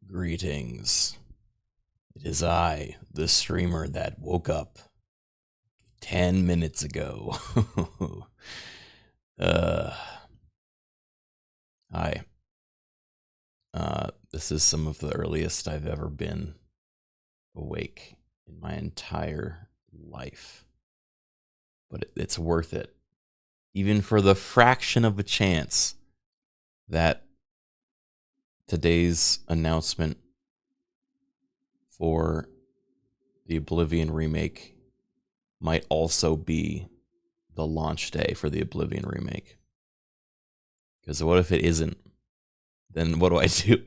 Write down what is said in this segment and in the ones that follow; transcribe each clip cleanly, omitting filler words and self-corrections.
Greetings. It is I, the streamer that woke up 10 minutes ago. Hi. This is some of the earliest I've ever been awake in my entire life. But it's worth it. Even for the fraction of a chance that today's announcement for the Oblivion remake might also be the launch day for the Oblivion remake. Because what if it isn't? Then what do I do?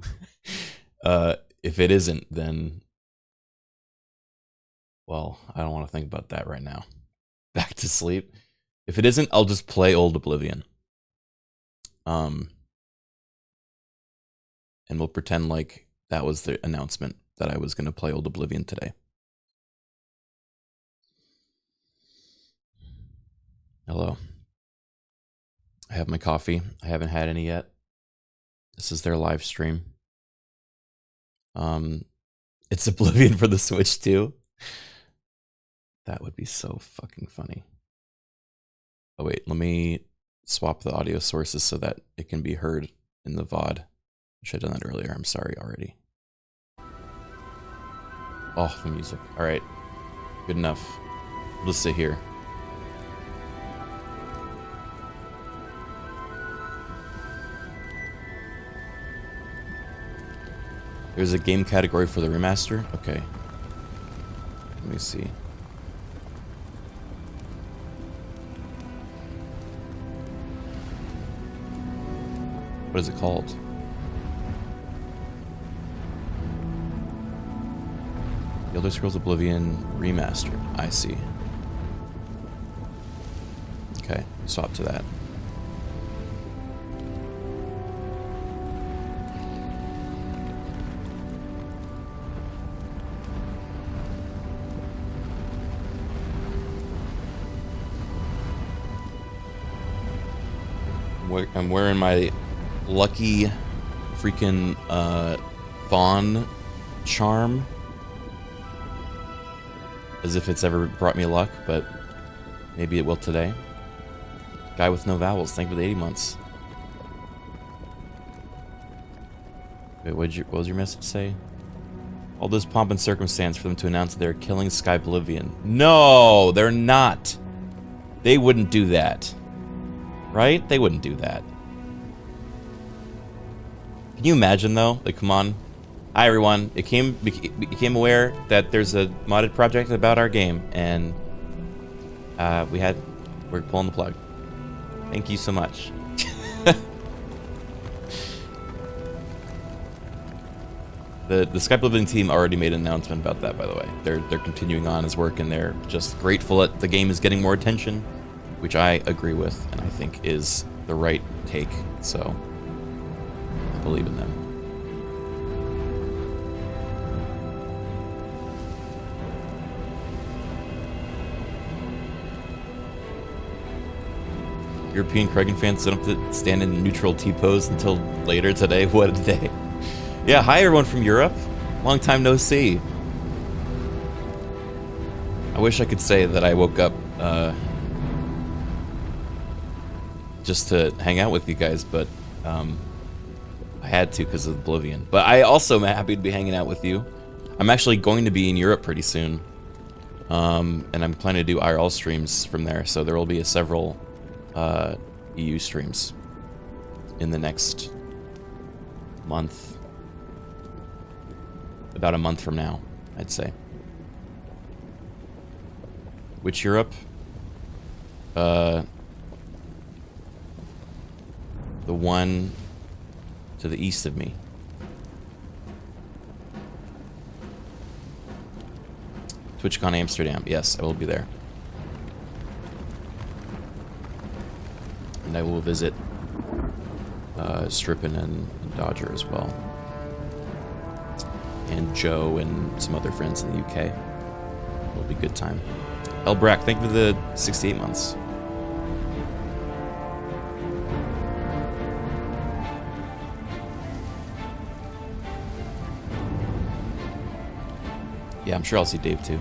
If it isn't, then... well, I don't want to think about that right now. Back to sleep. If it isn't, I'll just play old Oblivion. And we'll pretend like that was the announcement that I was going to play old Oblivion today. Hello. I have my coffee. I haven't had any yet. This is their live stream. It's Oblivion for the Switch too. That would be so fucking funny. Oh wait, let me swap the audio sources so that it can be heard in the VOD. I should have done that earlier. I'm sorry already. Oh, the music. Alright. Good enough. We'll just sit here. There's a game category for the remaster? Okay. Let me see. What is it called? The Elder Scrolls Oblivion Remastered. I see. Okay, swap to that. I'm wearing my lucky freaking fawn charm. As if it's ever brought me luck, but maybe it will today. Guy with no vowels, thank you for the 80 months. Wait, what was your message say? All this pomp and circumstance for them to announce they're killing Sky Oblivion. No, they're not. They wouldn't do that. Right? They wouldn't do that. Can you imagine though? Like, come on. Hi everyone. Became aware that there's a modded project about our game, and we're pulling the plug. Thank you so much. The Sky Oblivion team already made an announcement about that, by the way. They're continuing on his work, and they're just grateful that the game is getting more attention, which I agree with, and I think is the right take. So I believe in them. European Criken fans don't have to stand in neutral T-pose until later today. What a day. Yeah, hi everyone from Europe. Long time no see. I wish I could say that I woke up just to hang out with you guys, but I had to because of Oblivion. But I also am happy to be hanging out with you. I'm actually going to be in Europe pretty soon. And I'm planning to do IRL streams from there, so there will be several EU streams in the next month. About a month from now, I'd say. Which Europe? The one to the east of me. TwitchCon Amsterdam. Yes, I will be there. And I will visit Strippin and Dodger as well. And Joe and some other friends in the UK. It'll be a good time. Elbrack, thank you for the 68 months. Yeah, I'm sure I'll see Dave too.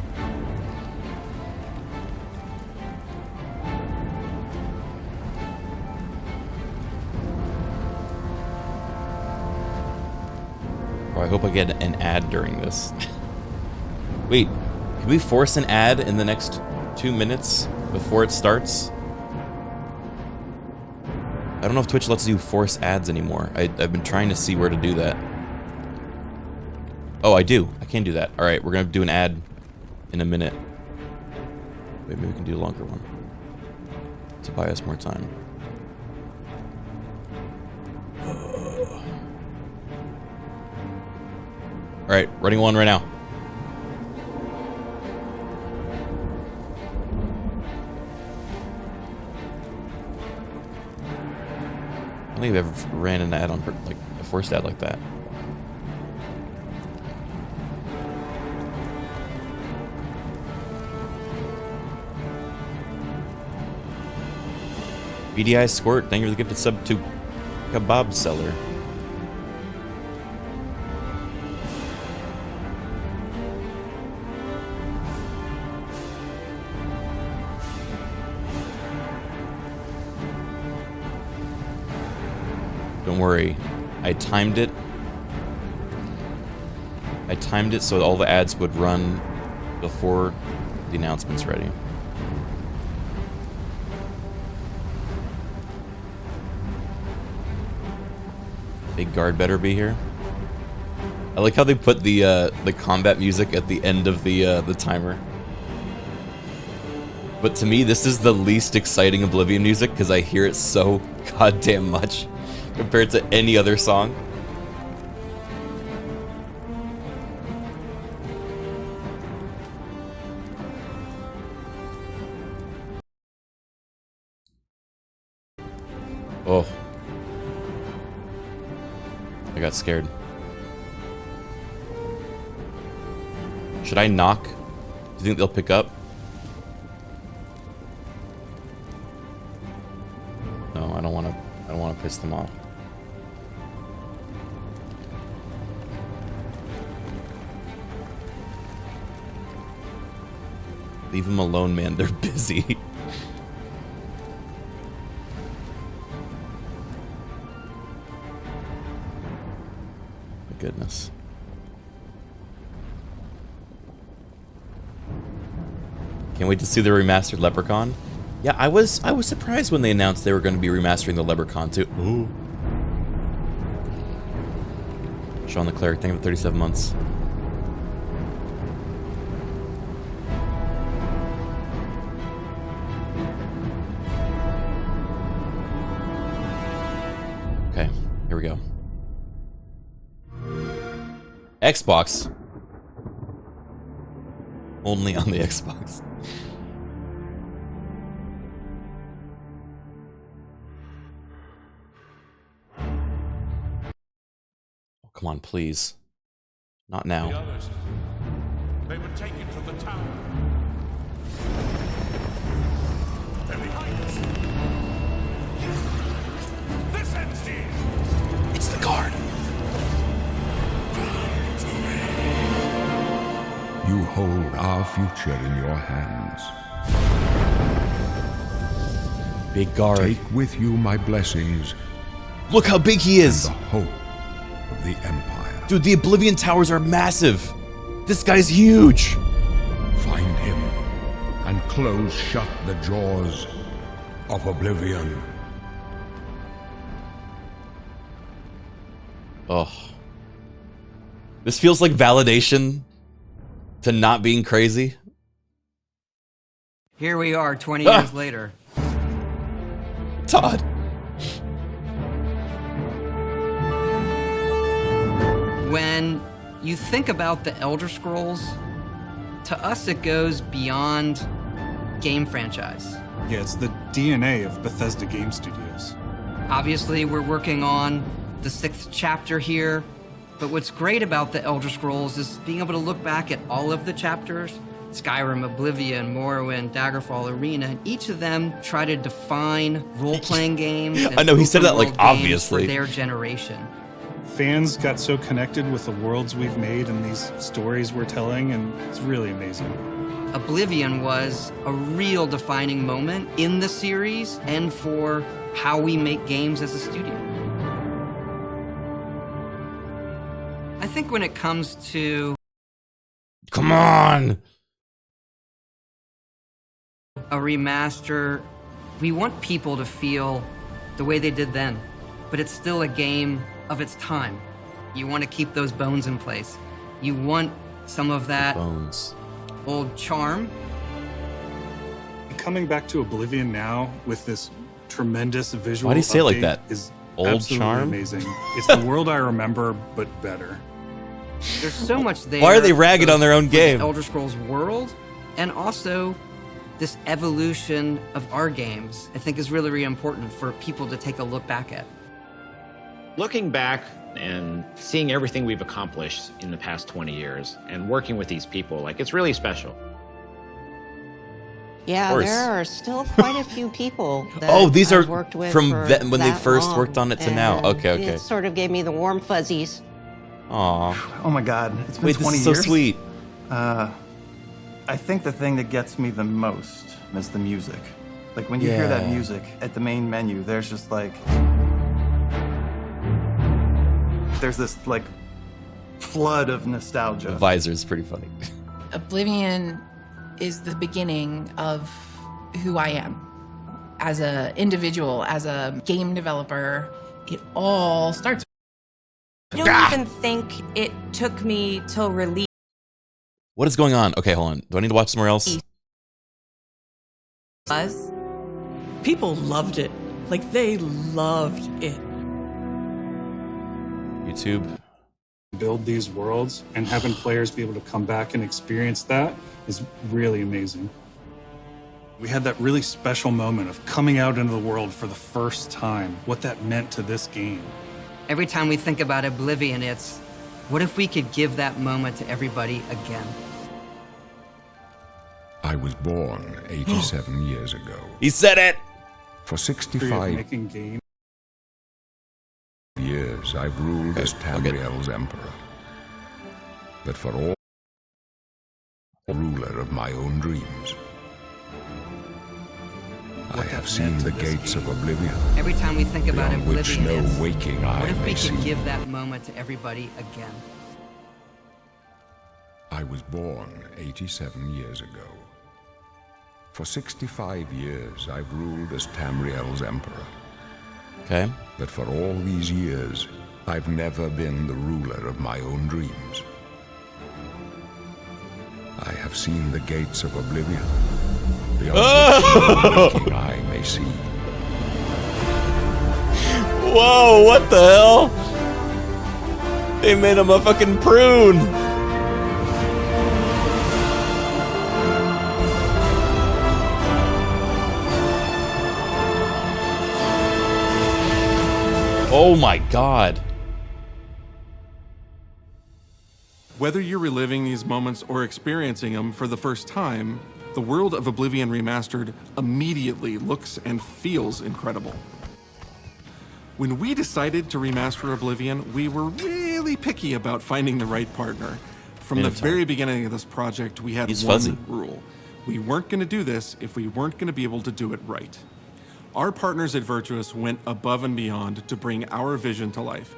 Oh, I hope I get an ad during this. Wait, can we force an ad in the next 2 minutes before it starts? I don't know if Twitch lets you force ads anymore. I've been trying to see where to do that. Oh, I do. I can do that. Alright, we're gonna do an ad in a minute. Wait, maybe we can do a longer one. To buy us more time. Alright, running one right now. I don't think I've ever ran an ad on, like, a forced ad like that. BDI Squirt, thank you for the gifted sub to Kebab Seller. Don't worry, I timed it. I timed it so all the ads would run before the announcement's ready. Big guard better be here. I like how they put the combat music at the end of the timer. But to me, this is the least exciting Oblivion music because I hear it so goddamn much compared to any other song. Oh. I got scared. Should I knock? Do you think they'll pick up? No, I don't want to piss them off. Leave them alone, man. They're busy. My goodness. Can't wait to see the remastered Leprechaun. Yeah, I was surprised when they announced they were going to be remastering the Leprechaun too. Ooh. Sean the Cleric, thank you for 37 months. Okay, here we go. Xbox. Only on the Xbox. Oh, come on, please. Not now. The others, they would take it to the tower. They're behind us. This ends here. It's the guard. You hold our future in your hands. Big guard. Take with you my blessings. Look how big he is. And the hope of the Empire. Dude, the Oblivion towers are massive. This guy's huge. Find him and close shut the jaws of Oblivion. Oh. This feels like validation to not being crazy. Here we are 20 years later. Todd. When you think about the Elder Scrolls, to us it goes beyond game franchise. Yeah, it's the DNA of Bethesda Game Studios. Obviously, we're working on the 6th chapter here, but what's great about the Elder Scrolls is being able to look back at all of the chapters, Skyrim, Oblivion, Morrowind, Daggerfall, Arena, and each of them try to define role-playing games and I know, he said that, like, open-world games obviously. for their generation. fans got so connected with the worlds we've made and these stories we're telling, and it's really amazing. Oblivion was a real defining moment in the series and for how we make games as a studio. I think when it comes to Come on! a remaster, we want people to feel the way they did then, but it's still a game of its time. You want to keep those bones in place. You want some of that Bones. old charm. Coming back to Oblivion now with this tremendous visual Why do you say it like update that? is Old absolutely charm? amazing. It's the world I remember, but better. There's so much there. Why are they ragging both on their own for the game? Elder Scrolls world, and also this evolution of our games, I think is really, really important for people to take a look back at. Looking back and seeing everything we've accomplished in the past 20 years and working with these people, like, it's really special. Yeah, course. there are still quite a few people that Oh, these I've are worked with from for when they that first long, worked on it to now. and Okay, okay. It sort of gave me the warm fuzzies. Aw. Oh my god, it's been Wait, 20 this is so years. sweet. I think the thing that gets me the most is the music. Like when you hear that Yeah. music at the main menu, there's just like there's this like flood of nostalgia. The visor is pretty funny. Oblivion is the beginning of who I am as an individual, as a game developer. It all starts. I don't even think it took me till release. What is going on? Okay, hold on. Do I need to watch somewhere else? Buzz. People loved it. Like, they loved it. YouTube. Build these worlds and having players be able to come back and experience that is really amazing. We had that really special moment of coming out into the world for the first time, what that meant to this game. Every time we think about Oblivion, it's, what if we could give that moment to everybody again? I was born 87 years ago. He said it! For History of 65 making games. years, I've ruled as Tamriel's emperor. But for all, ruler of my own dreams. I have seen the gates of Oblivion, Every time we think about beyond which Oblivion, no it's, waking what eye if we may could see. give that moment to everybody again? I was born 87 years ago. For 65 years, I've ruled as Tamriel's emperor. Okay. But for all these years, I've never been the ruler of my own dreams. I have seen the gates of Oblivion, beyond which no waking eye may see. Whoa, what the hell? They made him a fucking prune. Oh my god. Whether you're reliving these moments or experiencing them for the first time, the world of Oblivion Remastered immediately looks and feels incredible. When we decided to remaster Oblivion, we were really picky about finding the right partner. From the very beginning of this project, we had He's one fuzzy. rule. We weren't going to do this if we weren't going to be able to do it right. Our partners at Virtuous went above and beyond to bring our vision to life.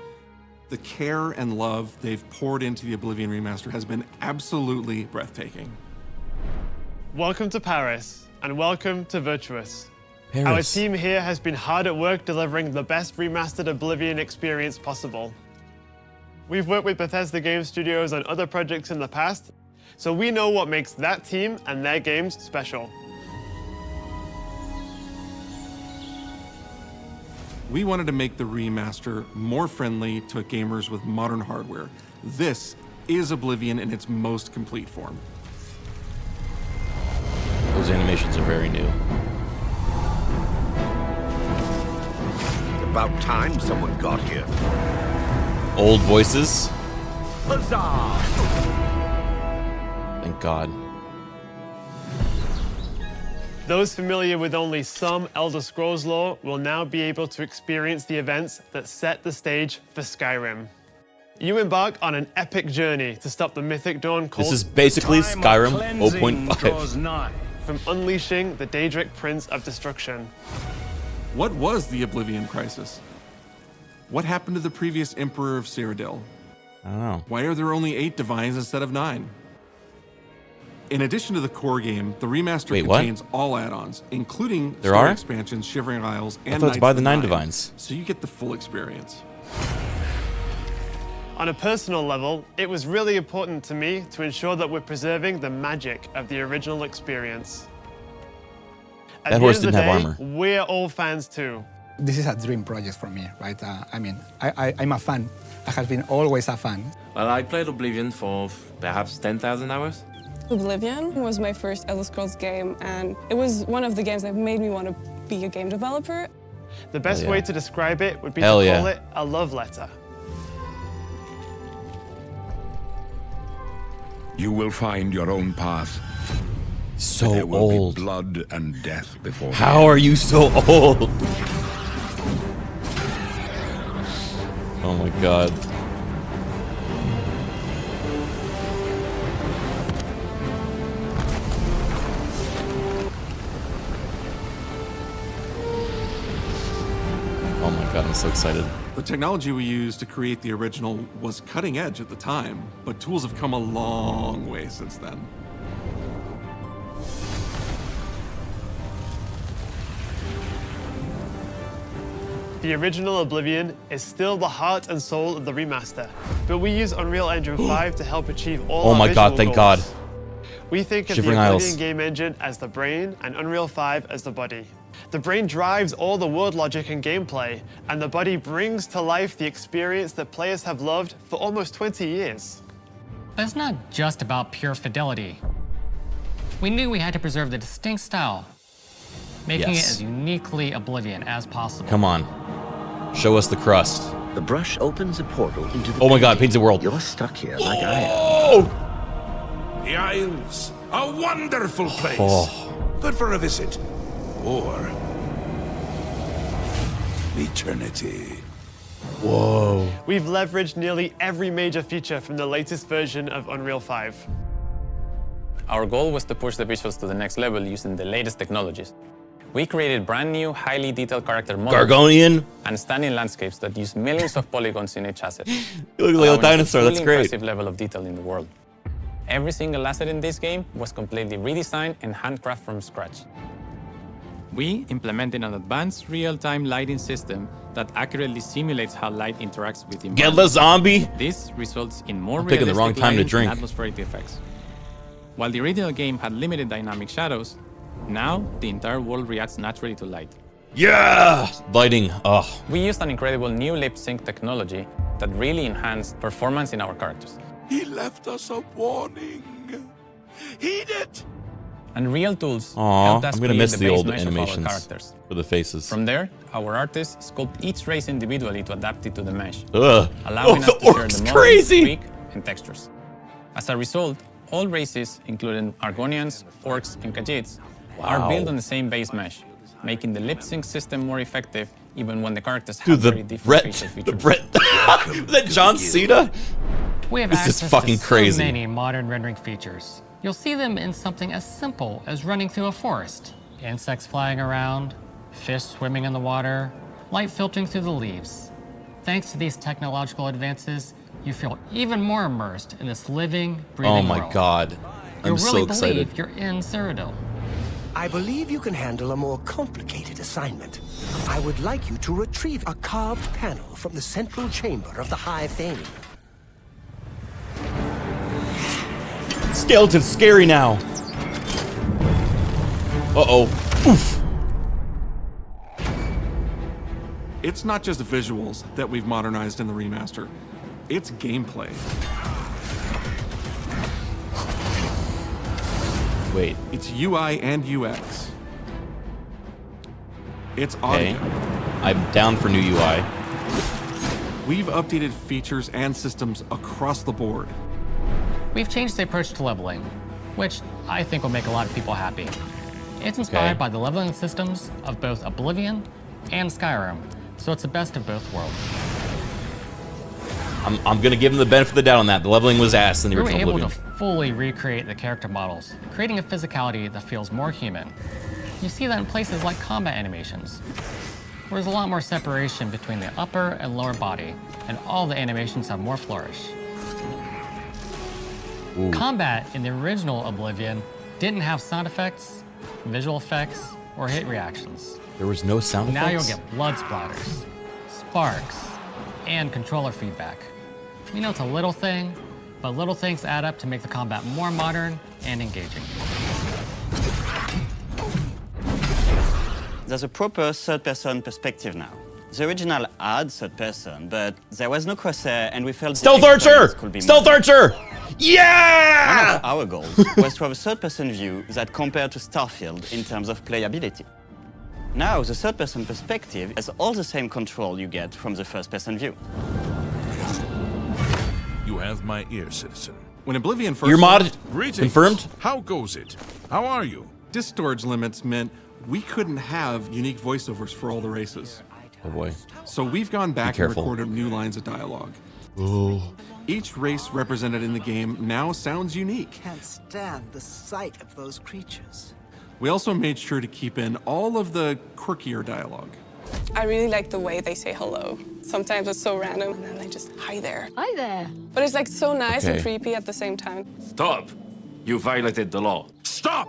The care and love they've poured into the Oblivion Remaster has been absolutely breathtaking. Welcome to Paris, and welcome to Virtuous. Our Paris. team here has been hard at work delivering the best remastered Oblivion experience possible. We've worked with Bethesda Game Studios on other projects in the past, so we know what makes that team and their games special. We wanted to make the remaster more friendly to gamers with modern hardware. This is Oblivion in its most complete form. Those animations are very new. About time someone got here. Old voices. Huzzah! Thank God. Those familiar with only some Elder Scrolls lore will now be able to experience the events that set the stage for Skyrim. You embark on an epic journey to stop the mythic dawn called... This is basically Skyrim 0.5. From unleashing the Daedric Prince of Destruction. What was the Oblivion Crisis? What happened to the previous Emperor of Cyrodiil? I don't know. Why are there only 8 divines instead of 9? In addition to the core game, the remaster contains all add-ons, including story expansions, Shivering Isles, and I thought it's by the 9 Nine, divines. so you get the full experience. On a personal level, it was really important to me to ensure that we're preserving the magic of the original experience. At That the horse end of didn't the have day, armor. we're all fans too. This is a dream project for me, right? I mean, I'm a fan. I have been always a fan. Well, I played Oblivion for perhaps 10,000 hours. Oblivion was my first Elder Scrolls game, and it was one of the games that made me want to be a game developer. The best way to describe it would be Hell to yeah. call it a love letter. You will find your own path. So there will old. Be blood and death before. How are you so old? Oh my god. Oh my god, I'm so excited. The technology we used to create the original was cutting edge at the time, but tools have come a long way since then. The original Oblivion is still the heart and soul of the remaster, but we use Unreal Engine 5 to help achieve all Oh our my god, visual thank goals. god. We think of Shivering the Oblivion Isles. game engine as the brain and Unreal 5 as the body. The brain drives all the world logic and gameplay, and the body brings to life the experience that players have loved for almost 20 years. But it's not just about pure fidelity. We knew we had to preserve the distinct style, making it Yes. as uniquely Oblivion as possible. Come on. Show us the crust. The brush opens a portal into the Oh my god, Painted World. You're stuck here like I am. Oh! The Isles, a wonderful place. Oh. Good for a visit. Or eternity. Whoa. We've leveraged nearly every major feature from the latest version of Unreal 5. Our goal was to push the visuals to the next level using the latest technologies. We created brand new, highly detailed character models Gargonian. and stunning landscapes that use millions of polygons in each asset. You look like a allowing us a dinosaur, that's truly great. impressive level of detail in the world. Every single asset in this game was completely redesigned and handcrafted from scratch. We implemented an advanced real-time lighting system that accurately simulates how light interacts with the Get environment. the zombie. This results in more I'm picking the wrong realistic time to lighting drink. and atmospheric effects. While the original game had limited dynamic shadows, now the entire world reacts naturally to light. Yeah! Lighting. Oh. We used an incredible new lip sync technology that really enhanced performance in our characters. He left us a warning. Heed it. And real tools Aw, helped us I'm gonna create miss the the base old mesh of our animations characters. for the faces. From there, our artists sculpt each race individually to adapt it to the mesh, Ugh. allowing Oh, us the to share orc's the model, crazy! tweak, and textures. As a result, all races, including Argonians, Orcs, and Khajiits, are Wow. built on the same base mesh, making the lip sync system more effective even when the characters Dude, have the very different Brett, facial the features. Brett, that John Cena? We have This access is fucking to crazy. so many modern rendering features. You'll see them in something as simple as running through a forest. Insects flying around, fish swimming in the water, light filtering through the leaves. Thanks to these technological advances, you feel even more immersed in this living, breathing Oh my world. god. I'm You'll so really excited. believe you're in Cyrodiil. I believe you can handle a more complicated assignment. I would like you to retrieve a carved panel from the central chamber of the High Fane. Skeleton's scary now. Uh-oh. Oof. It's not just visuals that we've modernized in the remaster. It's gameplay. Wait. It's UI and UX. It's Okay. audio. I'm down for new UI. We've updated features and systems across the board. We've changed the approach to leveling, which I think will make a lot of people happy. It's inspired Okay. by the leveling systems of both Oblivion and Skyrim, so it's the best of both worlds. I'm gonna give him the benefit of the doubt on that. The leveling was ass in the We were original able Oblivion. to fully recreate the character models, creating a physicality that feels more human. You see that in places like combat animations, where there's a lot more separation between the upper and lower body, and all the animations have more flourish. Ooh. Combat in the original Oblivion didn't have sound effects, visual effects, or hit reactions. There was no sound Now effects? you'll get blood splatters, sparks, and controller feedback. We know it's a little thing, but little things add up to make the combat more modern and engaging. There's a proper third-person perspective now. The original had third-person, but there was no crosshair, and we felt Stealth Archer! Stealth Archer! Yeah! One of our goals was to have a third-person view that compared to Starfield in terms of playability. Now, the third-person perspective has all the same control you get from the first-person view. You have my ear, citizen. When Oblivion first... You're modded. Greetings. Confirmed? How goes it? How are you? Disk storage limits meant we couldn't have unique voiceovers for all the races. Oh boy. So we've gone back and careful. recorded new lines of dialogue. Oh. Each race represented in the game now sounds unique. Can't stand the sight of those creatures. We also made sure to keep in all of the quirkier dialogue. I really like the way they say hello. Sometimes it's so random, and then they just, hi there. Hi there. But it's like so nice and Okay. creepy at the same time. Stop! You violated the law. Stop!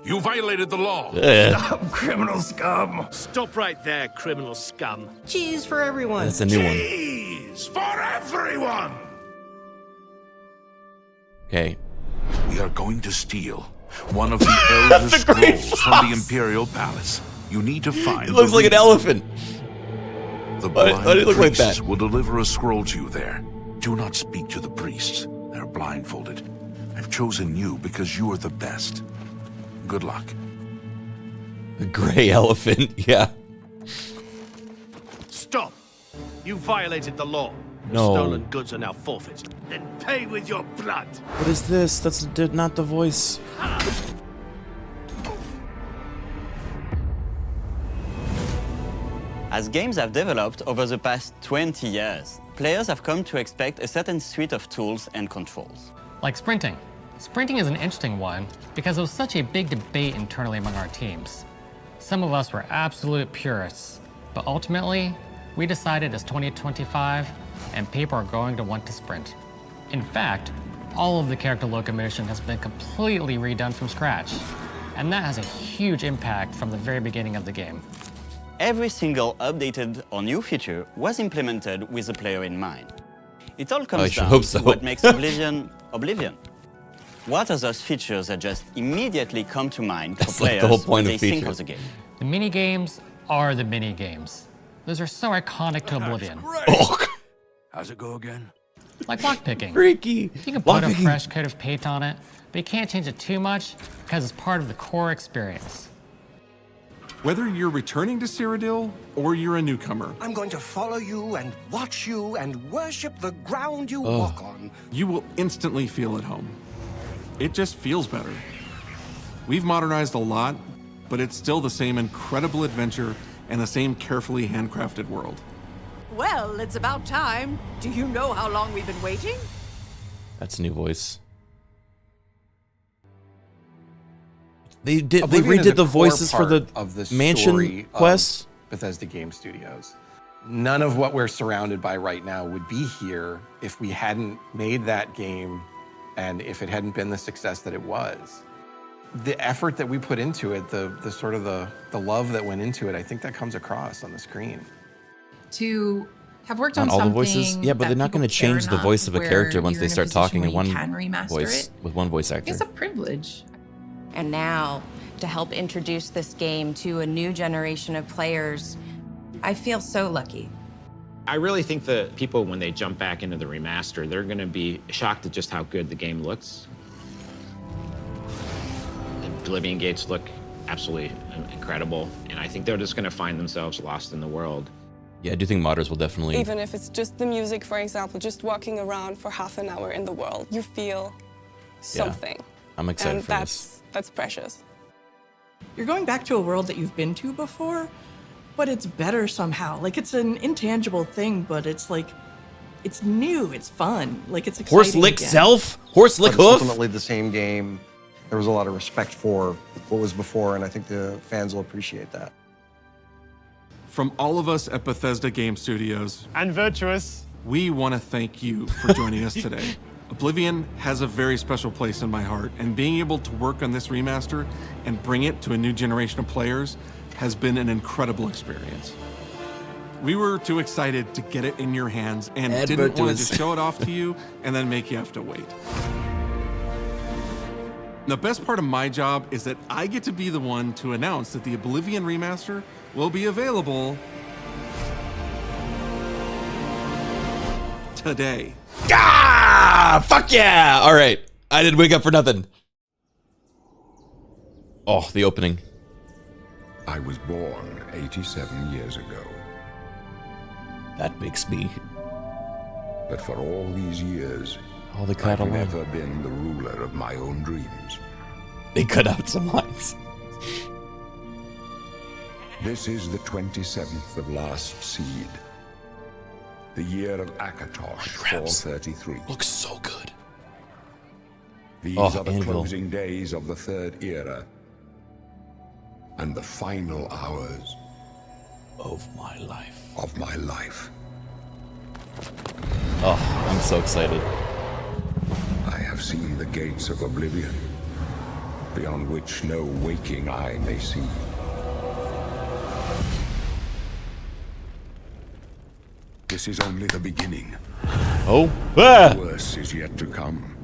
You violated the law. Stop, criminal scum! Stop right there, criminal scum. Cheese for everyone. That's a new one. Cheese for everyone! Okay. We are going to steal one of the Elder Scrolls from the Imperial Palace. You need to find. It looks like an elephant. The Why blind did it look like priests that? will deliver a scroll to you there. Do not speak to the priests. They're blindfolded. I've chosen you because you are the best. Good luck. The gray elephant, yeah. Stop! You violated the law. No. Stolen goods are now forfeit. Then pay with your blood. What is this? That's not the voice. As games have developed over the past 20 years, players have come to expect a certain suite of tools and controls. Like sprinting. Sprinting is an interesting one because it was such a big debate internally among our teams. Some of us were absolute purists, but ultimately, we decided it's 2025 and people are going to want to sprint. In fact, all of the character locomotion has been completely redone from scratch, and that has a huge impact from the very beginning of the game. Every single updated or new feature was implemented with the player in mind. It all I comes should down hope to so. what makes Oblivion, Oblivion. What are those features that just immediately come to mind for That's like players the whole point when of they think feature. of the game? The mini games are the mini games. Those are so iconic to Oblivion. How's it go again? Like lockpicking. Freaky. You can put a Lockpicking. fresh coat of paint on it, but you can't change it too much because it's part of the core experience. Whether you're returning to Cyrodiil or you're a newcomer, I'm going to follow you and watch you and worship the ground you Oh. walk on. you will instantly feel at home. It just feels better. We've modernized a lot, but it's still the same incredible adventure and the same carefully handcrafted world. Well, it's about time. Do you know how long we've been waiting? That's a new voice. They did. Oblivion They is redid a the core voices for the part of the mansion story of quest. Bethesda Game Studios. None of what we're surrounded by right now would be here if we hadn't made that game and if it hadn't been the success that it was. The effort that we put into it, the sort of the love that went into it, I think that comes across on the screen. To have worked Not on all the something voices. Yeah, but that they're not people going to care change the enough voice of a where character once you're they in a start position talking where in one you can remaster voice it. with one voice actor. It's a privilege. And now, to help introduce this game to a new generation of players, I feel so lucky. I really think that people, when they jump back into the remaster, they're going to be shocked at just how good the game looks. The Oblivion gates look absolutely incredible, and I think they're just going to find themselves lost in the world. Yeah, I do think modders will definitely. Even if it's just the music, for example, just walking around for half an hour in the world, you feel something. I'm excited and for this. that's precious. You're going back to a world that you've been to before, but it's better somehow. Like, it's an intangible thing, but it's like, it's new, it's fun, like it's exciting. Horse lick again. self? Horse lick But it's hoof? ultimately the same game. There was a lot of respect for what was before, and I think the fans will appreciate that. From all of us at Bethesda Game Studios and Virtuous, we want to thank you for joining us today. Oblivion has a very special place in my heart, and being able to work on this remaster and bring it to a new generation of players has been an incredible experience. We were too excited to get it in your hands and didn't want to just show it off to you and then make you have to wait. The best part of my job is that I get to be the one to announce that the Oblivion Remaster will be available today. Ah! Fuck yeah! All right. I didn't wake up for nothing. Oh, the opening. I was born 87 years ago. That makes me. But for all these years, all the I've never been the ruler of my own dreams. They cut out some lines. This is the 27th of Last Seed. The year of Akatosh, 433. Looks so good. These are the closing days of the Third Era. And the final hours of my life. Of my life. Oh, I'm so excited. I have seen the gates of Oblivion, beyond which no waking eye may see. This is only the beginning. Oh, ah! Worse is yet to come.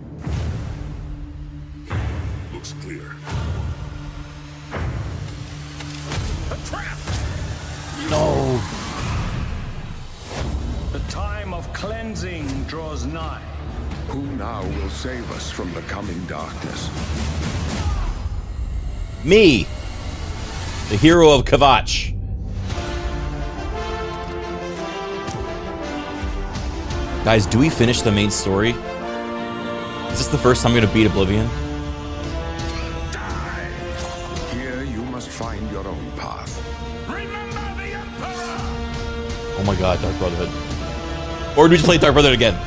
Looks clear. A trap! No. The time of cleansing draws nigh. Who now will save us from the coming darkness? Me, the hero of Kvatch. Guys, do we finish the main story? Is this the first time I'm gonna beat Oblivion? Here you must find your own path. Oh my god, Dark Brotherhood. Or do we just play Dark Brotherhood again?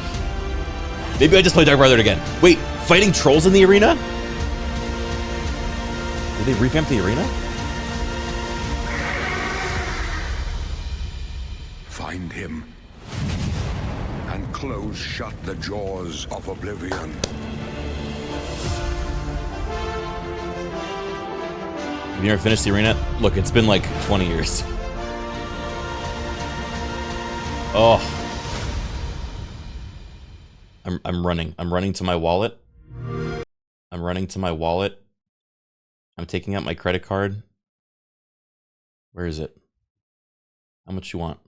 Maybe I just play Dark Brotherhood again. Wait, fighting trolls in the arena? Did they revamp the arena? Find him. And close shut the jaws of Oblivion. Have you ever finished the arena? Look, it's been like 20 years. Oh. I'm running. I'm running to my wallet. I'm running to my wallet. I'm taking out my credit card. Where is it? How much you want?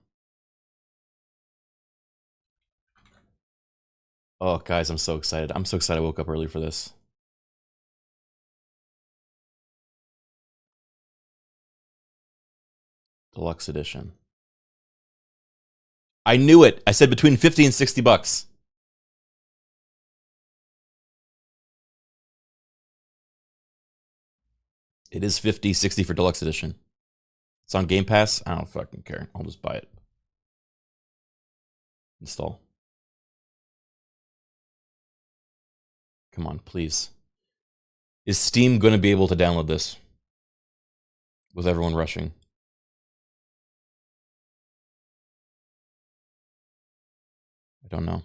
Oh, guys, I'm so excited. I'm so excited I woke up early for this. Deluxe edition. I knew it. I said between 50 and 60 bucks. It is 50, 60 for deluxe edition. It's on Game Pass. I don't fucking care. I'll just buy it. Install. Come on, please. Is Steam going to be able to download this? With everyone rushing. I don't know.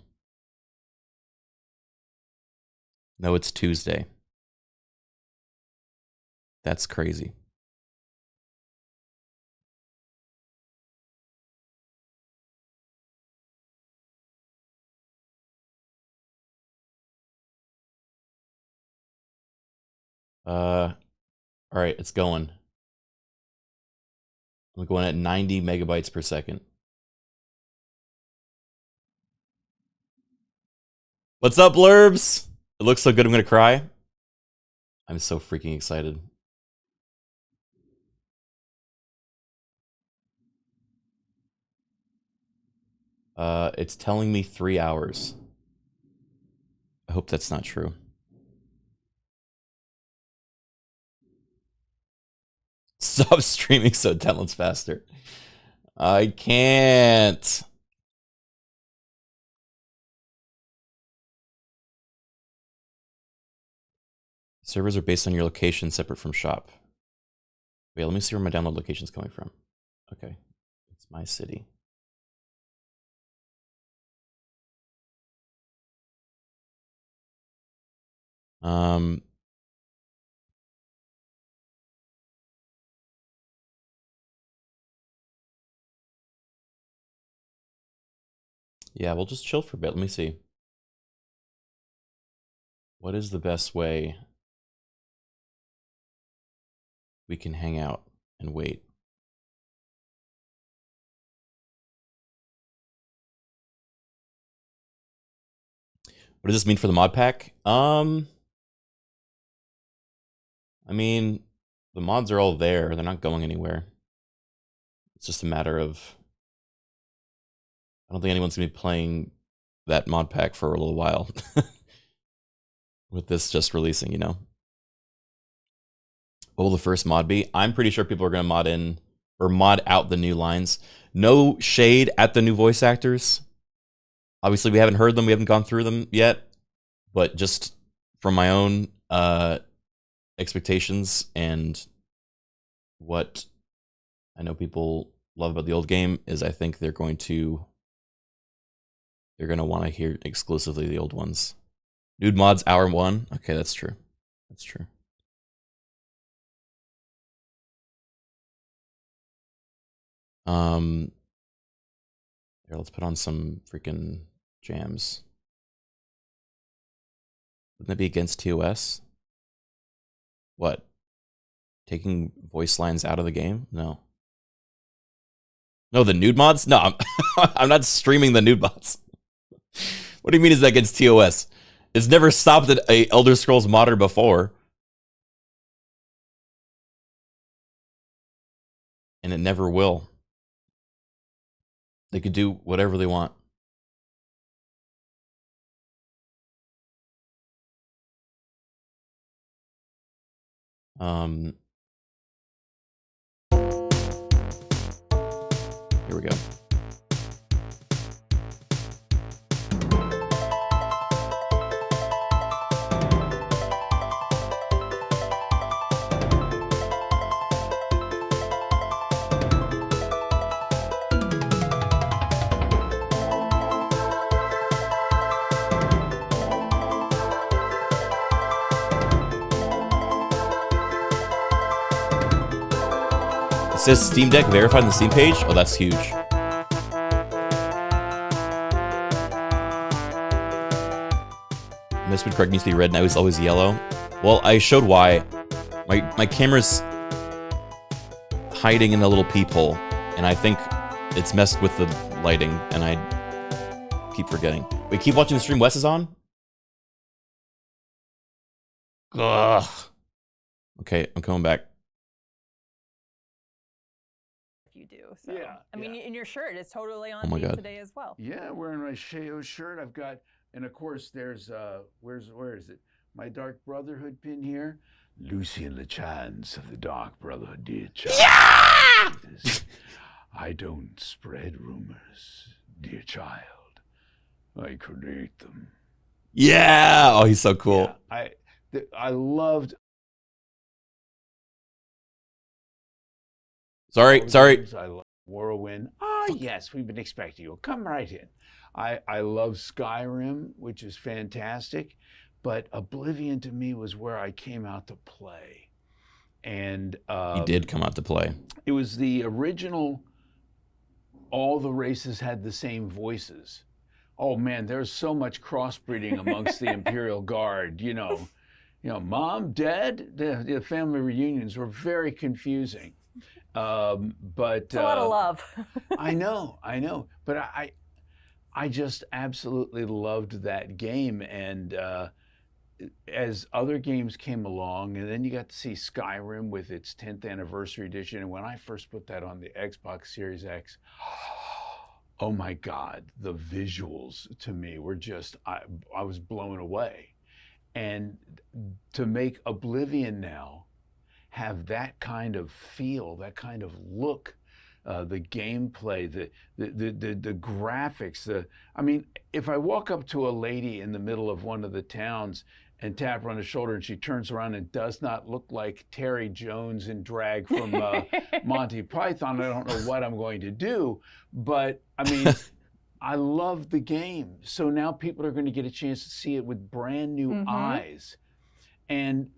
No, it's Tuesday. That's crazy. All right, it's going. I'm going at 90 megabytes per second. What's up, Blurbs? It looks so good, I'm gonna cry. I'm so freaking excited. It's telling me 3 hours. I hope that's not true. Stop streaming so it downloads faster. I can't. Servers are based on your location, separate from shop. Wait, let me see where my download location is coming from. Okay, it's my city. Yeah, we'll just chill for a bit. Let me see. What is the best way we can hang out and wait? What does this mean for the mod pack? I mean, the mods are all there. They're not going anywhere. It's just a matter of... I don't think anyone's going to be playing that mod pack for a little while. With this just releasing, you know? What will the first mod be? I'm pretty sure people are going to mod in, or mod out the new lines. No shade at the new voice actors. Obviously, we haven't heard them. We haven't gone through them yet. But just from my own expectations and what I know people love about the old game is I think they're going to want to hear exclusively the old ones. Nude mods hour 1. Okay, that's true. That's true. Here, let's put on some freaking jams. Wouldn't that be against TOS? What? Taking voice lines out of the game? No. No, the nude mods? No, I'm not streaming the nude mods. What do you mean is that against TOS? It's never stopped at a Elder Scrolls modder before. And it never will. They could do whatever they want. Here we go. It says Steam Deck verified on the Steam page. Oh, that's huge. Missed Craig needs to be red, now he's always yellow. Well, I showed why. My camera's hiding in a little peephole, and I think it's messed with the lighting, and I keep forgetting. Wait, keep watching the stream Wes is on? Ugh. Okay, I'm coming back. You do. So. Yeah. I mean, in your shirt, it's totally on Oh my God. today as well. Yeah, wearing my Sheo shirt. I've got, and of course, there's where is it? My Dark Brotherhood pin here. Lucien LeChance of the Dark Brotherhood, dear child. Yeah! I don't spread rumors, dear child. I create them. Yeah! Oh, he's so cool. Yeah, I loved. Sorry. I love Morrowind. Oh, yes, we've been expecting you. Come right in. I love Skyrim, which is fantastic, but Oblivion to me was where I came out to play. And He did come out to play. It was the original, all the races had the same voices. Oh man, there's so much crossbreeding amongst the Imperial Guard, you know, mom, dad, the family reunions were very confusing. But it's a lot of love. I know, but I just absolutely loved that game, and as other games came along, and then you got to see Skyrim with its 10th anniversary edition, and when I first put that on the Xbox Series X, oh my God, the visuals to me were just, I was blown away. And to make Oblivion now have that kind of feel, that kind of look, the gameplay, the graphics. I mean, if I walk up to a lady in the middle of one of the towns and tap her on the shoulder and she turns around and does not look like Terry Jones in drag from Monty Python, I don't know what I'm going to do. But I mean, I love the game. So now people are going to get a chance to see it with brand new eyes. And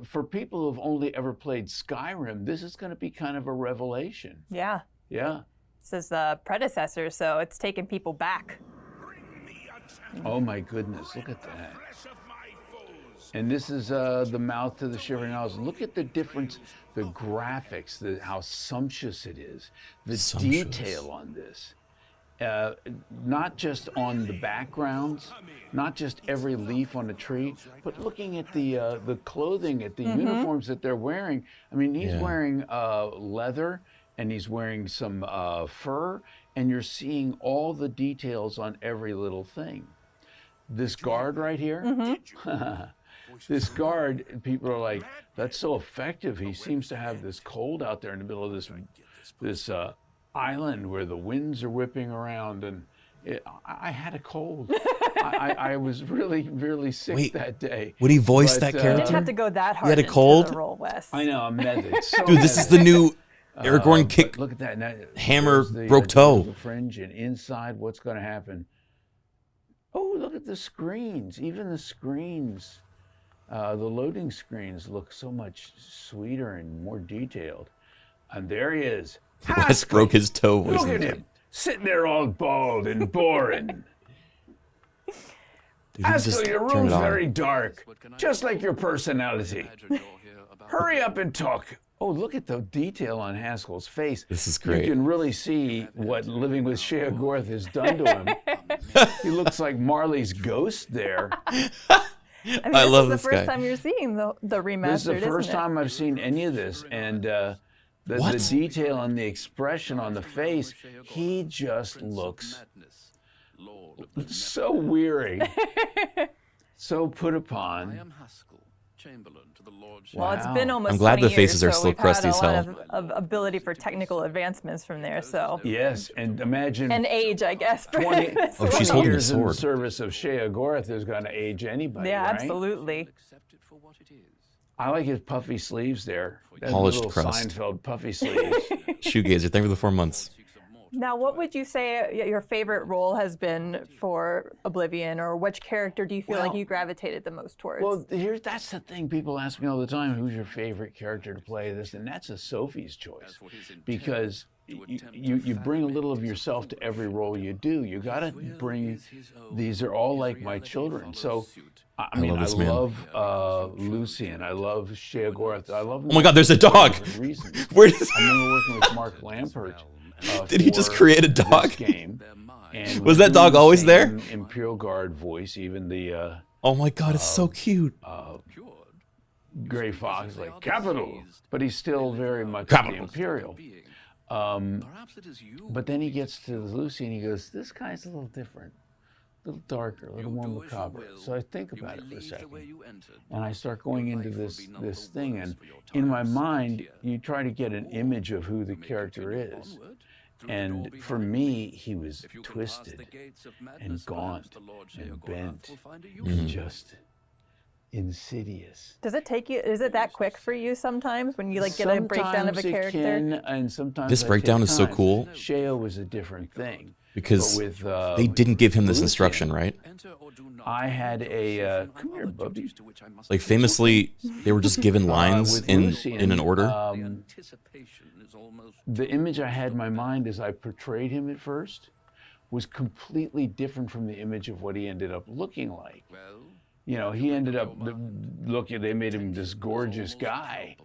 for people who have only ever played Skyrim, this is going to be kind of a revelation. Yeah. Yeah. This is the predecessor, so it's taking people back. Oh my goodness, look at that. And this is the mouth to the Shivering Isles. Look at the difference, the graphics, how sumptuous it is, the detail on this. Not just on the backgrounds, not just every leaf on a tree, but looking at the clothing, at the uniforms that they're wearing. I mean, he's wearing leather, and he's wearing some fur, and you're seeing all the details on every little thing. This guard right here, this guard, people are like, that's so effective. He seems to have this cold out there in the middle of this island where the winds are whipping around, and I had a cold. I was really sick that day. Would he voice that character? You didn't have to go that hard. You had a cold? The role, Wes. I know, I'm method. Dude, this is the new Aragorn kick. Look at that. Now, hammer the, broke toe. The fringe, and inside, what's going to happen? Oh, look at the screens. Even the screens, the loading screens look so much sweeter and more detailed. And there he is. Wes broke his toe. Look at him, sitting there all bald and boring. Haskell, your room's very dark, just like your personality. Hurry up and talk. Oh, look at the detail on Haskell's face. This is great. You can really see what living with Shea Gorth has done to him. He looks like Marley's ghost there. I love this guy. This is the first time you're seeing the remastered, This is the first isn't it? time I've seen any of this, and the detail and the expression on the face, he just looks so weary, so put upon. Well, it's been almost I'm glad 20 the faces years, are so still we've crusty had as a hell. lot of ability for technical advancements from there. So Yes, and imagine and age, I guess. For 20, this Oh, she's one. holding a years in the sword. service of Shea Gorth is going to age anybody, Yeah, right? absolutely. I like his puffy sleeves there. That Polished little crust. Seinfeld puffy sleeves. Shoegazer, thank you for the 4 months. Now, what would you say your favorite role has been for Oblivion, or which character do you feel like you gravitated the most towards? Well, that's the thing. People ask me all the time, who's your favorite character to play this? And that's a Sophie's choice. Because you bring a little of yourself to every role you do. You got to bring, these are all like my children. So, I mean, I love Lucian. I love Shea Gorth. I love. Oh my God, there's a dog. Where is? I remember working with Mark Lampert. Did he just create a dog? This game, and Was that dog always there? Imperial Guard voice, even the. Oh my God, it's so cute. Gray Fox, like capital, but he's still very much the Imperial. But then he gets to Lucy and he goes, "This guy's a little different, a little darker, a little more macabre." So I think about it for a second, and I start going into this thing, and in my mind, you try to get an image of who the character is. And for me, he was twisted and gaunt and bent and just insidious. Does it take you? Is it that quick for you sometimes when you get a breakdown of a character? Sometimes it can, and sometimes This I breakdown take is so time. cool. Shea was a different thing. Because But with, they didn't give him this Lucian, instruction, right? I had a come here, Bubby. Like famously, they were just given lines With in Lucian, an order. The image I had in my mind as I portrayed him at first was completely different from the image of what he ended up looking like. You know, he ended up looking. They made him this gorgeous guy,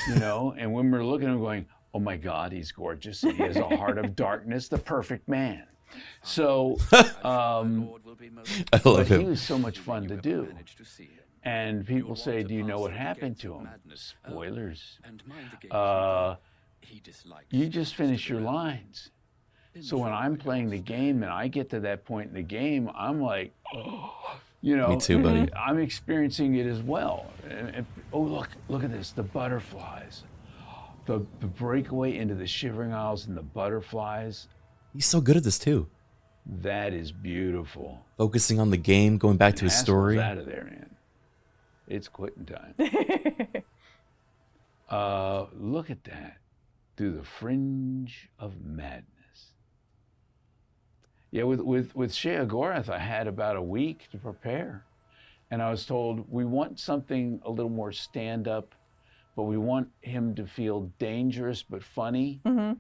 you know. And when we're looking at him, going, "Oh my God, he's gorgeous! And he has a heart of darkness, the perfect man." So, I love but him. he was so much fun to do. And people say, "Do you know what happened to him?" Spoilers. You just finish your lines. So when I'm playing the game and I get to that point in the game, I'm like, oh, you know, Me too, buddy. I'm experiencing it as well. And, oh, look at this, the butterflies. the breakaway into the Shivering Isles and the butterflies. He's so good at this too. That is beautiful. Focusing on the game, going back to his story. Out of there, man. It's quitting time. Look at that. Through the fringe of madness. Yeah, with Sheogorath, I had about a week to prepare. And I was told, we want something a little more stand-up, but we want him to feel dangerous but funny. Mm-hmm.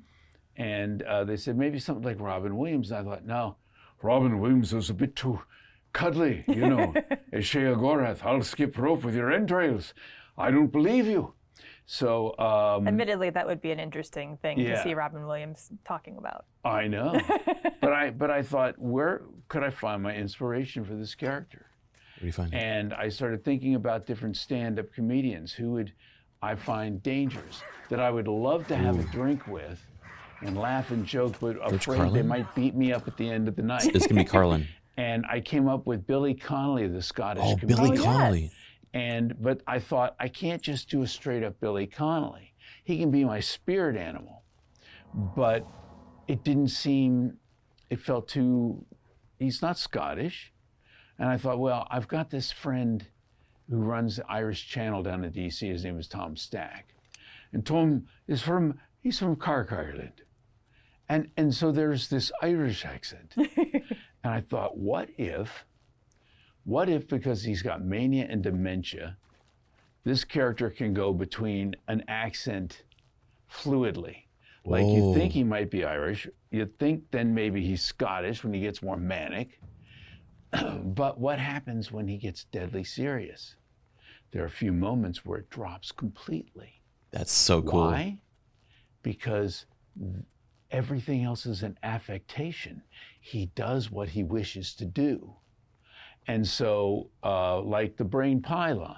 And they said, maybe something like Robin Williams. And I thought, no, Robin Williams was a bit too cuddly, you know. As Sheogorath, I'll skip rope with your entrails. I don't believe you. So, admittedly, that would be an interesting thing yeah. to see Robin Williams talking about. I know, but I thought, where could I find my inspiration for this character? Where do you find it? And I started thinking about different stand-up comedians who would I find dangerous, that I would love to have a drink with, and laugh and joke, but afraid they Carlin? might beat me up at the end of the night. It's gonna be Carlin. And I came up with Billy Connolly, the Scottish Oh, comedian. Billy Connolly. But I thought, I can't just do a straight up Billy Connolly. He can be my spirit animal. But it didn't seem, it felt too, he's not Scottish. And I thought, well, I've got this friend who runs the Irish Channel down in DC. His name is Tom Stack. And Tom is he's from Cork, Ireland. And so there's this Irish accent. And I thought, what if, because he's got mania and dementia, this character can go between an accent fluidly. Like you think he might be Irish, you think then maybe he's Scottish when he gets more manic. But what happens when he gets deadly serious? There are a few moments where it drops completely. That's so cool. Why? Because everything else is an affectation. He does what he wishes to do. And so, like the brain pie line,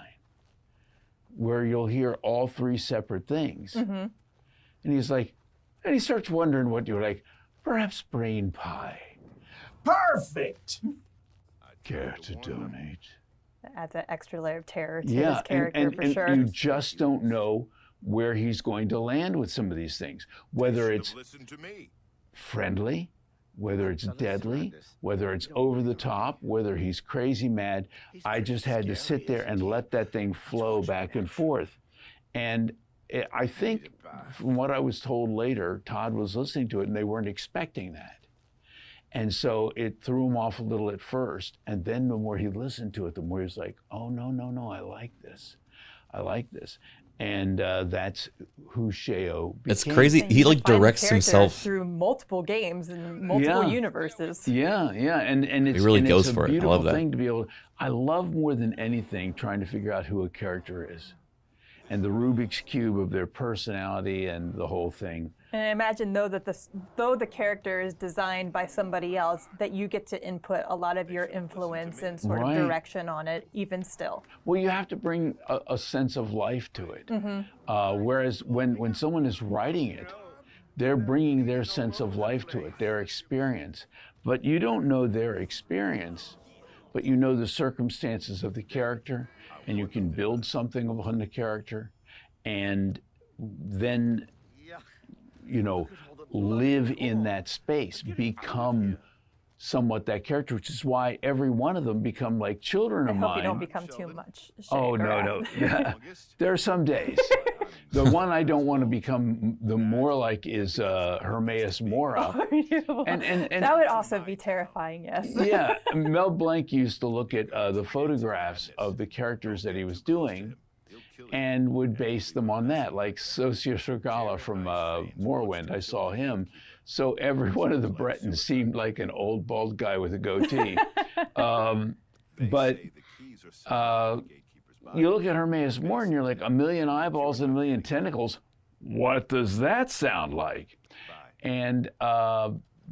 where you'll hear all three separate things. Mm-hmm. And he's like, and he starts wondering what you're like, perhaps brain pie. Perfect! Care to donate? That adds an extra layer of terror to Yeah, his character and for sure. you just don't know where he's going to land with some of these things. Whether it's friendly, whether it's deadly, whether it's over the top, whether he's crazy mad. I just had to sit there and let that thing flow back and forth. And I think from what I was told later, Todd was listening to it and they weren't expecting that. And so it threw him off a little at first. And then the more he listened to it, the more he was like, oh, no, I like this. I like this. And that's who Sheo became. It's crazy. He like Define the directs character himself. through multiple games and multiple universes. Yeah, and it's, He really and goes it's for a it. I beautiful love that. thing to be able to, I love more than anything trying to figure out who a character is. And the Rubik's Cube of their personality and the whole thing. And I imagine though the character is designed by somebody else, that you get to input a lot of your influence and sort of direction on it, even still. Well, you have to bring a sense of life to it. Mm-hmm. Whereas when someone is writing it, they're bringing their sense of life to it, their experience. But you don't know their experience, but you know the circumstances of the character, and you can build something upon the character, and then, you know, live in that space, become somewhat that character, which is why every one of them become like children of I mine. hope you don't become too much. Oh, no. Yeah. There are some days. The one I don't want to become the more like is Hermaeus Mora. And that would also be terrifying, yes. Yeah, Mel Blanc used to look at the photographs of the characters that he was doing and would base them on that, like Sosia Srigala from Morrowind. I saw him. So every one of the Bretons seemed like an old bald guy with a goatee. But you look at Hermaeus Mora and you're like, 1,000,000 eyeballs and 1,000,000 tentacles. What does that sound like? And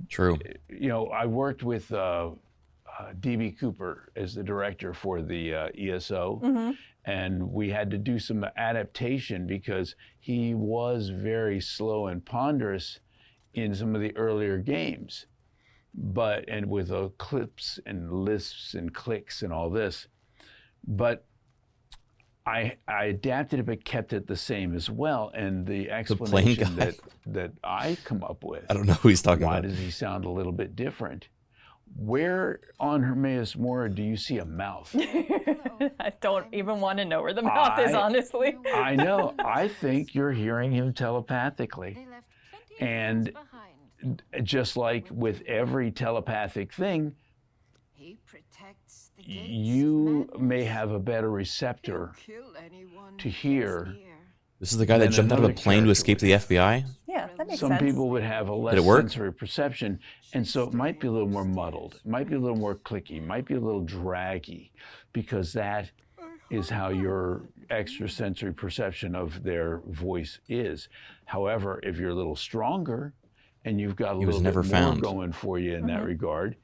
True. You know, I worked with D.B. Cooper as the director for the ESO. Mm-hmm. And we had to do some adaptation because he was very slow and ponderous in some of the earlier games, and with clips and lisps and clicks and all this. But I adapted it but kept it the same as well. And the playing explanation guy. that I come up with, I don't know who he's talking why about. does he sound a little bit different? Where on Hermaeus Mora do you see a mouth? I don't even want to know where the mouth is, honestly. I know. I think you're hearing him telepathically. And just like with every telepathic thing, you may have a better receptor to hear. This is the guy that jumped out of a plane to escape the FBI? Yeah, that makes Some sense. people would have a less Did it work? sensory perception, and so it might be a little more muddled. It might be a little more clicky, might be a little draggy, because that is how your extrasensory perception of their voice is. However, if you're a little stronger and you've got a He was little never bit more found. going for you in that regard,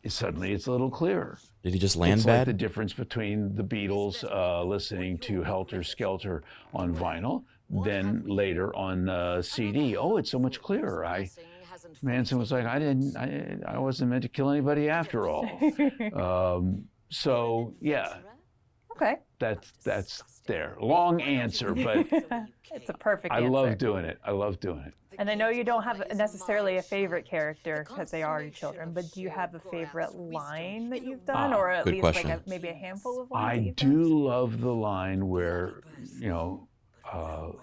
suddenly it's a little clearer. Did he just land It's bad? like the difference between the Beatles listening to Helter Skelter on vinyl, then later on CD. Oh, it's so much clearer. Manson was like, I wasn't meant to kill anybody after all. So yeah. Okay. That's there. Long answer, but it's a perfect I answer. love doing it. I love doing it. And I know you don't have necessarily a favorite character because they are your children, but do you have a favorite line that you've done, or at good least question. like maybe a handful of lines? I that you've do love the line where,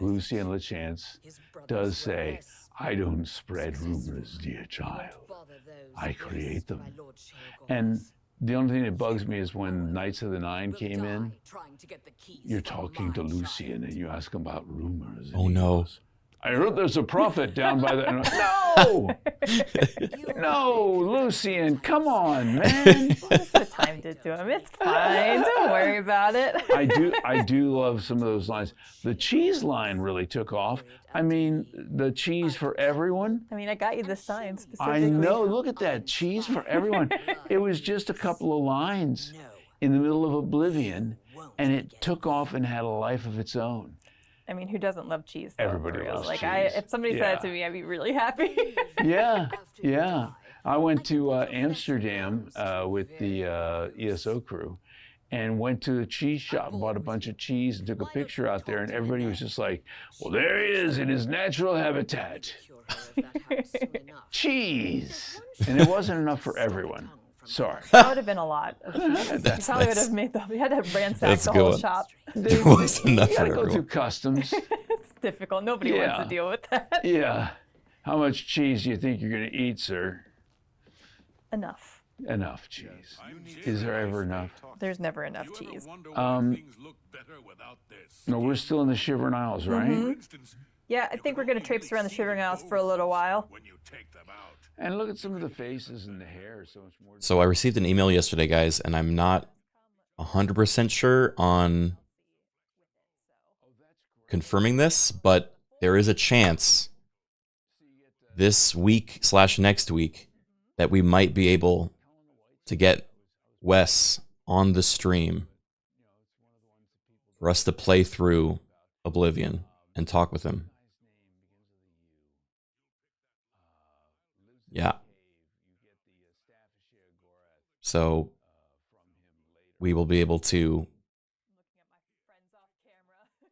Lucy and LeChance does say, I don't spread rumors, dear child. I create them. And the only thing that bugs me is when Knights of the Nine came in, you're talking to Lucian and you ask him about rumors. Oh no. I heard there's a prophet down by the... No! No, Lucian, come on, man. Just the time to do him. It's fine. Don't worry about it. I do love some of those lines. The cheese line really took off. I mean, the cheese for everyone. I mean, I got you the sign specifically. I know. Look at that. Cheese for everyone. It was just a couple of lines in the middle of Oblivion, and it took off and had a life of its own. I mean, who doesn't love cheese? Though, Everybody for real? loves like, cheese. If somebody said it to me, I'd be really happy. Yeah, yeah. I went to Amsterdam with the ESO crew and went to a cheese shop, bought a bunch of cheese and took a picture out there, and everybody was just like, well, there he is in his natural habitat. Cheese. And it wasn't enough for everyone. Sorry. That would have been a lot. You probably would have made we had to ransack the whole shop. It was enough You for gotta go everyone. through customs. It's difficult. Nobody wants to deal with that. Yeah. How much cheese do you think you're going to eat, sir? Enough. Enough cheese. Is there ever enough? There's never enough cheese. No, we're still in the Shivering Isles, right? Mm-hmm. Yeah, I think we're going to traipse around the Shivering Isles for a little while. And look at some of the faces and the hair. So much more. So I received an email yesterday, guys, and I'm not 100% sure on confirming this, but there is a chance this week / next week that we might be able to get Wes on the stream for us to play through Oblivion and talk with him. Yeah. So we will be able to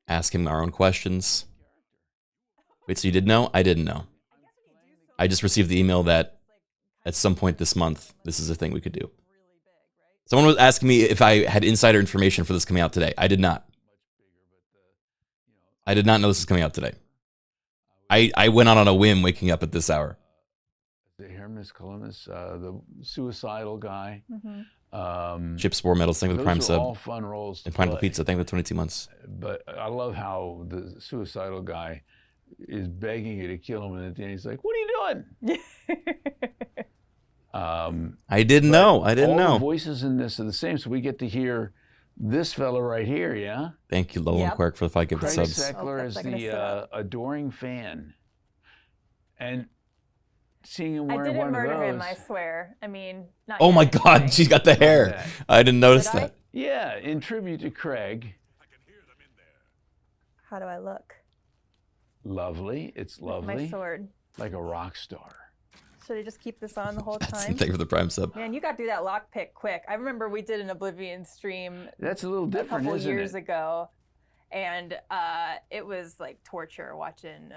ask him our own questions. Wait, so you did know? I didn't know. I just received the email that at some point this month, this is a thing we could do. Someone was asking me if I had insider information for this coming out today. I did not. I did not know this was coming out today. I went out on a whim waking up at this hour. Hermes Columbus, the suicidal guy. Chip Spore Medals, thank you for the Prime Those are sub. all fun roles to And Pineapple play. Pizza, thank you for the 22 months. But I love how the suicidal guy is begging you to kill him, and at the end he's like, "What are you doing?" I didn't know. I didn't all know. The voices in this are the same, so we get to hear this fella right here. Yeah. Thank you, Lowell and Quirk, for the 5 gifted Craig subs. Seckler is the adoring fan, and seeing him I wearing didn't one murder of those. him, I swear. I mean, not Oh yet, my anyway. God, she's got the hair. I didn't notice Did I? that. Yeah, in tribute to Craig. How do I look? Lovely. It's With lovely. my sword. Like a rock star. Should I just keep this on the whole time? Thank you for the Prime sub. Man, you got to do that lockpick quick. I remember we did an Oblivion stream. That's a little different, a couple isn't years it? ago, and it was like torture watching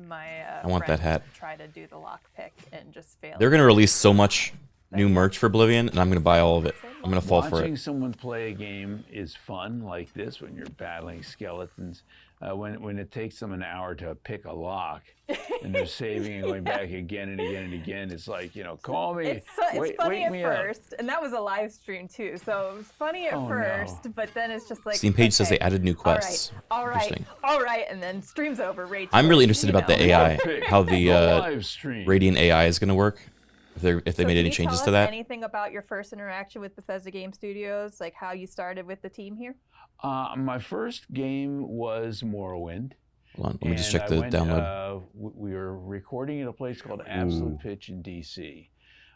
my I want that hat. try to do the lockpick and just fail. They're gonna release so much new merch for Oblivion, and I'm gonna buy all of it. I'm gonna fall for Watching it. someone play a game is fun, like this, when you're battling skeletons. When it takes them an hour to pick a lock, and they're saving and going back again and again and again, it's like, call me. It's funny wake at me up. first, and that was a live stream too, so it was funny at first, but then it's just like Steam page says okay, they added new quests. All right, Interesting. all right, and then stream's over. Rage I'm really quit, interested about the AI, how the live stream. Radiant AI is gonna work. If they made any Can changes you to tell us that. anything about your first interaction with Bethesda Game Studios, like how you started with the team here? My first game was Morrowind. Hold on, let me just And check I the went, download. We were recording at a place called Absolute Pitch in D.C.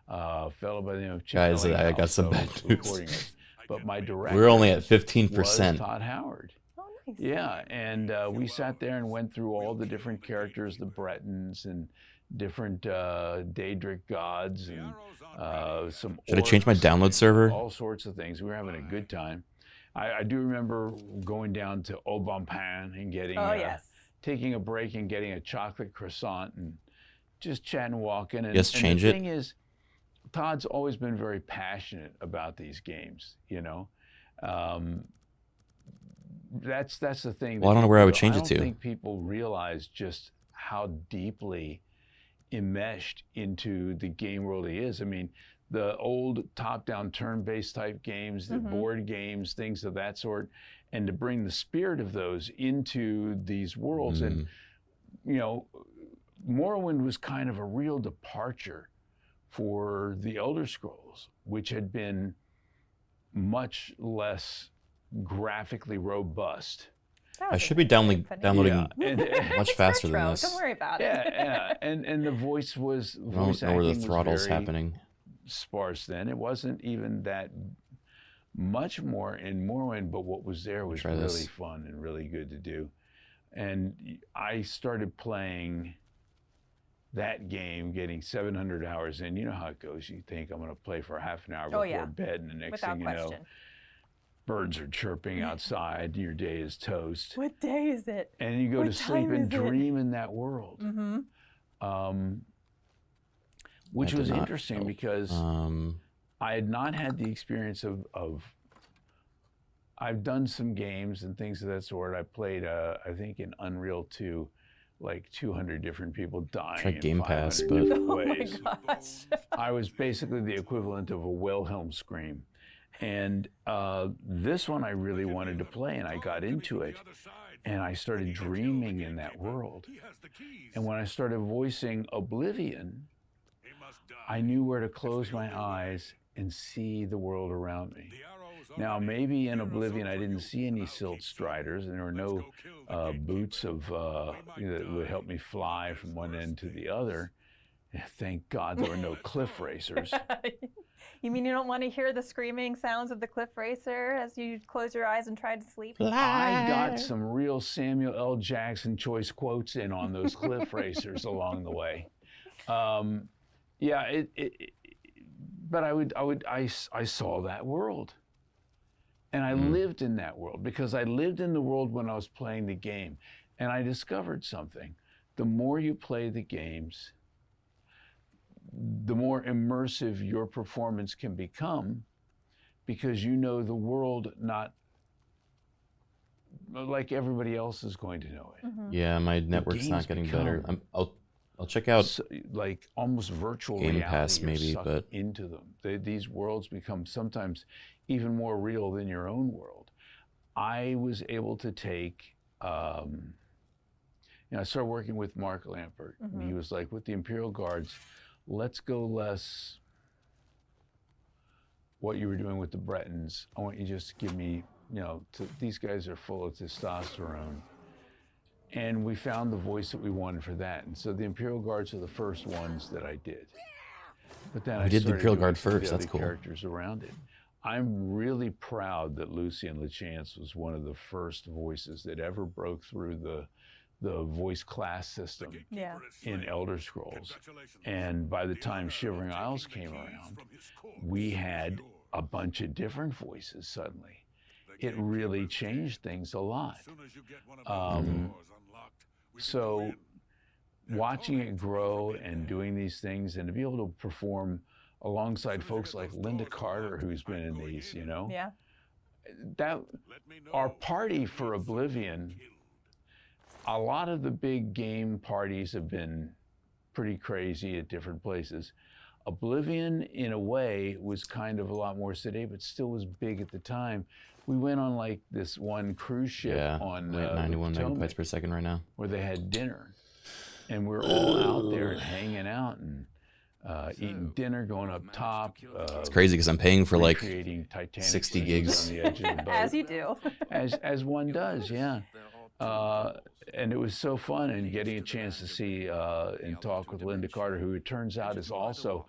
A fellow by the name of Chip Guys, I got some Ellinghaus bad was news. recording us. But my director We're only at was 15%. Todd Howard. Oh, nice. Yeah, and we sat there and went through all the different characters, the Bretons and different Daedric gods and some. Should I change my orcs download and server? All sorts of things. We were having a good time. I do remember going down to Au Bon Pain and getting, taking a break and getting a chocolate croissant and just chatting, walking. And, Yes, change the it. thing is, Todd's always been very passionate about these games. That's the thing. Well, I don't know where I would change I it don't to. think people realize just how deeply enmeshed into the game world he is. I mean, the old top-down turn-based type games, the board games, things of that sort, and to bring the spirit of those into these worlds. And, Morrowind was kind of a real departure for the Elder Scrolls, which had been much less graphically robust. I should be downloading much faster than this. Don't worry about it. Yeah, and the voice was I don't know where the throttle's happening. Sparse then. It wasn't even that much more in Morrowind, but what was there was Try really this. fun and really good to do. And I started playing that game, getting 700 hours in. You know how it goes. You think, I'm going to play for half an hour before bed, and the next Without thing you question. know, birds are chirping outside, your day is toast. What day is it? And you go What to sleep time and is it? dream in that world. Which I was did not interesting know. because I had not had the experience of I've done some games and things of that sort. I played, I think in Unreal 2, like 200 different people dying Try in Game Pass, 500 but- different Oh my ways. gosh. I was basically the equivalent of a Wilhelm scream. And this one I really wanted to play, and I got into it. And I started dreaming in that world. And when I started voicing Oblivion, I knew where to close my eyes and see the world around me. Now, maybe in Oblivion I didn't see any silt striders, and there were no boots of that would help me fly from one end to the other. Thank God there were no cliff racers. You mean you don't want to hear the screaming sounds of the cliff racer as you close your eyes and try to sleep? I got some real Samuel L. Jackson choice quotes in on those cliff racers along the way. But I saw that world. And I lived in that world because I lived in the world when I was playing the game. And I discovered something. The more you play the games, the more immersive your performance can become because you know the world not like everybody else is going to know it. Yeah, my network's not getting better. I'll check out like almost virtual Game reality. Pass You're maybe, sucked but into them. These worlds become sometimes even more real than your own world. I was able to take, I started working with Mark Lampert, and he was like, with the Imperial Guards, let's go less what you were doing with the Bretons. I want you just to give me, these guys are full of testosterone. And we found the voice that we wanted for that. And so the Imperial Guards are the first ones that I did. But then I did the started Imperial doing Guard some of the first. That's other cool. characters around it. I'm really proud that Lucien Lachance was one of the first voices that ever broke through the voice class system in Elder Scrolls. And by the time Shivering Isles came around, we had a bunch of different voices suddenly. It really changed things a lot. So watching it grow and doing these things and to be able to perform alongside folks like Linda Carter, who's been in these, you know? Yeah. That, our party for Oblivion, a lot of the big game parties have been pretty crazy at different places. Oblivion, in a way, was kind of a lot more sedate, but still was big at the time. We went on like this one cruise ship on 91 megabytes per second right now, where they had dinner, and we're all out there and hanging out and eating dinner, going up top. It's crazy because I'm paying for like recreating Titanic 60 scenes gigs. on the edge of the boat. As you do. As one does, yeah. And it was so fun, and getting a chance to see and talk with Linda Carter, who it turns out is also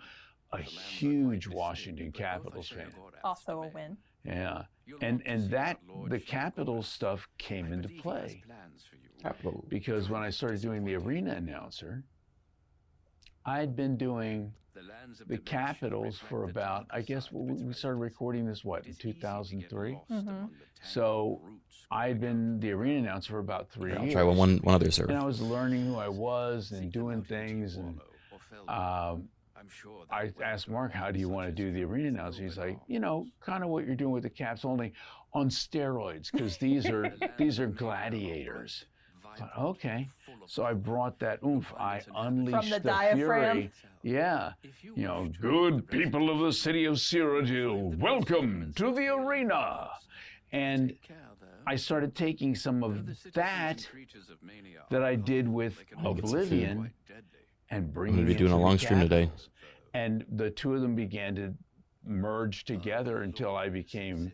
a huge Washington Capitals fan. Also a win. Yeah, and that the Capitals stuff came into play. Because when I started doing the arena announcer, I'd been doing the Capitals for about, I guess we started recording this, what, in 2003? Mm-hmm. So I'd been the arena announcer for about 3 years. Try one other server. And I was learning who I was and doing things. And I asked Mark, how do you want to do the arena announcer? He's like, you know, kind of what you're doing with the Caps, only on steroids, because these are gladiators. I thought, okay. So I brought that oomph. I unleashed the the fury. Yeah. You know, good people of the city of Cyrodiil, welcome to the arena. And I started taking some of that I did with Oblivion and bringing it I'm going to be doing a long stream today. And the two of them began to merge together until I became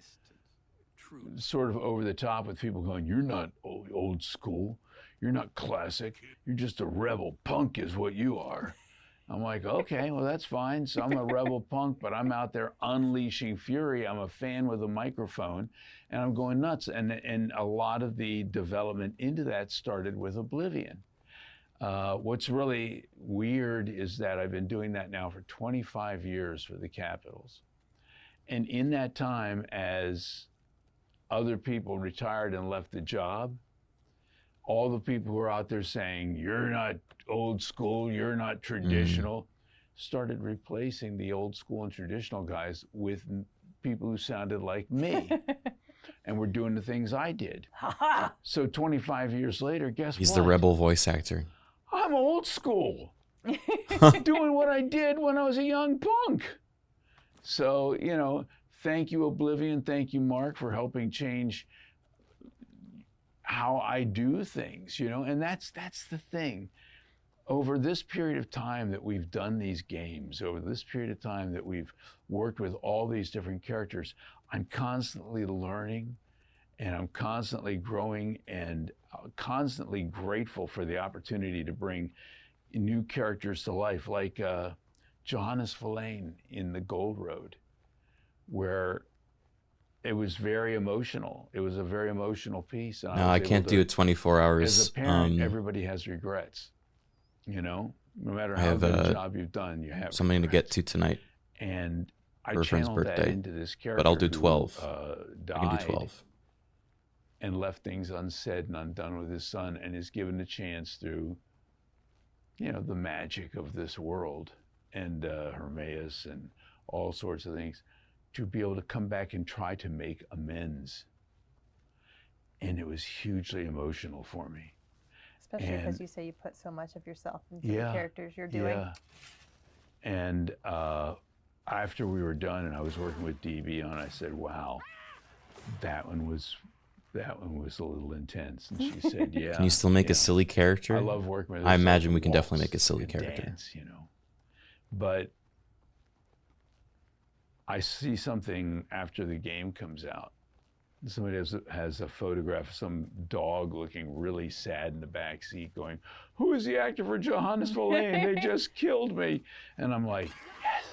sort of over the top with people going, you're not old school. You're not classic. You're just a rebel punk is what you are. I'm like, okay, well, that's fine. So I'm a rebel punk, but I'm out there unleashing fury. I'm a fan with a microphone, and I'm going nuts. And a lot of the development into that started with Oblivion. What's really weird is that I've been doing that now for 25 years for the Capitals. And in that time, as other people retired and left the job, all the people who are out there saying, you're not old school, you're not traditional, started replacing the old school and traditional guys with people who sounded like me and were doing the things I did. So 25 years later, guess what? He's the rebel voice actor. I'm old school, doing what I did when I was a young punk. So, you know, thank you, Oblivion. Thank you, Mark, for helping change how I do things, you know, and that's the thing. Over this period of time that we've done these games, over this period of time that we've worked with all these different characters, I'm constantly learning and I'm constantly growing and constantly grateful for the opportunity to bring new characters to life, like Johannes Verlaine in The Gold Road, where it was very emotional. It was a very emotional piece. And No, I can't do it 24 hours. As a parent, everybody has regrets. You know, no matter how good a job you've done, you have something regrets. to get to tonight. And I for a friend's channeled that birthday, into this character, but I'll do who, 12. I can do died 12. and left things unsaid and undone with his son, and is given a chance through, you know, the magic of this world and Hermaeus and all sorts of things, to be able to come back and try to make amends. And it was hugely emotional for me. Especially because you say you put so much of yourself into the characters you're doing. Yeah. And after we were done and I was working with DB on, I said, wow, that one was a little intense. And she said, yeah. Can you still make a silly character? I love working with her. I imagine we can definitely make a silly and character. Dance, you know. But I see something after the game comes out. Somebody has a photograph of some dog looking really sad in the back seat going, who is the actor for Johannes Verlaine? They just killed me. And I'm like,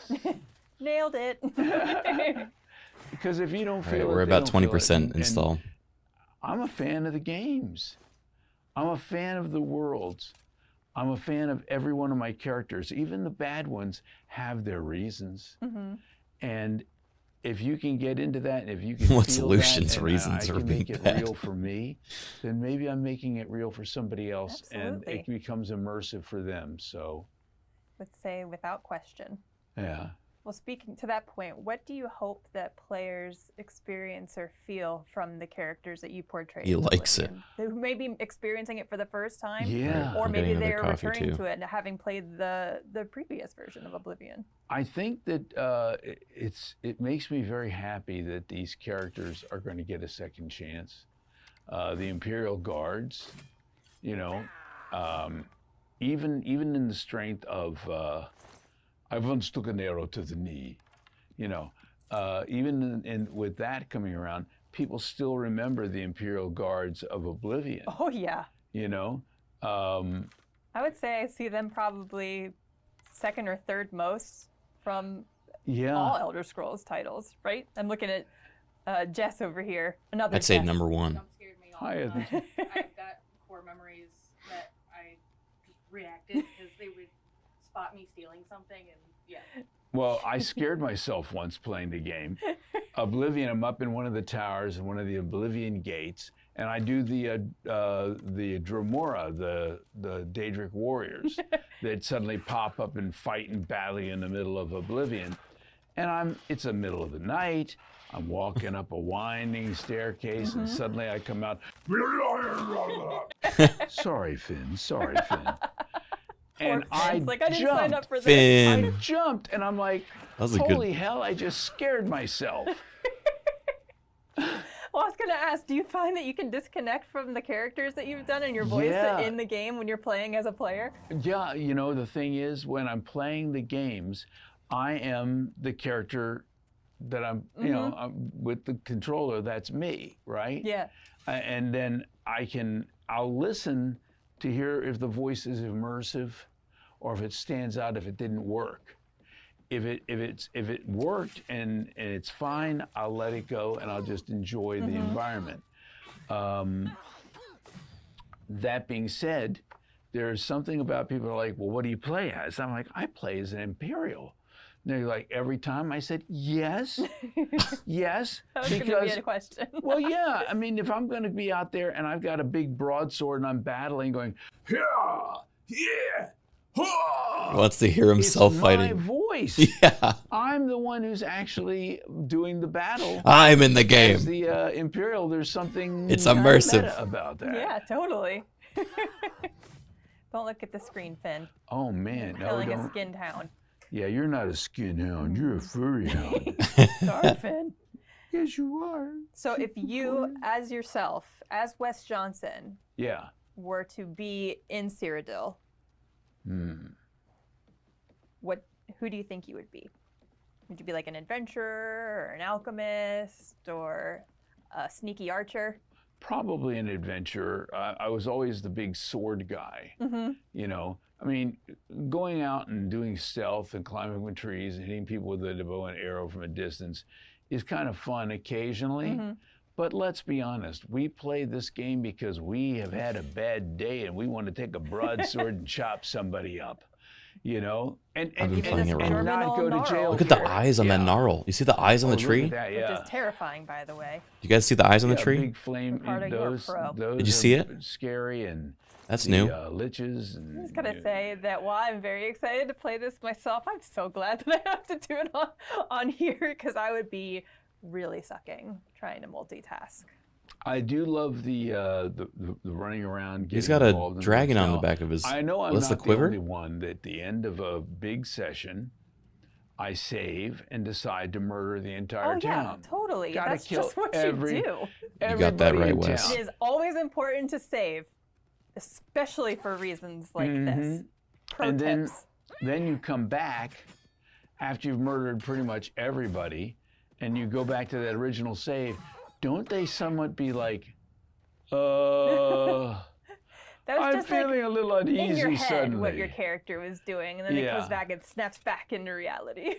yes. Nailed it. Because if you don't feel Right, it, we're they about don't feel it. 20% install. I'm a fan of the games. I'm a fan of the worlds. I'm a fan of every one of my characters. Even the bad ones have their reasons. And if you can get into that, and if you can What's feel Lucian's that, and reasons I for can being make it bad? real for me, then maybe I'm making it real for somebody else, and Absolutely. it becomes immersive for them. So, Would say without question. yeah. Well, speaking to that point, what do you hope that players experience or feel from the characters that you portray? He in likes it. Oblivion? Who may be experiencing it for the first time, Yeah. or I'm maybe getting another they're coffee, returning too. to it, having played the previous version of Oblivion. I think that it makes me very happy that these characters are going to get a second chance. The Imperial Guards, you know, even in the strength of I once took an arrow to the knee, you know, even with that coming around, people still remember the Imperial Guards of Oblivion. Oh yeah. You know. I would say I see them probably second or third most from all Elder Scrolls titles, right? I'm looking at Jess over here. Another I'd say Jess. number one. Hi, I've got core memories that I just reacted because they would spot me stealing something, and yeah. Well, I scared myself once playing the game. Oblivion, I'm up in one of the towers, in one of the Oblivion gates, and I do the Dremora, the Daedric warriors that suddenly pop up and fight and battle in the middle of Oblivion. And it's the middle of the night, I'm walking up a winding staircase, and suddenly I come out, sorry, Finn. And I Like, I didn't jumped. sign up for this. Finn. I jumped, and I'm like, That was a holy good... hell, I just scared myself. Well, I was going to ask, do you find that you can disconnect from the characters that you've done and your voice Yeah. in the game when you're playing as a player? Yeah, you know, the thing is, when I'm playing the games, I am the character that I'm, you know, I'm with the controller, that's me, right? Yeah. And then I'll listen to hear if the voice is immersive or if it stands out, if it didn't work. If it worked and it's fine, I'll let it go and I'll just enjoy the environment. That being said, there's something about people who are like, well, what do you play as? I'm like, I play as an Imperial. And they're like, every time? I said, yes, yes. That was going to be a question. Well, yeah. I mean, if I'm going to be out there and I've got a big broadsword and I'm battling, going, yeah, yeah, He wants to hear himself it's fighting. my voice. Yeah. I'm the one who's actually doing the battle. I'm in the game. As the Imperial, there's something It's kinda immersive. meta about that. Yeah, totally. Don't look at the screen, Finn. Oh, man. No, Killing a don't. skinned hound. Yeah, you're not a skin hound. You're a furry hound. Sorry, Finn. Yes, you are. So if you, as yourself, as Wes Johnson, Yeah. were to be in Cyrodiil, who do you think you would be? Would you be like an adventurer or an alchemist or a sneaky archer? Probably an adventurer. I was always the big sword guy. You know, I mean, going out and doing stealth and climbing with trees and hitting people with a bow and arrow from a distance is kind of fun occasionally. But let's be honest, we play this game because we have had a bad day and we want to take a broadsword and chop somebody up. You know, and I've been playing it wrong. not go to jail. Look at the eyes on that gnarl. You see the eyes on the look tree? at that, yeah. Which is terrifying, by the way. You guys see the eyes on the Yeah, tree? Big flame. Ricardo, you're a Those pro. Did you see are it? Scary and That's the, new. Liches and I was gonna say that while I'm very excited to play this myself, I'm so glad that I have to do it on here because I would be really sucking trying to multitask. I do love the running around. He's getting got a involved in dragon things. on the Now, back of his- I know I'm what's not the quiver? only one that at the end of a big session, I save and decide to murder the entire Oh yeah, town. totally. Gotta That's kill just what every- you do. You got that everybody right, in Wes. town. It is always important to save, especially for reasons like this. Pro And tips. then you come back after you've murdered pretty much everybody, and you go back to that original save. Don't they somewhat be like, That was I'm just feeling a little in your uneasy head suddenly. what your character was doing, and then it Yeah. goes back and snaps back into reality.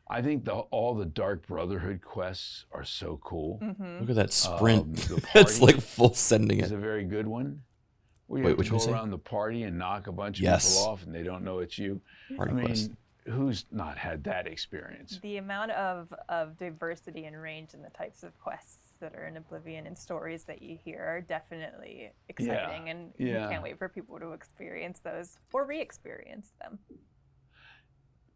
I think all the Dark Brotherhood quests are so cool. Look at that sprint. The It's party like full sending it. is a very good one. Where you Wait, have which to one go is that? around the party and knock a bunch of Yes. people off and they don't know it's you. Party I mean, quest. who's not had that experience? The amount of diversity and range in the types of quests that are in Oblivion and stories that you hear are definitely exciting, and you can't wait for people to experience those or re-experience them.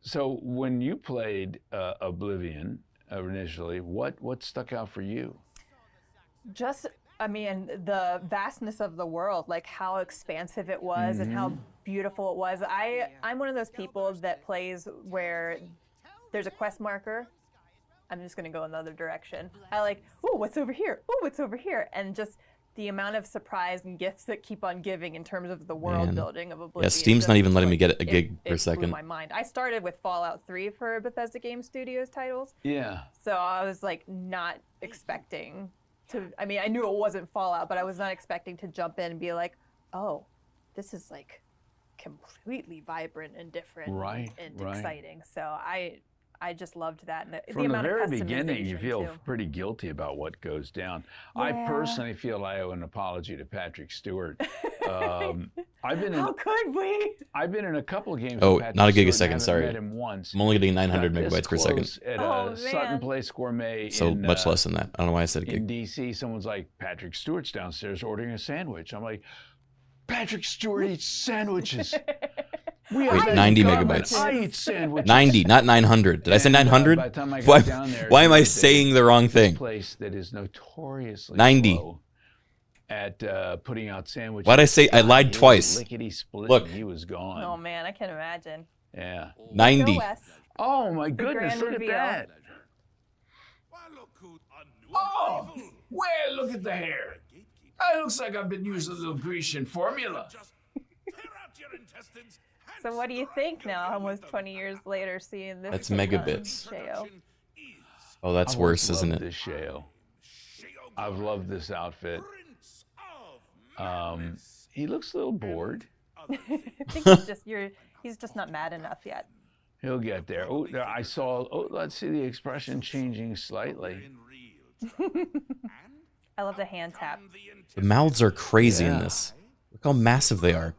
So when you played Oblivion initially, what stuck out for you? Just, I mean, the vastness of the world, like how expansive it was and how beautiful it was. I'm one of those people that plays where there's a quest marker. I'm just going to go in the other direction. I like, oh, what's over here? Oh, what's over here? And just the amount of surprise and gifts that keep on giving in terms of the world building of Oblivion. Yeah, Steam's not even letting me get a gig per Blew second. my mind. I started with Fallout 3 for Bethesda Game Studios titles. Yeah. So I was like not expecting to, I mean, I knew it wasn't Fallout, but I was not expecting to jump in and be like, oh, this is like completely vibrant and different and exciting. So I just loved that. And From the amount very of beginning, you feel too. pretty guilty about what goes down. I personally feel I owe an apology to Patrick Stewart. I've been in, How could we? I've been in a couple of games. Oh, with Patrick not a gig a Stewart, second, sorry. Met him once. I'm only getting 900 Got this megabytes per second. close At Sutton Place Gourmet. So in, much less than that. I don't know why I said a in gig. DC, someone's like, Patrick Stewart's downstairs ordering a sandwich. I'm like, Patrick Stewart eats sandwiches. Wait, 90 megabytes. I eat sandwiches. 90, not 900. Did I say 900? By the time I got Why, down there, why am I they- saying the wrong this thing? place that is notoriously 90. slow at putting out sandwiches. Why'd I say I lied He was twice? lickety-split Look. and he was gone. Oh man, I can imagine. Yeah. 90. Go Wes. Oh my The goodness, grand look reveal. at that. Oh, well, look at the hair. It looks like I've been using a little Grecian formula. So what do you think now, almost 20 years later, seeing this? That's take on megabits. Sheo? Oh, that's I've worse, always isn't loved it? This Sheo. I've loved this outfit. He looks a little bored. I think he's just not mad enough yet. He'll get there. Oh, there I saw. Oh, let's see the expression changing slightly. I love the hand tap. The mouths are crazy in Yeah. this. Look how massive they are.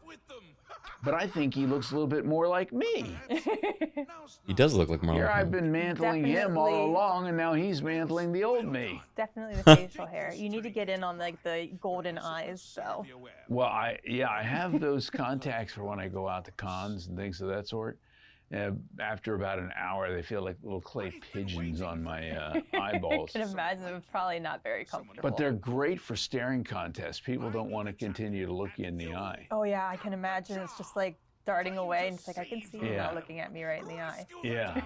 But I think he looks a little bit more like me. He does look like Here Marlon. I've been mantling him all Definitely. along, and now he's mantling the old me. Definitely the facial hair. You need to get in on like the golden eyes, though. Well, I have those contacts for when I go out to cons and things of that sort. After about an hour, they feel like little clay pigeons on my eyeballs. I can imagine it was probably not very comfortable. But they're great for staring contests. People don't want to continue to look you in the eye. Oh yeah, I can imagine it's just like darting away, and it's like I can see you Yeah. now looking at me right in the eye. Yeah.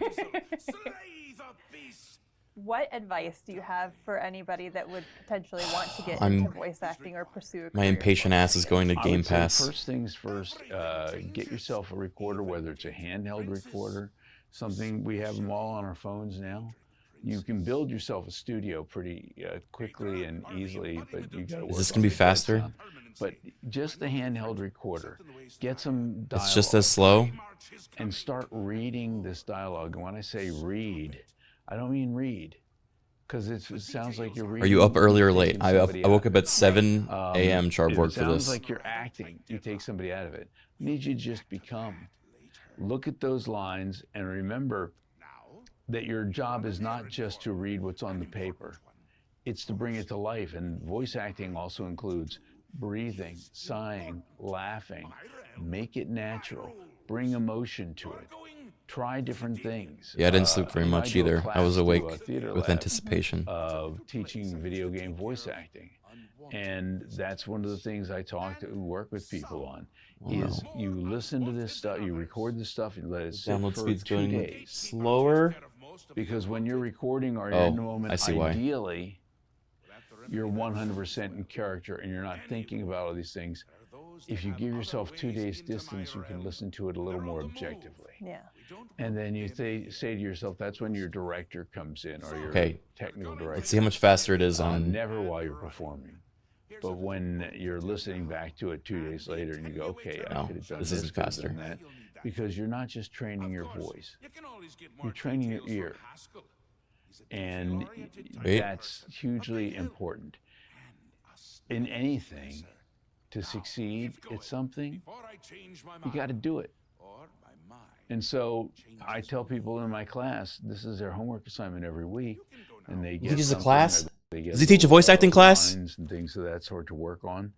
What advice do you have for anybody that would potentially want to get I'm- into voice acting or pursue a My career? impatient ass is going to I Game would say Pass. First things first, get yourself a recorder, whether it's a handheld recorder, something, we have them all on our phones now. You can build yourself a studio pretty quickly and easily, but you got to work Is this on gonna be the good faster? sound. But just the handheld recorder, get some dialogue. It's just as slow? And start reading this dialogue. And when I say read, I don't mean read, because it sounds like you're reading. Are you up early or late? taking I somebody woke out. up at 7 a.m. sharp If work it for sounds this. like you're acting, you take somebody out of it. I need you to just become. Look at those lines and remember that your job is not just to read what's on the paper. It's to bring it to life. And voice acting also includes breathing, sighing, laughing. Make it natural. Bring emotion to it. Try different things. Yeah, I didn't sleep very I much do a either. I class was through awake a theater with lab anticipation. of teaching video game voice acting. And that's one of the things I work with people on, is you listen to this stuff, you record this stuff, and let it sit Download for speed's 2 going days. slower. Because when you're recording or Oh, in the moment, I see why. ideally, you're 100% in character and you're not thinking about all these things. If you give yourself 2 days distance, you can listen to it a little more objectively. Yeah. And then you say to yourself, that's when your director comes in, or your Okay. technical director. Let's see how much faster it is on. Never while you're performing. But when you're listening back to it 2 days later and you go, okay, I No, could have done this this, isn't could have faster. done that. because you're not just training your voice, you're training your ear. And that's hugely important. In anything, to succeed at something, you got to do it. And so I tell people in my class, this is their homework assignment every week, and they get. He teaches a class? They get Does he teach a voice acting class? lines and things of that sort to work on,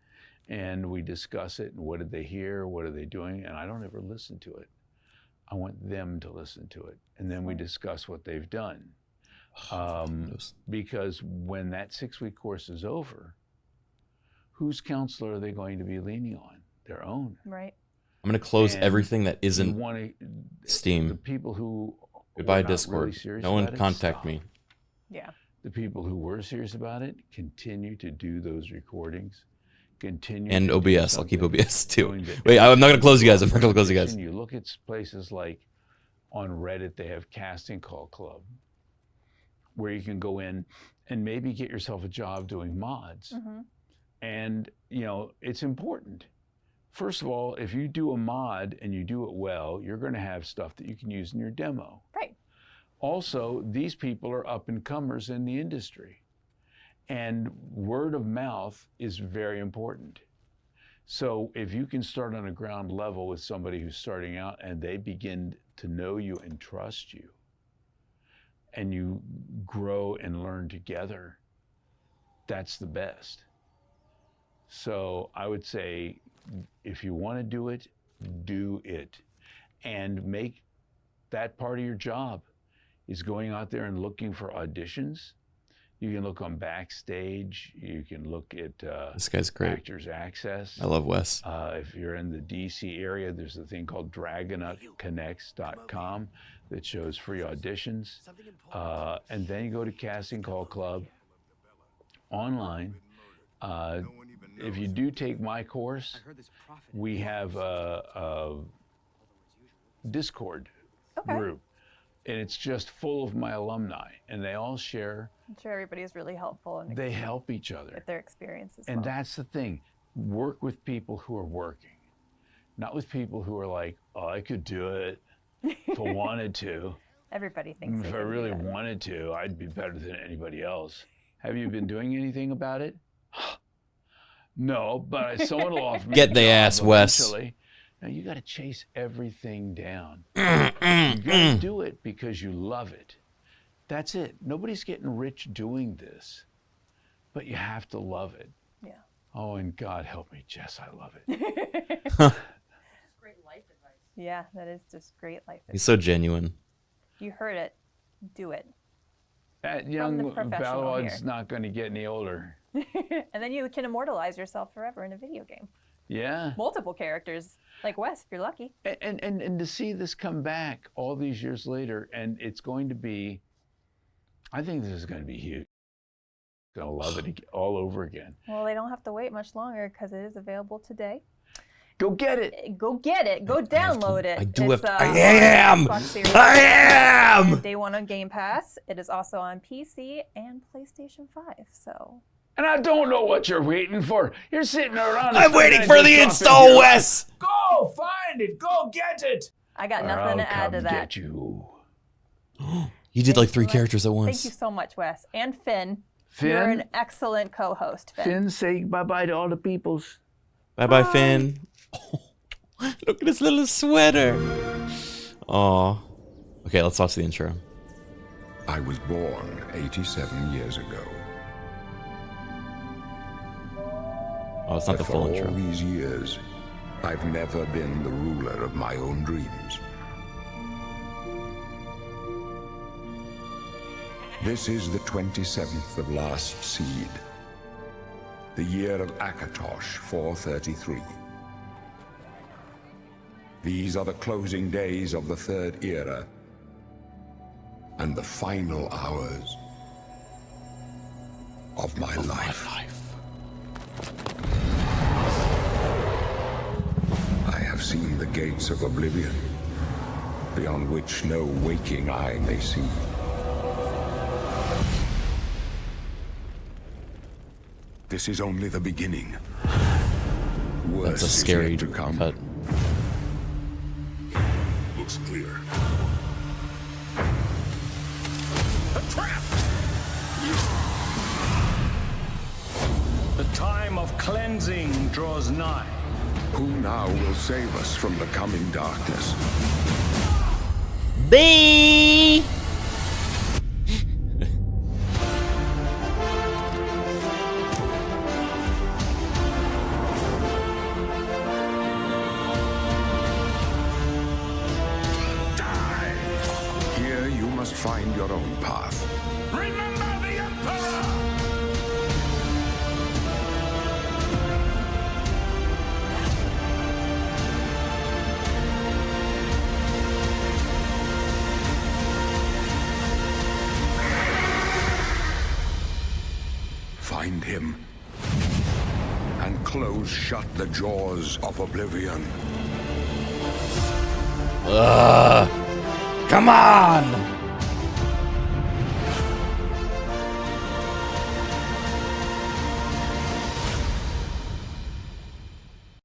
and we discuss it. And what did they hear? What are they doing? And I don't ever listen to it. I want them to listen to it, and then we discuss what they've done. Because when that 6-week course is over, whose counselor are they going to be leaning on? Their own. Right. I'm going to close And everything that you isn't wanna- Steam. The people who Goodbye, were not Discord. really serious No one about it, contact stop. me. Yeah. The people who were serious about it continue to do those recordings. Continue And to do OBS. I'll keep something OBS too. showing that Wait, I'm not going to close you guys. I'm not going to close you guys. You look at places like on Reddit, they have Casting Call Club, where you can go in and maybe get yourself a job doing mods. And, you know, it's important. First of all, if you do a mod and you do it well, you're going to have stuff that you can use in your demo. Right. Also, these people are up-and-comers in the industry. And word of mouth is very important. So if you can start on a ground level with somebody who's starting out and they begin to know you and trust you, and you grow and learn together, that's the best. So I would say, if you want to do it, and make that part of your job is going out there and looking for auditions. You can look on Backstage. You can look at This guy's great. Actors Access. I love Wes. If you're in the DC area, there's a thing called DragonUpConnects.com that shows free auditions. And then you go to Casting Call Club online. If you do take my course, we have a Discord group, and it's just full of my alumni, and they all share. I'm sure everybody is really helpful. And They help each other. with their experiences. And that's the thing. Work with people who are working, not with people who are like, oh, I could do it if I wanted to. Everybody thinks they If I can do really that. wanted to, I'd be better than anybody else. Have you been doing anything about it? No, but someone will offer me Get a the job ass, Wes. eventually. Now you got to chase everything down. You got to do it because you love it. That's it. Nobody's getting rich doing this, but you have to love it. Yeah. Oh, and God help me, Jess, I love it. Great life advice. Yeah, that is just great life advice. He's so genuine. You heard it. Do it. That From young the professional Balrod's here. not going to get any older. And then you can immortalize yourself forever in a video game. Yeah. Multiple characters, like Wes, if you're lucky. And to see this come back all these years later, and it's going to be, I think this is going to be huge. Going to love it all over again. Well, they don't have to wait much longer because it is available today. Go get it. Go get it. Go download it. I do It's, have to- I on am! Xbox Series I X am! and Day one on Game Pass. It is also on PC and PlayStation 5. So And I don't know what you're waiting for. You're sitting around. I'm waiting for the install, Wes! Go find it. Go get it. I got Or nothing I'll to add to come that. Get you. You did like 3 characters at Thank once. you so much, Wes. And Finn. Finn? You're an excellent co-host, Finn. Finn, say bye-bye to all the peoples. Bye-bye, Finn. Look at his little sweater. Aw. Okay, let's watch the intro. I was born 87 years ago. Oh, it's not the full For intro. all these years, I've never been the ruler of my own dreams. This is the 27th of last seed, the year of Akatosh 433. These are the closing days of the Third Era, and the final hours of my life. I have seen the gates of Oblivion, beyond which no waking eye may see. This is only the beginning. Worse That's a is scary yet to come. cut. looks clear. A trap! The time of cleansing draws nigh. Who now will save us from the coming darkness? B. Here you must find your own path. Remember the Emperor! Find him. And close shut the jaws of Oblivion. Come on!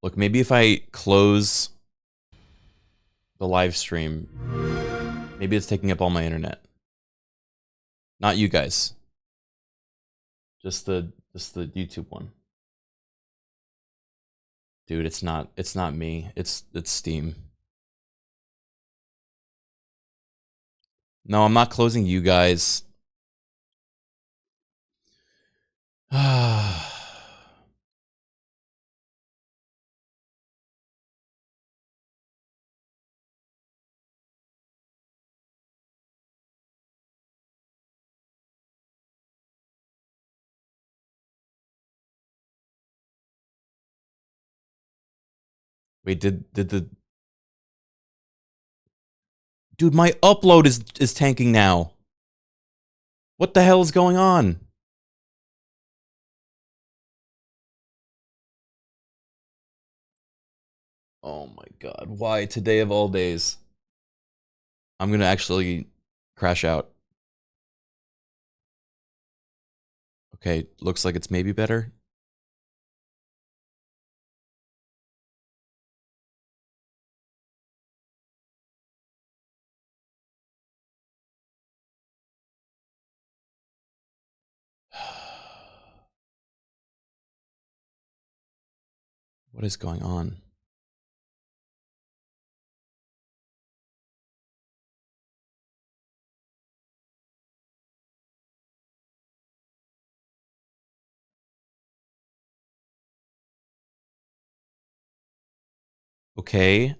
Look, maybe if I close the live stream, maybe it's taking up all my internet. Not you guys. Just the YouTube one. Dude, it's not me. It's Steam. No, I'm not closing you guys. Wait, did the dude, my upload is tanking now. What the hell is going on? Oh my god, why today of all days? I'm gonna actually crash out. Okay, looks like it's maybe better. What is going on? Okay.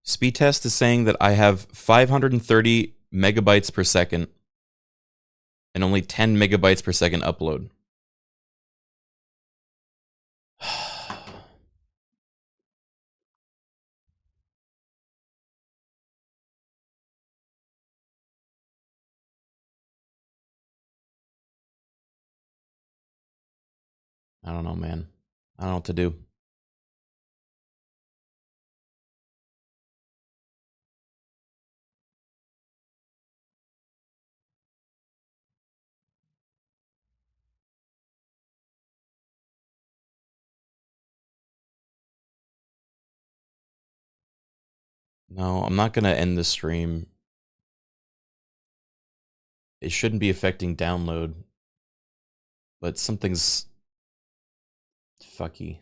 Speed test is saying that I have 530 megabytes per second and only 10 megabytes per second upload. I don't know, man. I don't know what to do. No, I'm not gonna end the stream. It shouldn't be affecting download, but something's fucky.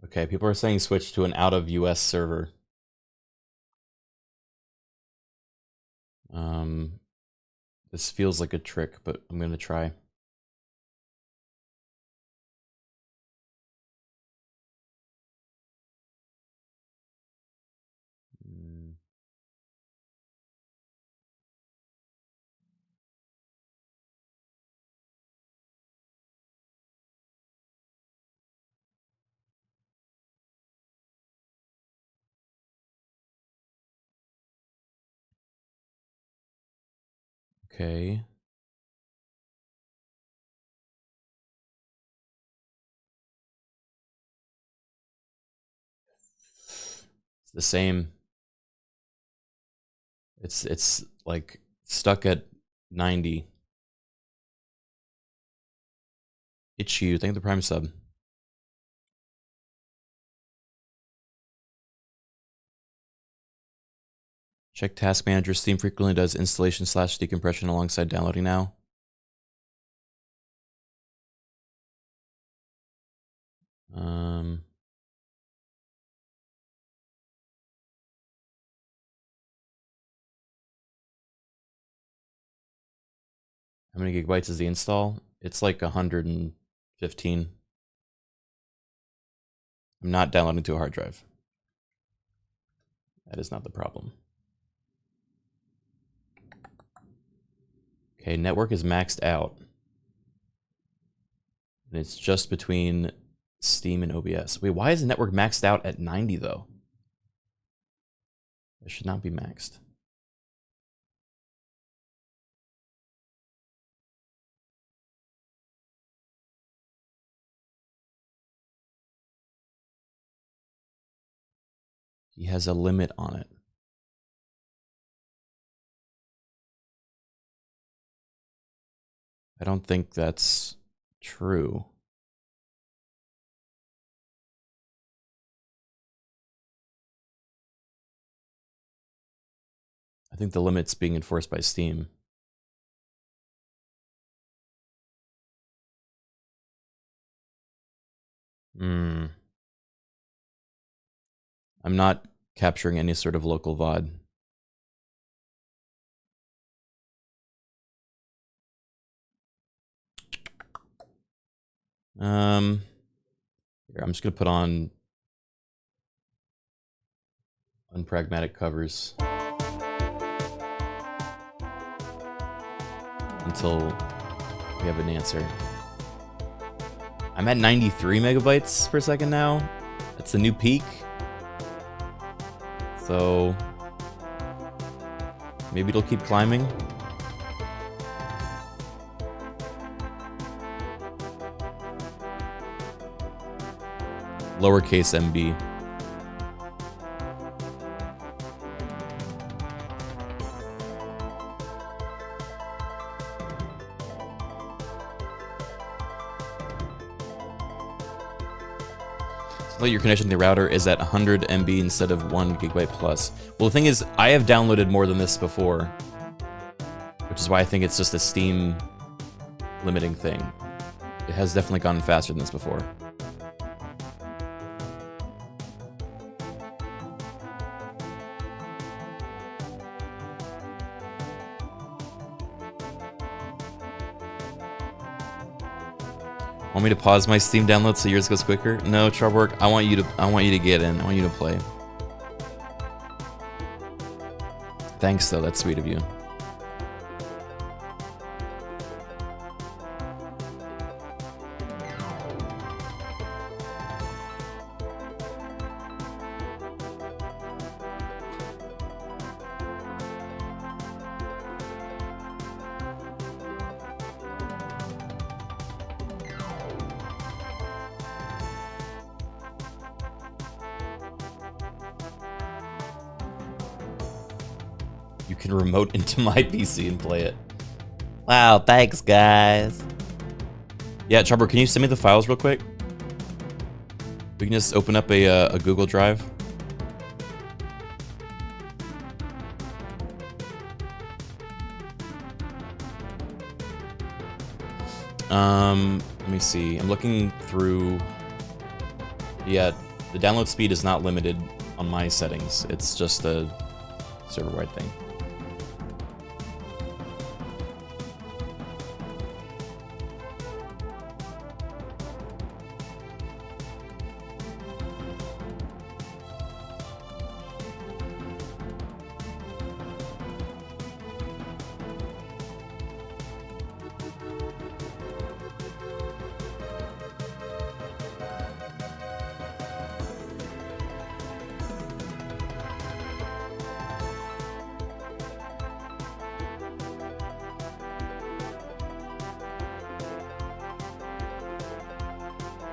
Okay, people are saying switch to an out of US server. This feels like a trick, but I'm gonna try. Okay. It's the same. It's like stuck at 90. It's you. Thank you for the Prime sub. Check Task Manager. Steam frequently does installation/decompression alongside downloading now. How many gigabytes is the install? It's like 115. I'm not downloading to a hard drive. That is not the problem. Okay, network is maxed out. And it's just between Steam and OBS. Wait, why is the network maxed out at 90 though? It should not be maxed. He has a limit on it. I don't think that's true. I think the limit's being enforced by Steam. I'm not capturing any sort of local VOD. Here, I'm just gonna put on unpragmatic covers until we have an answer. I'm at 93 megabytes per second now. That's the new peak. So maybe it'll keep climbing. Lowercase MB. So your connection to the router is at 100 MB instead of 1 gigabyte plus. Well, the thing is, I have downloaded more than this before, which is why I think it's just a Steam limiting thing. It has definitely gone faster than this before. Want me to pause my Steam download so yours goes quicker? No, Troublework, I want you to get in. I want you to play. Thanks though, that's sweet of you. You can remote into my PC and play it. Wow, thanks guys. Yeah, Chopper, can you send me the files real quick? We can just open up a Google Drive. Let me see. I'm looking through. Yeah, the download speed is not limited on my settings. It's just a server-wide thing.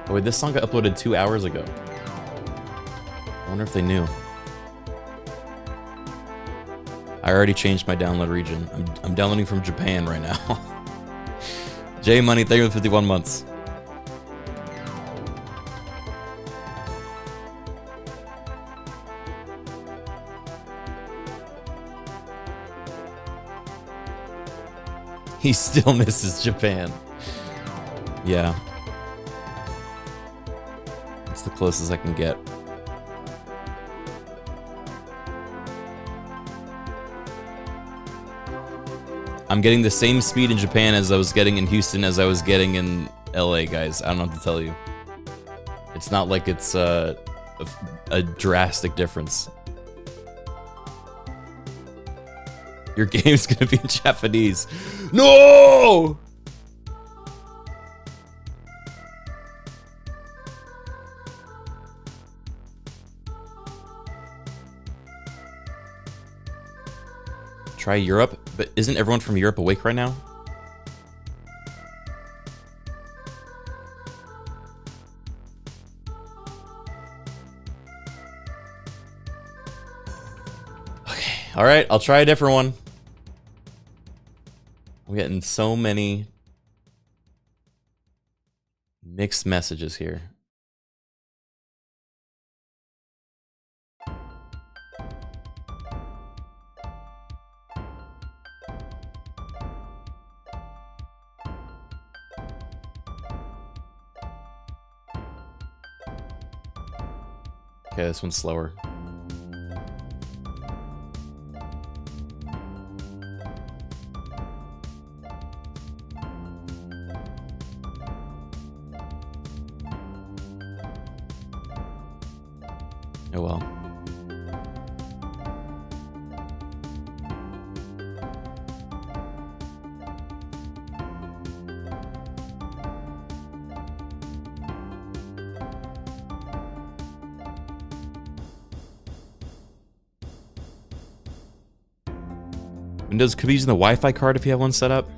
Oh wait, this song got uploaded 2 hours ago. I wonder if they knew. I already changed my download region. I'm downloading from Japan right now. J Money, thank you for 51 months. He still misses Japan. Yeah. It's the closest I can get. I'm getting the same speed in Japan as I was getting in Houston as I was getting in LA, guys. I don't know what to tell you. It's not like it's a drastic difference. Your game's gonna be in Japanese. No! Try Europe, but isn't everyone from Europe awake right now? Okay, all right, I'll try a different one. I'm getting so many mixed messages here. Okay, this one's slower. Oh well. Windows could be using the Wi-Fi card if you have one set up.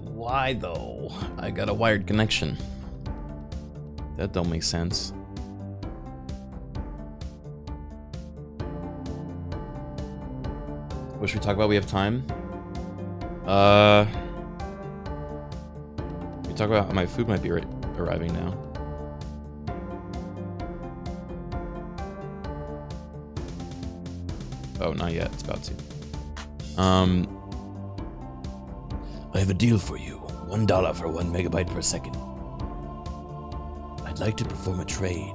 Why though? I got a wired connection. That don't make sense. What should we talk about? We have time. We talk about my food might be arriving now. Oh, not yet. It's about to. I have a deal for you. $1 for 1 megabyte per second. I'd like to perform a trade.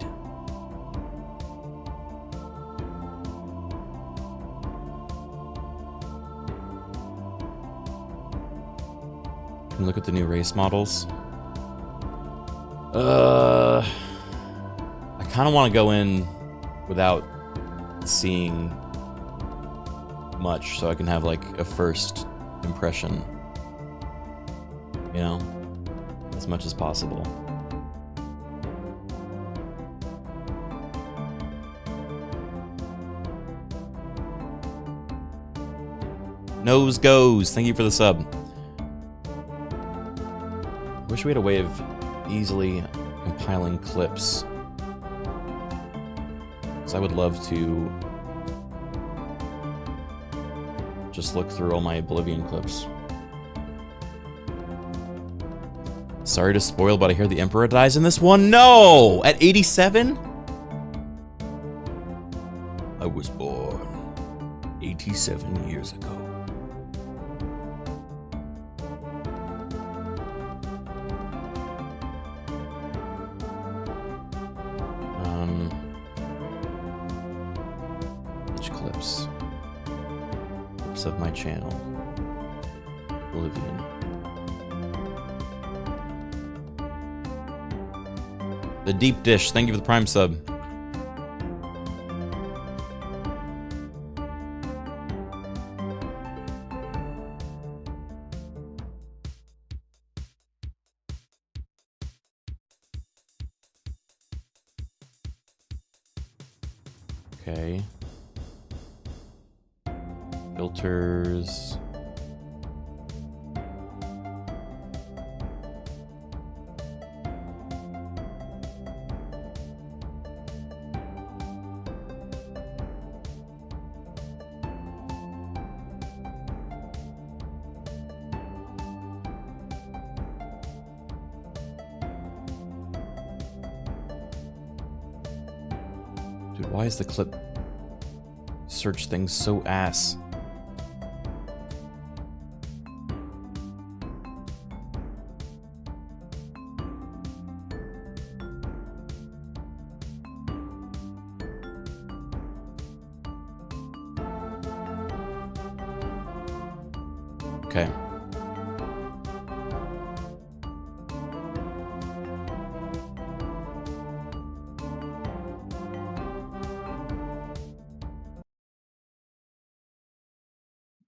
Can look at the new race models. I kind of want to go in without seeing much, so I can have like a first impression, you know, as much as possible. Nose goes. Thank you for the sub. Wish we had a way of easily compiling clips, because I would love to just look through all my Oblivion clips. Sorry to spoil, but I hear the Emperor dies in this one. No! At 87? I was born 87 years ago. Which clips? Clips of my channel. Oblivion. The Deep Dish, thank you for the Prime sub. Okay. Filters. Dude, why is the clip search thing so ass? Okay.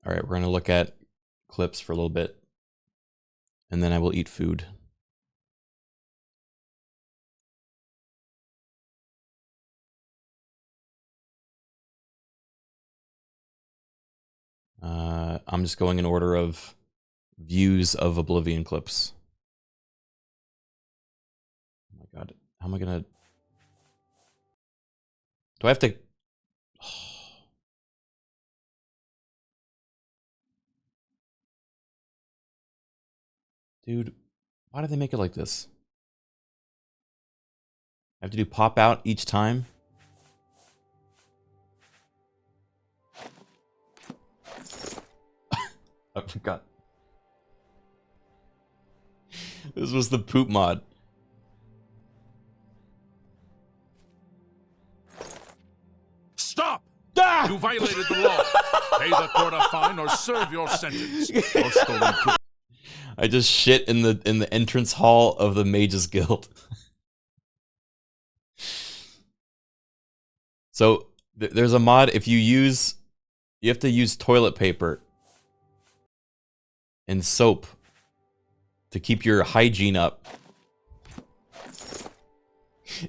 All right, we're going to look at clips for a little bit, and then I will eat food. I'm just going in order of views of Oblivion clips. Oh my god, how am I gonna... Do I have to... Dude, why did they make it like this? I have to do pop out each time? I forgot. This was the poop mod. Stop! Ah! You violated the law. Pay the court a fine or serve your sentence. Or stolen goods. I just shit in the entrance hall of the Mages Guild. So there's a mod. If you have to use toilet paper and soap to keep your hygiene up.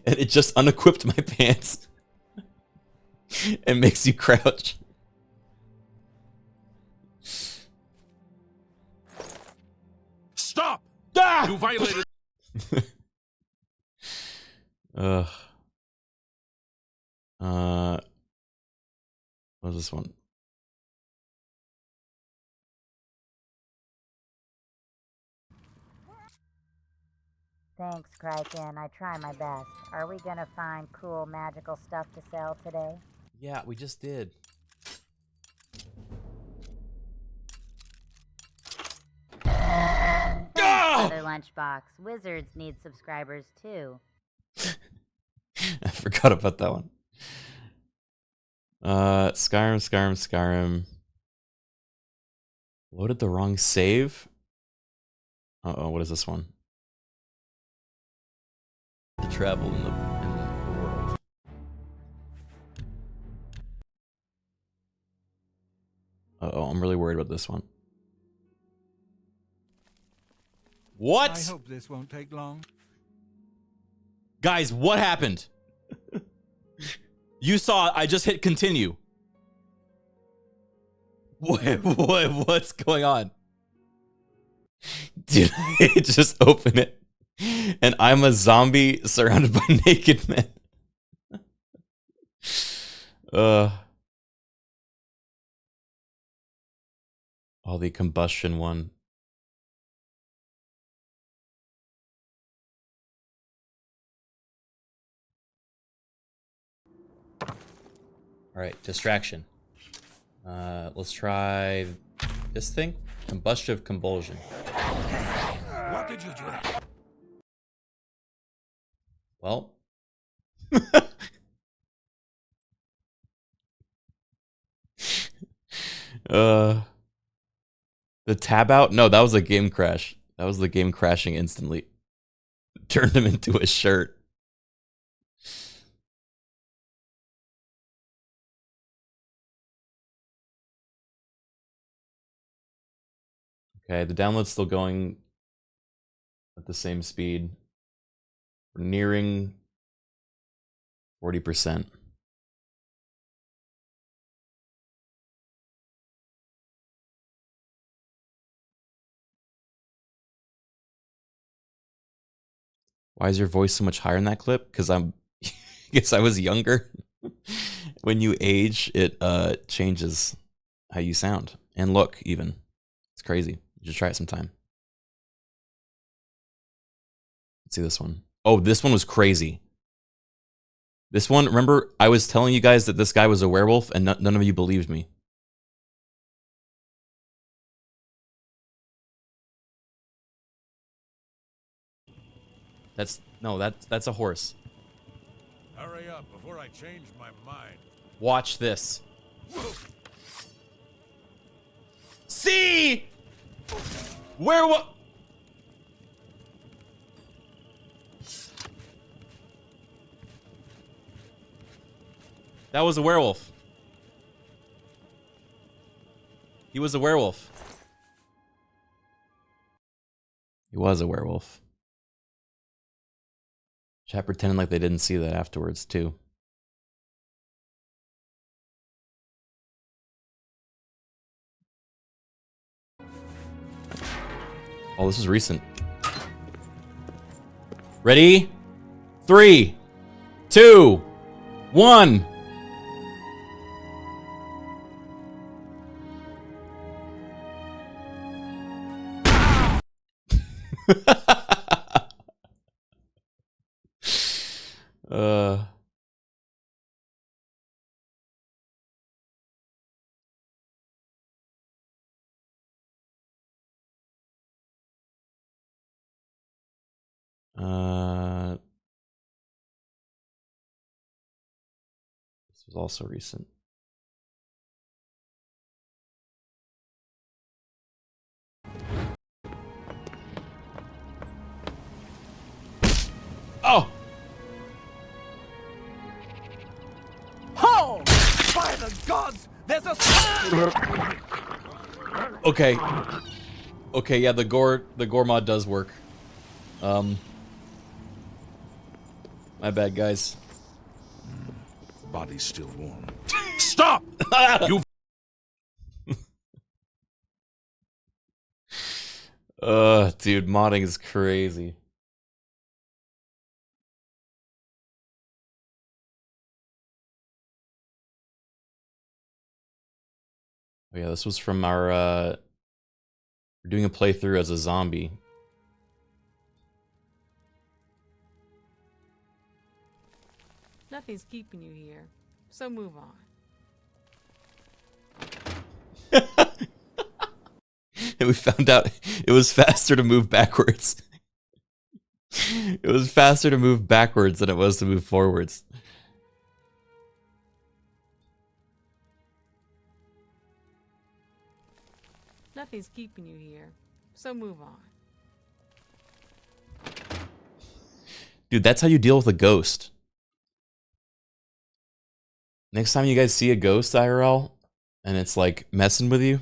And it just unequipped my pants. It makes you crouch. Stop! Ah! You violated... What's this one? Thanks, Criken. I try my best. Are we gonna find cool magical stuff to sell today? Yeah, we just did. Other lunchbox. Wizards need subscribers too. I forgot about that one. Skyrim. Loaded the wrong save? Uh-oh, what is this one? To travel in the world. Uh-oh, I'm really worried about this one. What? I hope this won't take long. Guys, what happened? You saw I just hit continue. What's going on? Dude, I just open it and I'm a zombie surrounded by naked men. Oh, the combustion one. All right, distraction. Let's try this thing. Combustive convulsion. What did you do? Well. The tab out? No, that was a game crash. That was the game crashing instantly. Turned him into a shirt. Okay, the download's still going at the same speed. We're nearing 40%. Why is your voice so much higher in that clip? Because I guess I was younger. When you age, it changes how you sound and look even. It's crazy. You should try it sometime. Let's see this one. Oh, this one was crazy. This one, remember, I was telling you guys that this guy was a werewolf, and none of you believed me. That's a horse. Hurry up before I change my mind. Watch this. See? Werewolf. That was a werewolf. He was a werewolf. He was a werewolf. Chat pretending like they didn't see that afterwards, too. Oh, this is recent. Ready? 3, 2, 1. This was also recent. Oh! Ho! By the gods, there's a Okay. Okay, yeah, the gore mod does work. My bad, guys. Body's still warm. Stop! You. Dude, modding is crazy. Oh yeah, this was from our, we're doing a playthrough as a zombie. Nothing's keeping you here, so move on. And we found out it was faster to move backwards. It was faster to move backwards than it was to move forwards. Nothing's keeping you here, so move on. Dude, that's how you deal with a ghost. Next time you guys see a ghost IRL and it's like messing with you,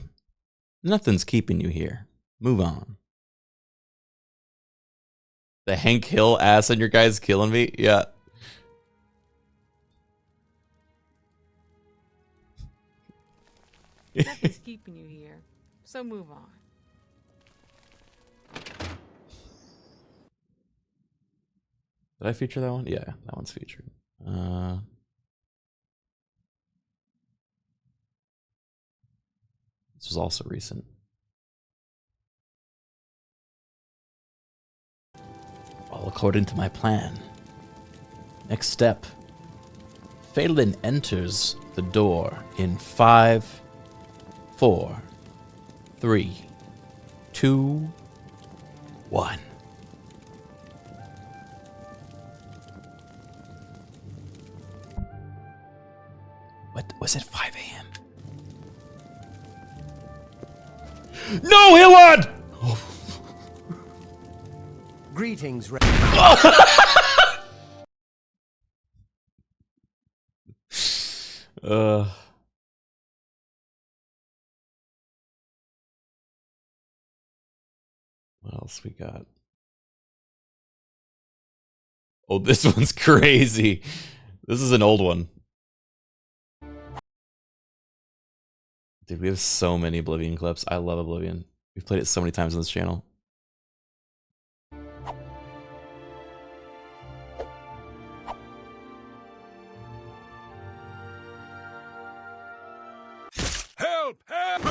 nothing's keeping you here. Move on. The Hank Hill ass on your guys killing me? Yeah. Nothing's keeping you here, so move on. Did I feature that one? Yeah, that one's featured. This was also recent. All according to my plan. Next step. Phelan enters the door in 5, 4, 3, 2, 1. What was it? 5 a.m. No, Hillard! Greetings, What else we got? Oh, this one's crazy. This is an old one. Dude, we have so many Oblivion clips. I love Oblivion. We've played it so many times on this channel. Help! Help!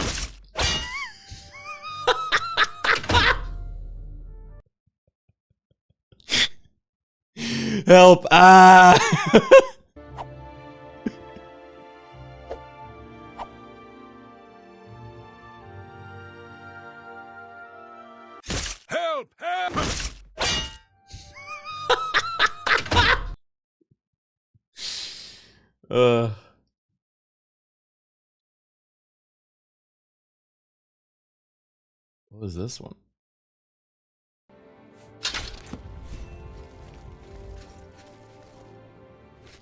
Help! Ah! Help! Help! What was this one?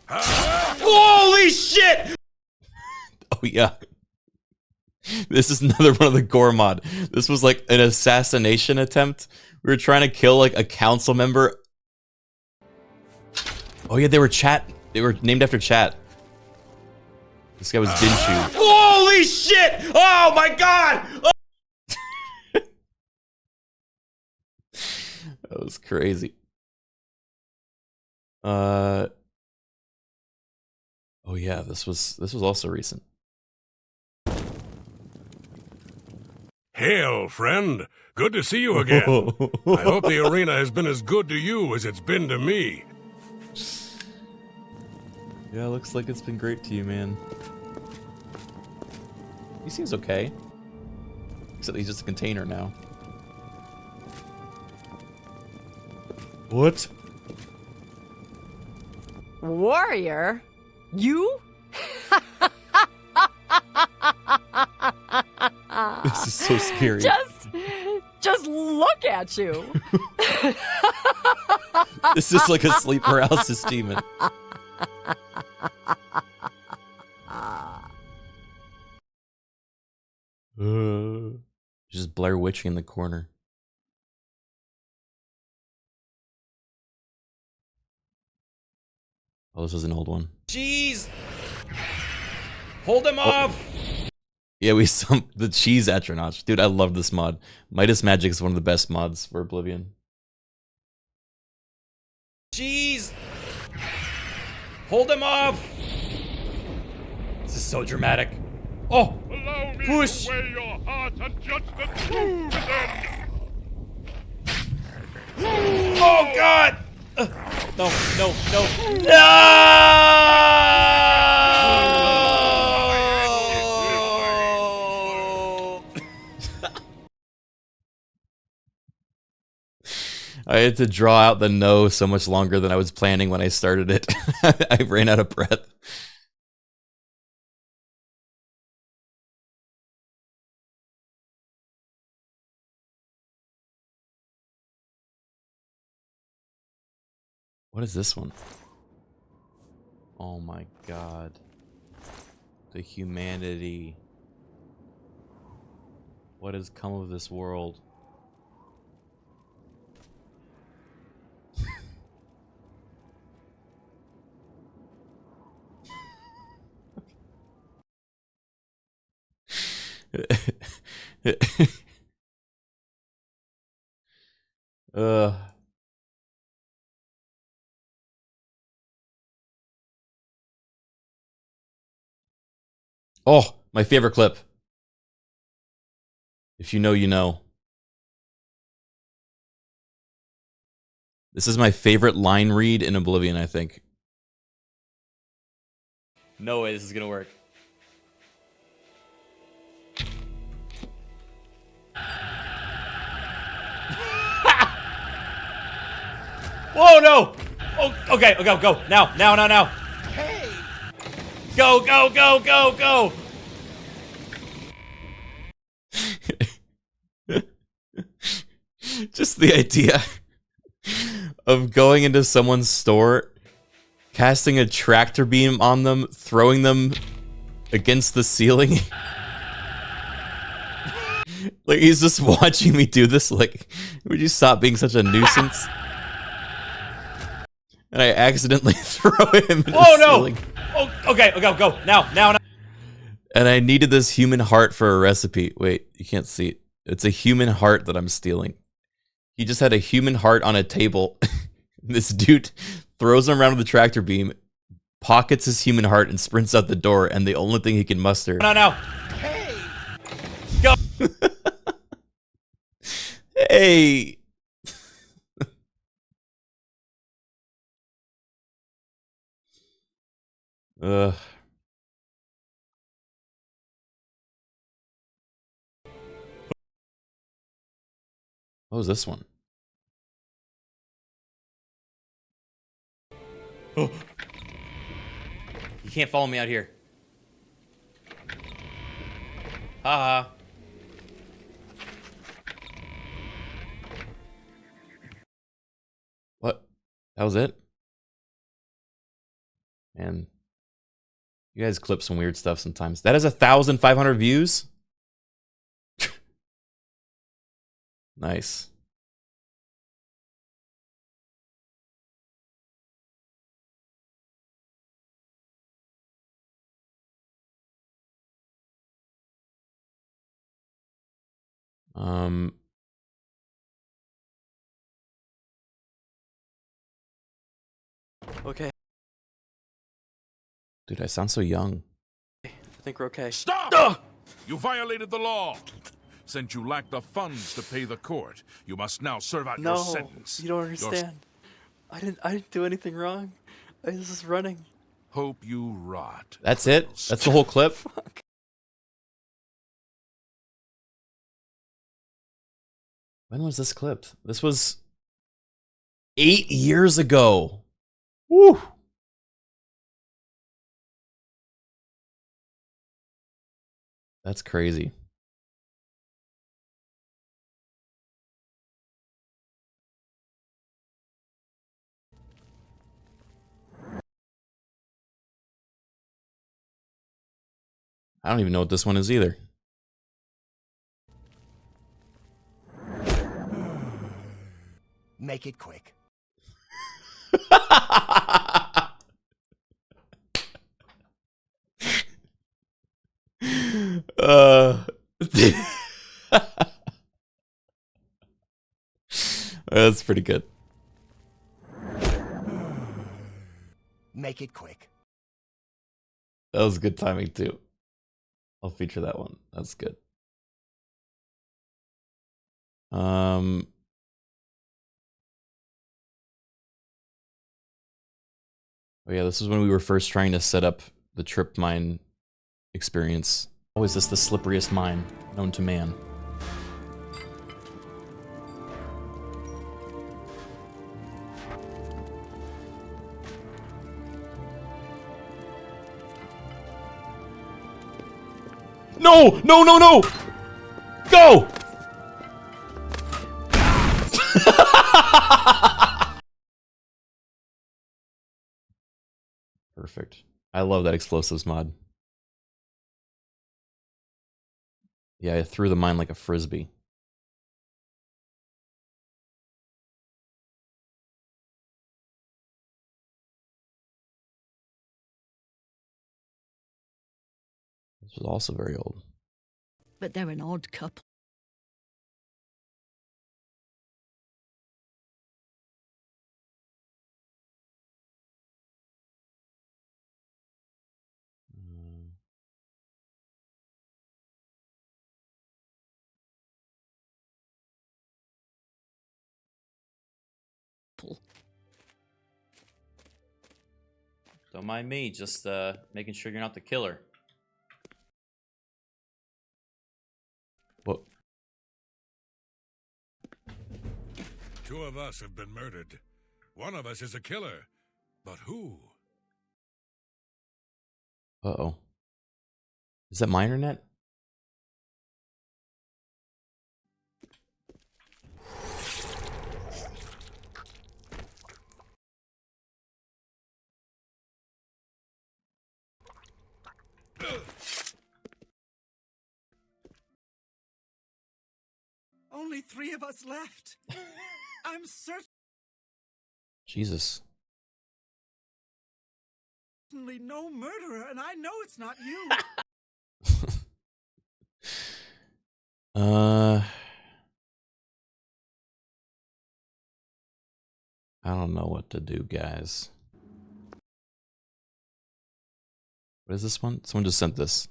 Holy shit! Oh yeah. This is another one of the gore mod. This was like an assassination attempt. We were trying to kill like a council member. Oh yeah, they were named after chat. This guy was Dinshu. Holy shit! Oh my god! Oh! That was crazy. Oh yeah, this was also recent. Hail, friend. Good to see you again. I hope the arena has been as good to you as it's been to me. Yeah, looks like it's been great to you, man. He seems okay. Except he's just a container now. What? Warrior? You? This is so scary. Just look at you. This is like a sleep paralysis demon. Just Blair Witching in the corner. Oh, this was an old one. Cheese! Hold him off! Yeah, we sumped the cheese astronauts. Dude, I love this mod. Midas Magic is one of the best mods for Oblivion. Cheese! Hold him off! This is so dramatic. Oh! Allow me Push! to weigh your heart and judgment through them. Oh god! No. No! I had to draw out the no so much longer than I was planning when I started it. I ran out of breath. What is this one? Oh my god. The humanity. What has come of this world? Oh, my favorite clip. If you know, you know. This is my favorite line read in Oblivion, I think. No way this is gonna work. Whoa, no! Oh, okay, go. Now. Hey! Go! Just the idea of going into someone's store, casting a tractor beam on them, throwing them against the ceiling. Like, he's just watching me do this, like, would you stop being such a nuisance? And I accidentally throw him into the ceiling. Oh, okay, go. Now. And I needed this human heart for a recipe. Wait, you can't see it. It's a human heart that I'm stealing. He just had a human heart on a table. This dude throws him around with the tractor beam, pockets his human heart, and sprints out the door, and the only thing he can muster... No. Hey! Go! Hey! What was this one? Oh. You can't follow me out here. Haha. What? That was it? Man. You guys clip some weird stuff sometimes. That has 1,500 views? Nice. Okay. Dude, I sound so young. I think we're okay. Stop! Ugh! You violated the law. Since you lack the funds to pay the court, you must now serve out your No, sentence. you don't understand. I didn't do anything wrong. I was just running. Hope you rot. That's it? That's the whole clip? Fuck. When was this clipped? This was 8 years ago. Woo! That's crazy. I don't even know what this one is either. Make it quick. That's pretty good. Make it quick. That was good timing too. I'll feature that one. That's good. Oh yeah, this is when we were first trying to set up the trip mine experience. Oh, is this the slipperiest mine known to man? No! No, no, no! Go! Perfect. I love that explosives mod. Yeah, I threw the mine like a frisbee. This was also very old. But they're an odd couple. Don't mind me, just making sure you're not the killer. What? Two of us have been murdered. One of us is a killer. But who? Uh-oh. Is that my internet? Only 3 of us left. I'm certainly Jesus. no murderer, and I know it's not you. I don't know what to do, guys. What is this one? Someone just sent this.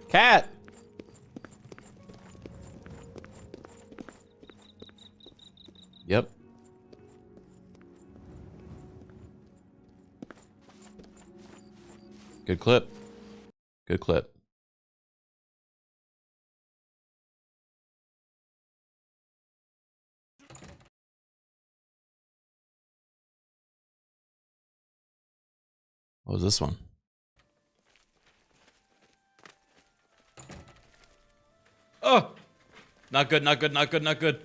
Cat! Yep. Good clip. Good clip. What was this one? Oh! Not good, not good, not good, not good.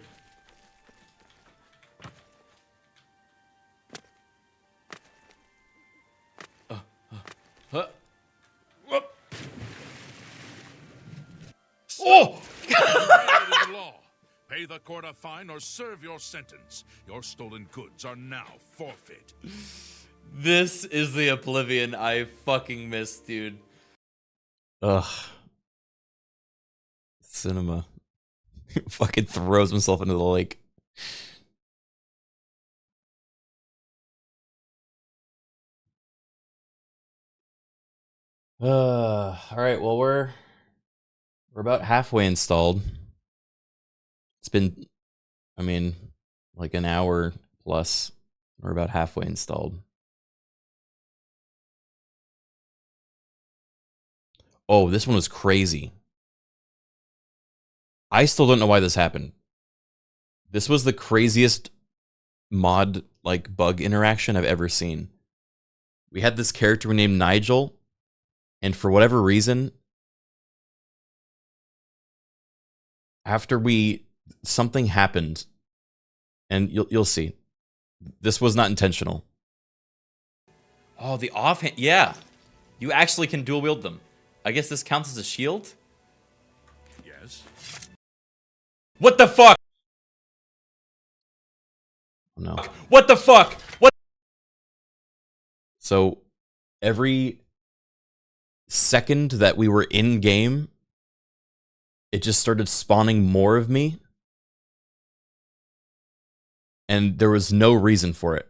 Oh! The law. Pay the court a fine or serve your sentence. Your stolen goods are now forfeit. This is the Oblivion I fucking missed, dude. Ugh. Cinema. Fucking throws himself into the lake. All right, well we're about halfway installed. It's been, I mean, like an hour plus. We're about halfway installed. Oh, this one was crazy. I still don't know why this happened. This was the craziest mod, like, bug interaction I've ever seen. We had this character named Nigel, and for whatever reason, after something happened, and you'll see. This was not intentional. Oh, the offhand, yeah. You actually can dual wield them. I guess this counts as a shield? Yes. What the fuck? No. What the fuck? What? So, every second that we were in game, it just started spawning more of me. And there was no reason for it.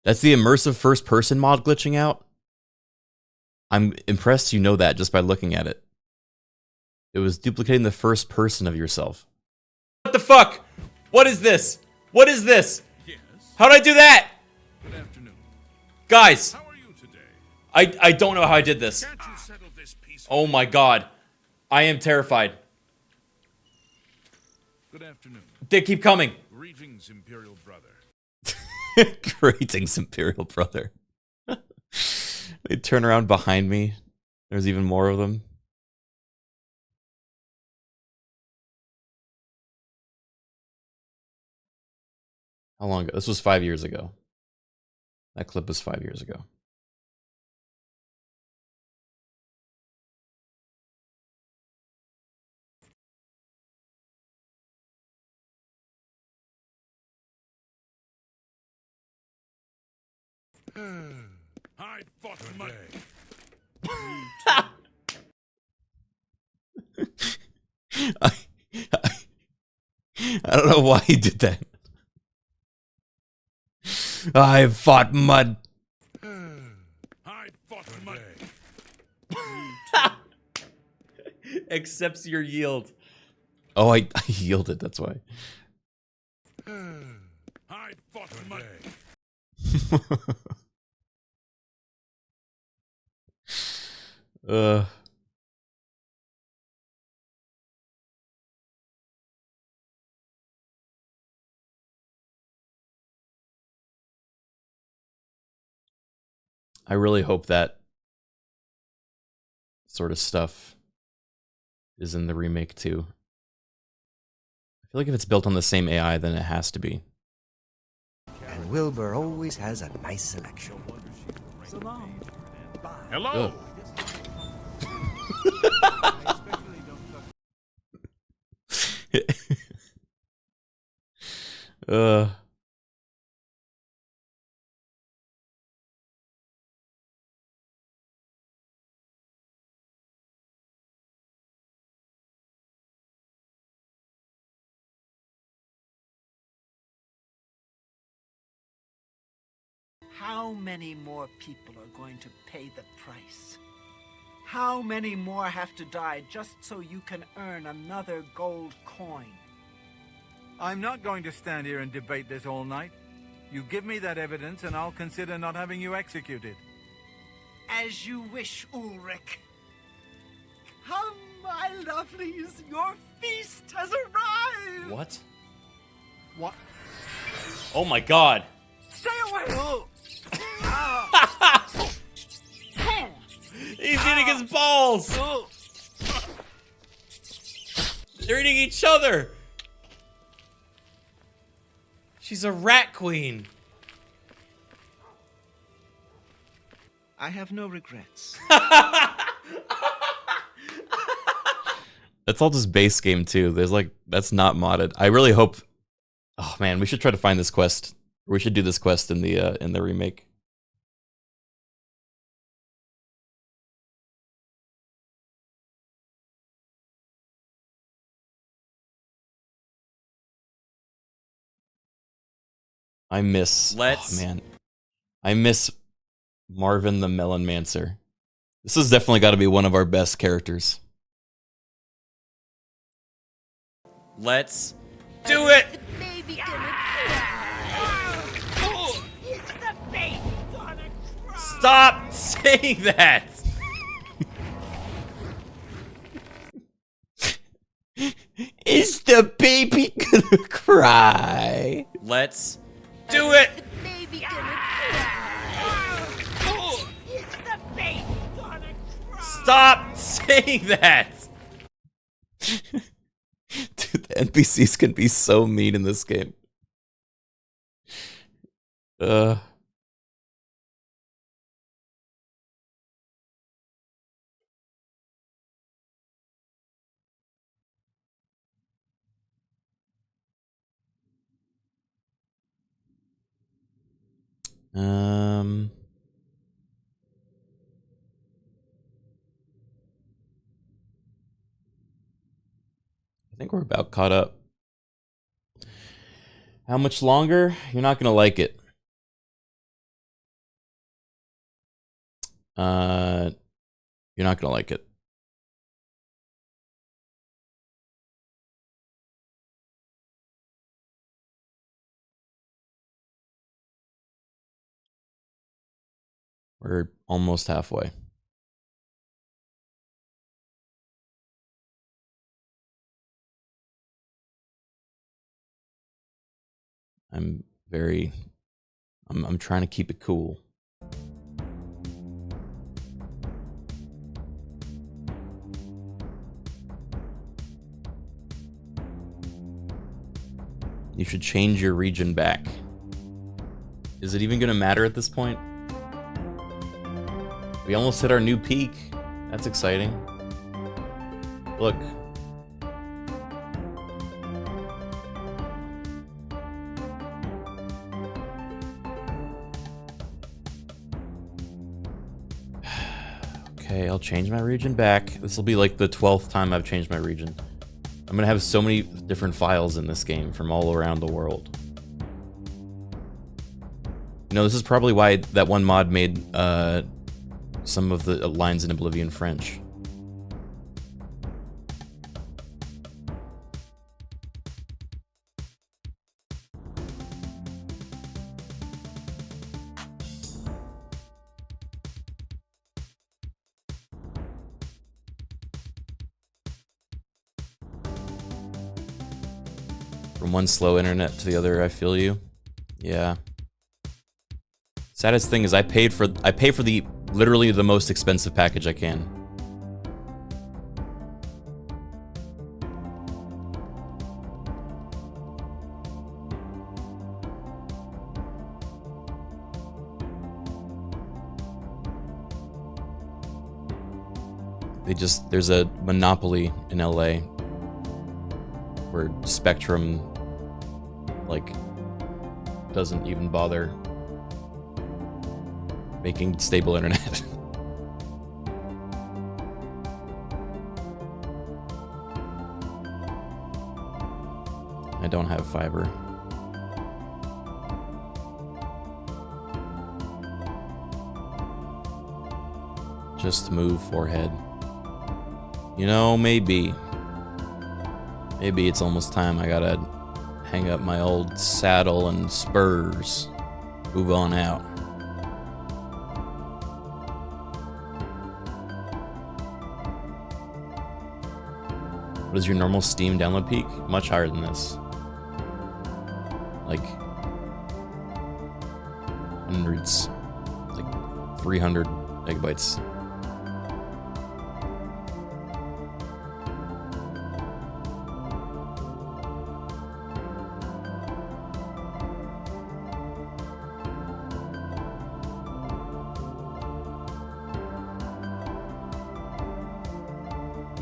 That's the immersive first-person mod glitching out. I'm impressed you know that just by looking at it. It was duplicating the first person of yourself. What the fuck? What is this? What is this? Yes. How'd I do that? Good afternoon. Guys. How are you today? I don't know how I did this. Can't you settle this peacefully? Oh my god. I am terrified. Good afternoon. They keep coming. Greetings, Imperial brother. Greetings, Imperial brother. They turn around behind me. There's even more of them. How long ago? This was 5 years ago. That clip was 5 years ago. I fought my I don't know why he did that. I fought mud. I fought mud. Accepts your yield. Oh, I yielded, that's why. I fought mud. I really hope that sort of stuff is in the remake too. I feel like if it's built on the same AI, then it has to be. And Wilbur always has a nice selection. So long. Hello. How many more people are going to pay the price? How many more have to die just so you can earn another gold coin? I'm not going to stand here and debate this all night. You give me that evidence and I'll consider not having you executed. As you wish, Ulrich. Come, my lovelies, your feast has arrived! What? What? Oh my god. Stay away! He's eating his balls! They're eating each other! She's a rat queen. I have no regrets. That's all just base game too. There's like, that's not modded. I really hope, oh man, we should try to find this quest. We should do this quest in the remake. I miss, oh man, I miss Marvin the Melon Mancer. This has definitely got to be one of our best characters. Let's do it! Stop saying that! Is the baby gonna cry? Let's do it! Stop saying that! Dude, the NPCs can be so mean in this game. I think we're about caught up. How much longer? You're not gonna like it. You're not gonna like it. We're almost halfway. I'm trying to keep it cool. You should change your region back. Is it even gonna matter at this point? We almost hit our new peak. That's exciting. Look. Okay, I'll change my region back. This will be like the 12th time I've changed my region. I'm gonna have so many different files in this game from all around the world. You know, this is probably why that one mod made some of the lines in Oblivion French. From one slow internet to the other, I feel you. Yeah. Saddest thing is I pay for the literally the most expensive package I can. There's a monopoly in LA where Spectrum like doesn't even bother making stable internet. I don't have fiber. Just move forehead. You know, maybe it's almost time I gotta hang up my old saddle and spurs. Move on out. What is your normal Steam download peak? Much higher than this. Like hundreds, like 300 megabytes.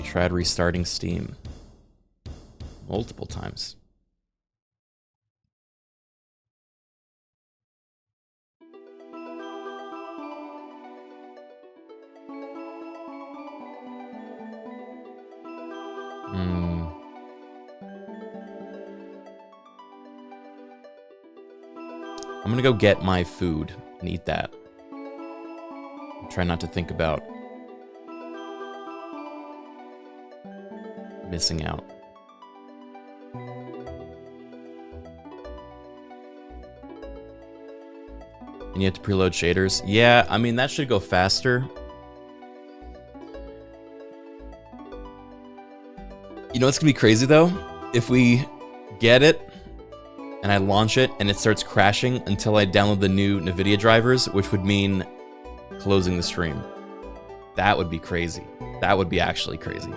tried restarting Steam multiple times. I'm gonna go get my food and eat that. Try not to think about missing out. And you have to preload shaders? Yeah, I mean, that should go faster. You know what's gonna be crazy though? If we get it, and I launch it, and it starts crashing until I download the new NVIDIA drivers, which would mean closing the stream. That would be crazy. That would be actually crazy.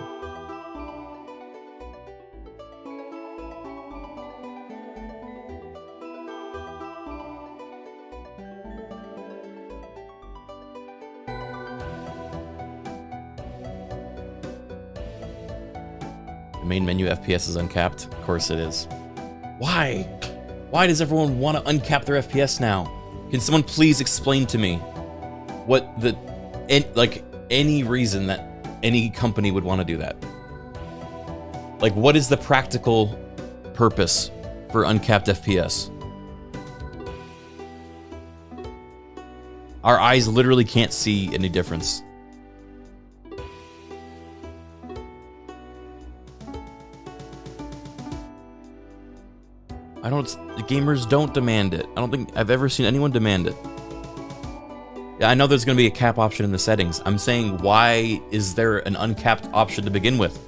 The main menu FPS is uncapped? Of course it is. Why? Why does everyone want to uncap their FPS now? Can someone please explain to me what the, like, any reason that any company would want to do that? Like, what is the practical purpose for uncapped FPS? Our eyes literally can't see any difference. The gamers don't demand it. I don't think I've ever seen anyone demand it. Yeah, I know there's going to be a cap option in the settings. I'm saying, why is there an uncapped option to begin with?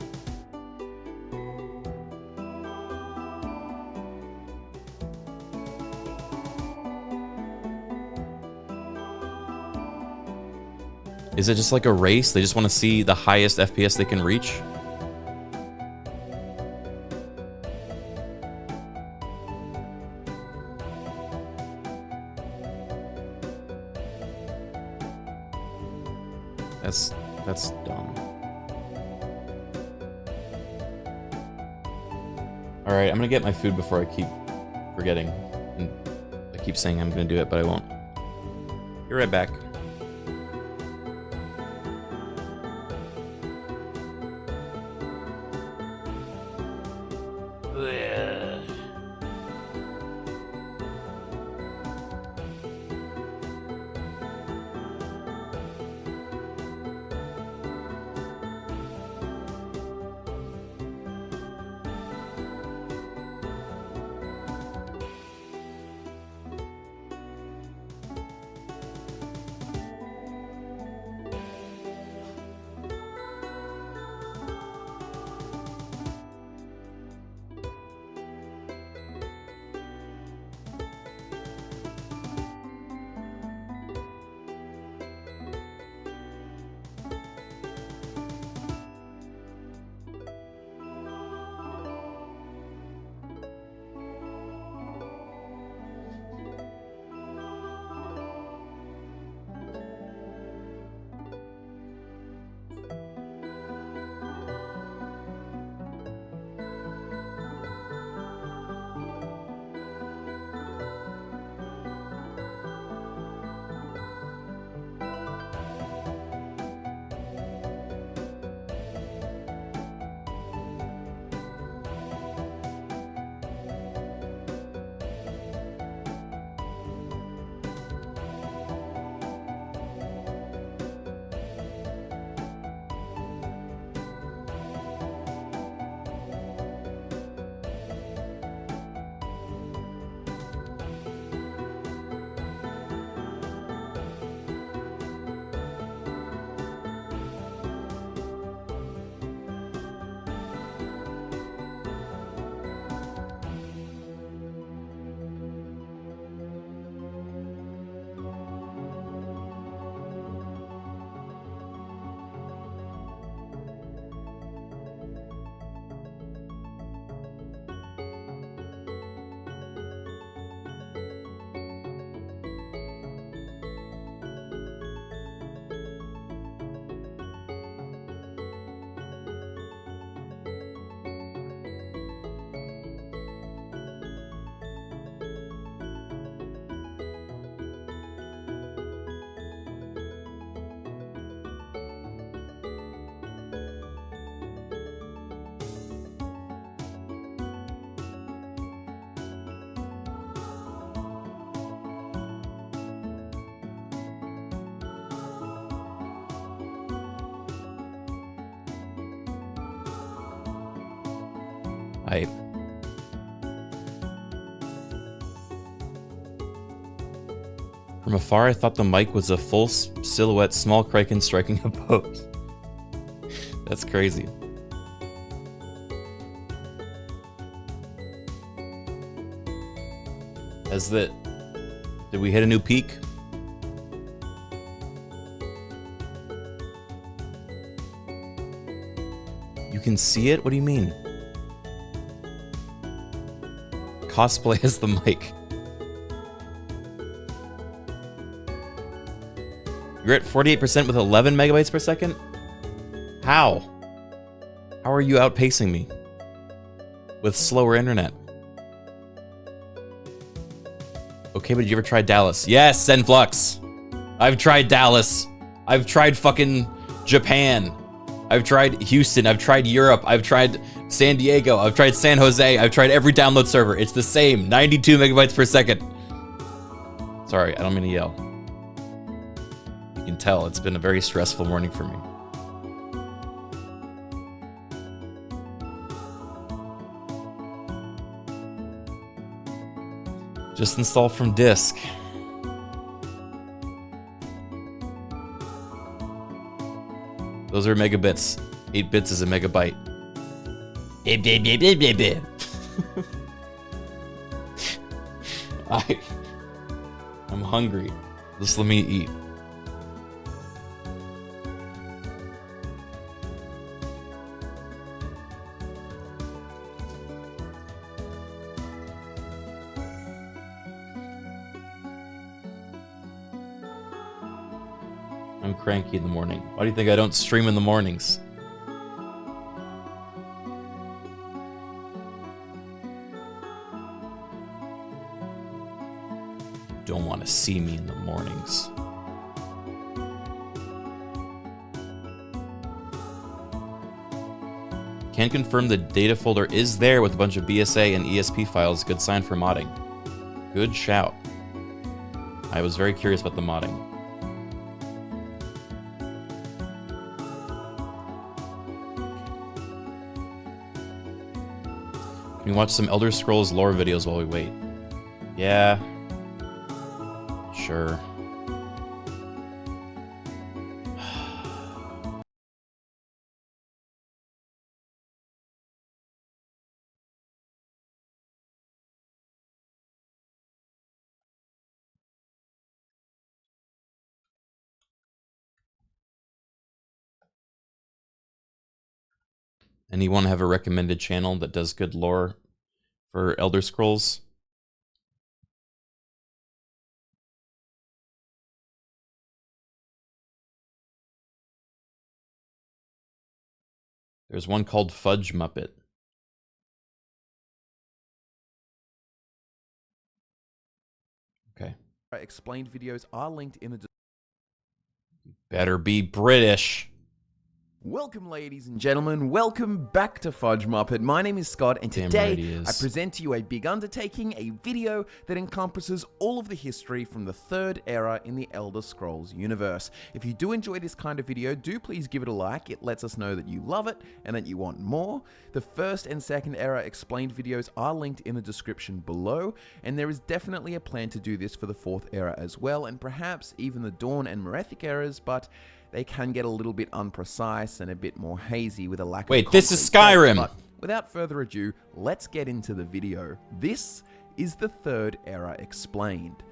Is it just like a race? They just want to see the highest FPS they can reach? That's dumb. Alright, I'm gonna get my food before I keep forgetting. And I keep saying I'm gonna do it, but I won't. Be right back. Hype. From afar, I thought the mic was a full silhouette, small Criken striking a pose. That's crazy. Did we hit a new peak? You can see it? What do you mean? Cosplay as the mic. You're at 48% with 11 megabytes per second? How? How are you outpacing me? With slower internet. Okay, but did you ever try Dallas? Yes, Zenflux! I've tried Dallas. I've tried fucking Japan. I've tried Houston. I've tried Europe. I've tried San Diego. I've tried San Jose. I've tried every download server. It's the same. 92 megabytes per second. Sorry, I don't mean to yell. You can tell it's been a very stressful morning for me. Just install from disk. Those are megabits. 8 bits is a megabyte. I'm hungry. Just let me eat. I'm cranky in the morning. Why do you think I don't stream in the mornings? Don't want to see me in the mornings. Can confirm the data folder is there with a bunch of BSA and ESP files. Good sign for modding. Good shout. I was very curious about the modding. Can we watch some Elder Scrolls lore videos while we wait? Yeah. Sure. Anyone have a recommended channel that does good lore for Elder Scrolls? There's one called Fudge Muppet. Okay. Explained videos are linked in the... Better be British. Welcome, ladies and gentlemen. Welcome back to Fudge Muppet. My name is Scott, and today I present to you a big undertaking, a video that encompasses all of the history from the Third Era in the Elder Scrolls universe. If you do enjoy this kind of video, do please give it a like. It lets us know that you love it and that you want more. The First and Second Era explained videos are linked in the description below, and there is definitely a plan to do this for the Fourth Era as well, and perhaps even the Dawn and Merethic eras, but they can get a little bit unprecise and a bit more hazy with a lack of... Wait, this is Skyrim! But without further ado, let's get into the video. This is the Third Era explained.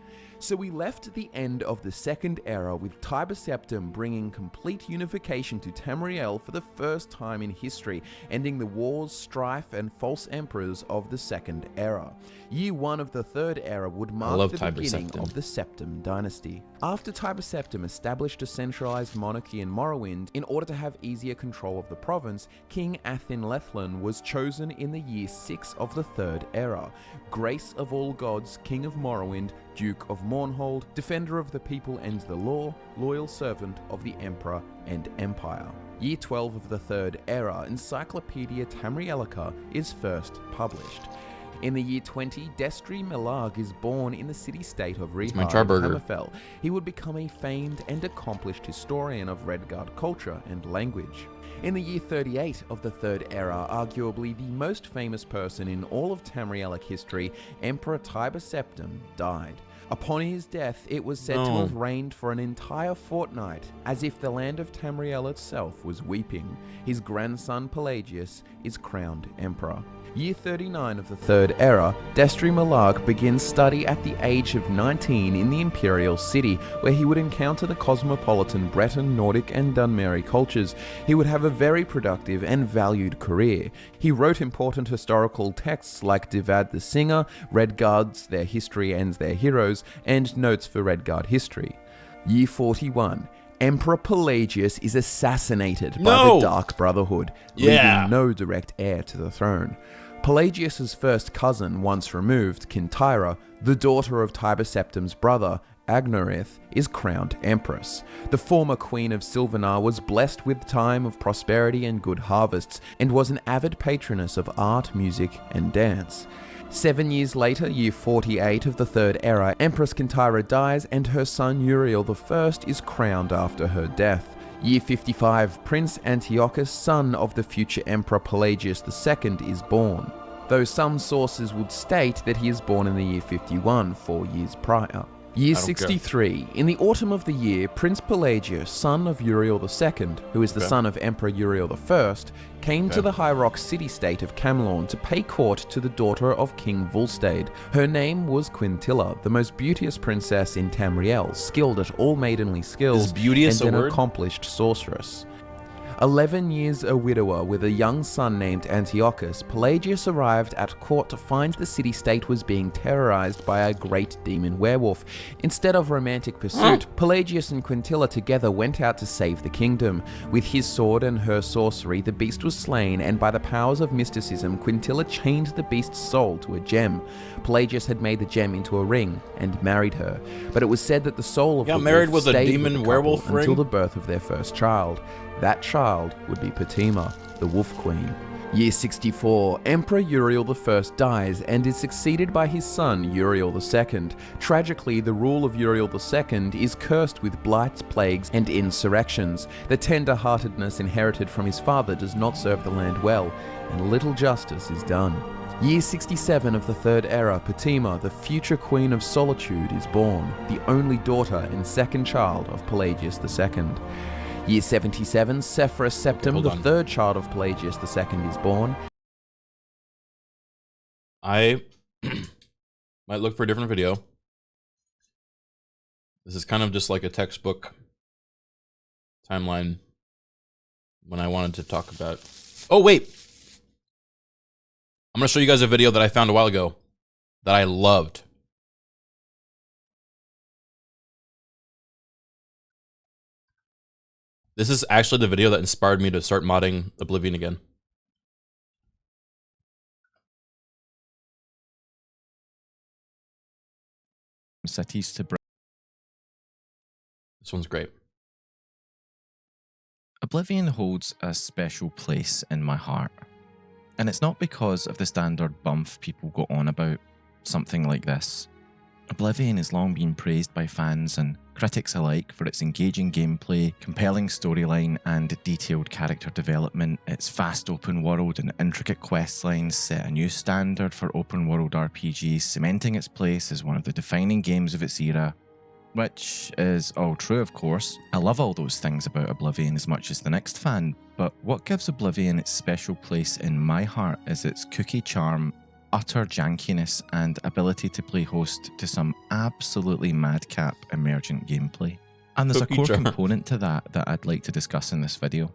So we left the end of the Second Era with Tiber Septim bringing complete unification to Tamriel for the first time in history, ending the wars, strife, and false emperors of the Second Era. Year 1 of the Third Era would mark the beginning of the Septim dynasty. After Tiber Septim established a centralized monarchy in Morrowind, in order to have easier control of the province, King Athin Lethlin was chosen in the year 6 of the Third Era. Grace of all gods, King of Morrowind, Duke of Mournhold, Defender of the People and the Law, Loyal Servant of the Emperor and Empire. Year 12 of the Third Era, Encyclopedia Tamrielica is first published. In the year 20, Destry Melarg is born in the city-state of Rehard, Hammerfell. He would become a famed and accomplished historian of Redguard culture and language. In the year 38 of the Third Era, arguably the most famous person in all of Tamrielic history, Emperor Tiber Septim, died. Upon his death, it was said to have reigned for an entire fortnight, as if the land of Tamriel itself was weeping. His grandson Pelagius is crowned emperor. Year 39 of the Third Era, Destry Malark begins study at the age of 19 in the Imperial City, where he would encounter the cosmopolitan Breton, Nordic and Dunmeri cultures. He would have a very productive and valued career. He wrote important historical texts like Divad the Singer, Redguards, Their History and Their Heroes, and Notes for Redguard History. Year 41. Emperor Pelagius is assassinated by the Dark Brotherhood, leaving no direct heir to the throne. Pelagius's first cousin, once removed, Kintyra, the daughter of Tiber Septim's brother, Agnorith, is crowned empress. The former queen of Silvanar was blessed with time of prosperity and good harvests, and was an avid patroness of art, music, and dance. 7 years later, year 48 of the Third Era, Empress Kintyra dies and her son Uriel I is crowned after her death. Year 55, Prince Antiochus, son of the future Emperor Pelagius II, is born, though some sources would state that he is born in the year 51, 4 years prior. Year 63. In the autumn of the year, Prince Pelagius, son of Uriel II, who is the son of Emperor Uriel I, came to the High Rock city-state of Camlorn to pay court to the daughter of King Volstade. Her name was Quintilla, the most beauteous princess in Tamriel, skilled at all maidenly skills and an accomplished sorceress. 11 years a widower with a young son named Antiochus, Pelagius arrived at court to find the city-state was being terrorized by a great demon werewolf. Instead of romantic pursuit, Pelagius and Quintilla together went out to save the kingdom. With his sword and her sorcery, the beast was slain, and by the powers of mysticism, Quintilla chained the beast's soul to a gem. Pelagius had made the gem into a ring and married her, but it was said that the soul of the wolf stayed with the couple until the birth of their first child. That child would be Patima, the Wolf Queen. Year 64, Emperor Uriel I dies and is succeeded by his son Uriel II. Tragically, the rule of Uriel II is cursed with blights, plagues, and insurrections. The tender-heartedness inherited from his father does not serve the land well, and little justice is done. Year 67 of the Third Era, Patima, the future Queen of Solitude, is born, the only daughter and second child of Pelagius II. Year 77, Sephirus Septim, the third child of Pelagius II, is born. I might look for a different video. This is kind of just like a textbook timeline when I wanted to talk about... Oh, wait! I'm going to show you guys a video that I found a while ago that I loved. This is actually the video that inspired me to start modding Oblivion again. Cities to This one's great. Oblivion holds a special place in my heart. And it's not because of the standard bumf people go on about, something like this. Oblivion has long been praised by fans and critics alike for its engaging gameplay, compelling storyline and detailed character development. Its fast open world and intricate quest lines set a new standard for open world RPGs, cementing its place as one of the defining games of its era. Which is all true, of course. I love all those things about Oblivion as much as the next fan, but what gives Oblivion its special place in my heart is its kooky charm, utter jankiness, and ability to play host to some absolutely madcap emergent gameplay. And there's a core component to that I'd like to discuss in this video.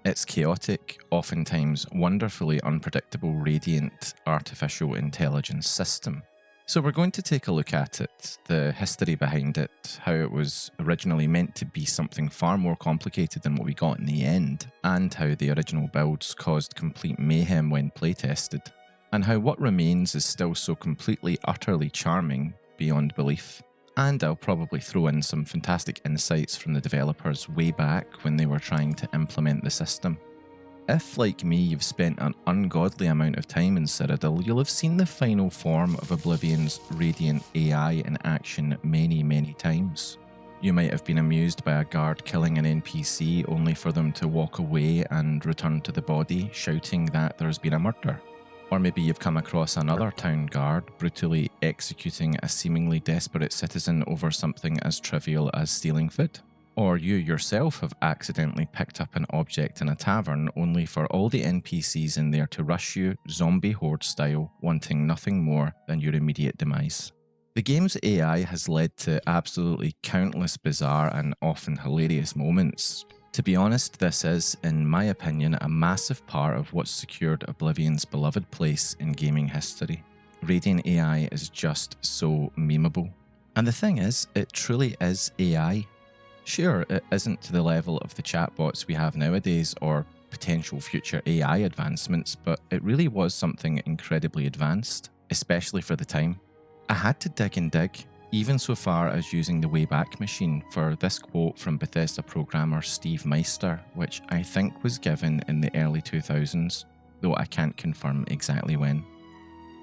It's chaotic, oftentimes wonderfully unpredictable, radiant artificial intelligence system. So we're going to take a look at it, the history behind it, how it was originally meant to be something far more complicated than what we got in the end, and how the original builds caused complete mayhem when playtested, and how what remains is still so completely, utterly charming beyond belief. And I'll probably throw in some fantastic insights from the developers way back when they were trying to implement the system. If, like me, you've spent an ungodly amount of time in Cyrodiil, you'll have seen the final form of Oblivion's radiant AI in action many, many times. You might have been amused by a guard killing an NPC only for them to walk away and return to the body, shouting that there's been a murder. Or maybe you've come across another town guard brutally executing a seemingly desperate citizen over something as trivial as stealing food. Or you yourself have accidentally picked up an object in a tavern only for all the NPCs in there to rush you, zombie horde style, wanting nothing more than your immediate demise. The game's AI has led to absolutely countless bizarre and often hilarious moments. To be honest, this is, in my opinion, a massive part of what's secured Oblivion's beloved place in gaming history. Radiant AI is just so memeable. And the thing is, it truly is AI. Sure, it isn't to the level of the chatbots we have nowadays or potential future AI advancements, but it really was something incredibly advanced, especially for the time. I had to dig and dig, even so far as using the Wayback Machine for this quote from Bethesda programmer Steve Meister, which I think was given in the early 2000s, though I can't confirm exactly when.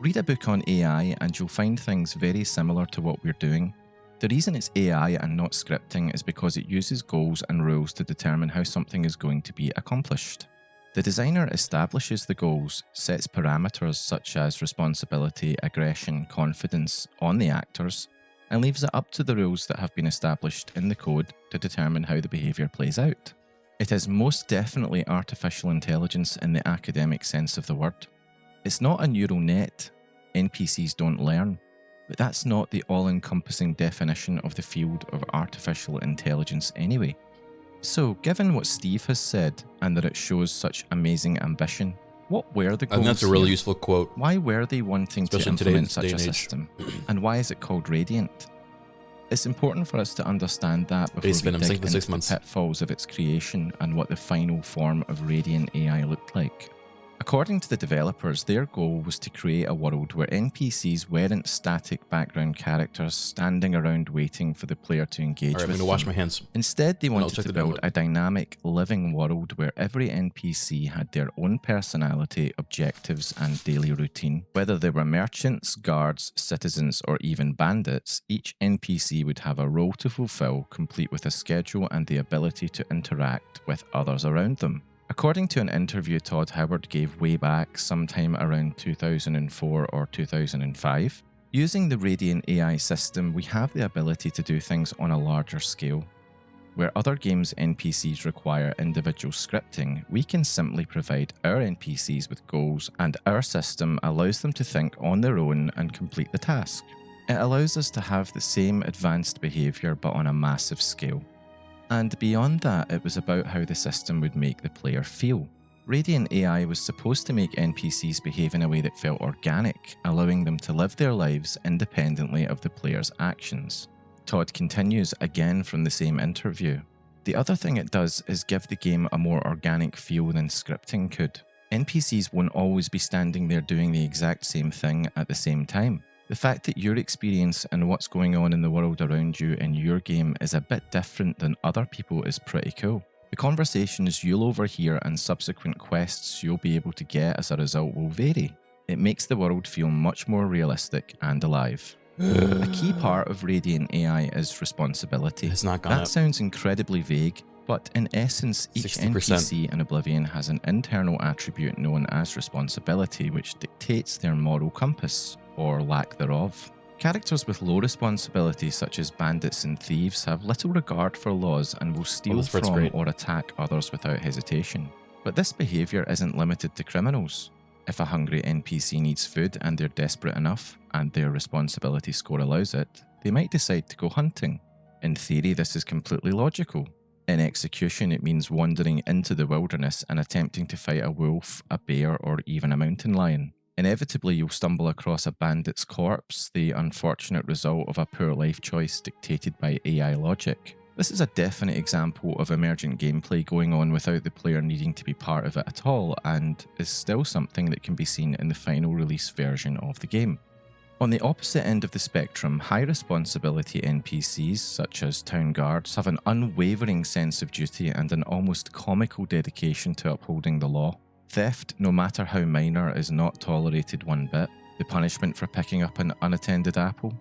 Read a book on AI and you'll find things very similar to what we're doing. The reason it's AI and not scripting is because it uses goals and rules to determine how something is going to be accomplished. The designer establishes the goals, sets parameters such as responsibility, aggression, confidence on the actors, and leaves it up to the rules that have been established in the code to determine how the behaviour plays out. It is most definitely artificial intelligence in the academic sense of the word. It's not a neural net. NPCs don't learn. But that's not the all-encompassing definition of the field of artificial intelligence anyway. So, given what Steve has said, and that it shows such amazing ambition, what were the goals? And that's a really here? useful quote. Why were they wanting to Especially in implement today's such a day and age. system? And why is it called Radiant? It's important for us to understand that before Base we Venom, dig sync for into 6 the months. pitfalls of its creation and what the final form of Radiant AI looked like. According to the developers, their goal was to create a world where NPCs weren't static background characters standing around waiting for the player to engage Alright, I'm with gonna wash them. my hands. Instead, they And I'll wanted check to the build download. a dynamic, living world where every NPC had their own personality, objectives, and daily routine. Whether they were merchants, guards, citizens, or even bandits, each NPC would have a role to fulfill, complete with a schedule and the ability to interact with others around them. According to an interview Todd Howard gave way back sometime around 2004 or 2005, using the Radiant AI system, we have the ability to do things on a larger scale. Where other games' NPCs require individual scripting, we can simply provide our NPCs with goals, and our system allows them to think on their own and complete the task. It allows us to have the same advanced behaviour but on a massive scale. And beyond that, it was about how the system would make the player feel. Radiant AI was supposed to make NPCs behave in a way that felt organic, allowing them to live their lives independently of the player's actions. Todd continues again from the same interview. The other thing it does is give the game a more organic feel than scripting could. NPCs won't always be standing there doing the exact same thing at the same time. The fact that your experience and what's going on in the world around you in your game is a bit different than other people is pretty cool. The conversations you'll overhear and subsequent quests you'll be able to get as a result will vary. It makes the world feel much more realistic and alive. A key part of Radiant AI is responsibility. It's not gone That up. sounds incredibly vague, but in essence, each 60%. NPC in Oblivion has an internal attribute known as responsibility, which dictates their moral compass, or lack thereof. Characters with low responsibility, such as bandits and thieves, have little regard for laws and will steal this part's from great. or attack others without hesitation. But this behaviour isn't limited to criminals. If a hungry NPC needs food and they're desperate enough, and their responsibility score allows it, they might decide to go hunting. In theory, this is completely logical. In execution, it means wandering into the wilderness and attempting to fight a wolf, a bear, or even a mountain lion. Inevitably, you'll stumble across a bandit's corpse, the unfortunate result of a poor life choice dictated by AI logic. This is a definite example of emergent gameplay going on without the player needing to be part of it at all, and is still something that can be seen in the final release version of the game. On the opposite end of the spectrum, high responsibility NPCs, such as town guards, have an unwavering sense of duty and an almost comical dedication to upholding the law. Theft, no matter how minor, is not tolerated one bit. The punishment for picking up an unattended apple?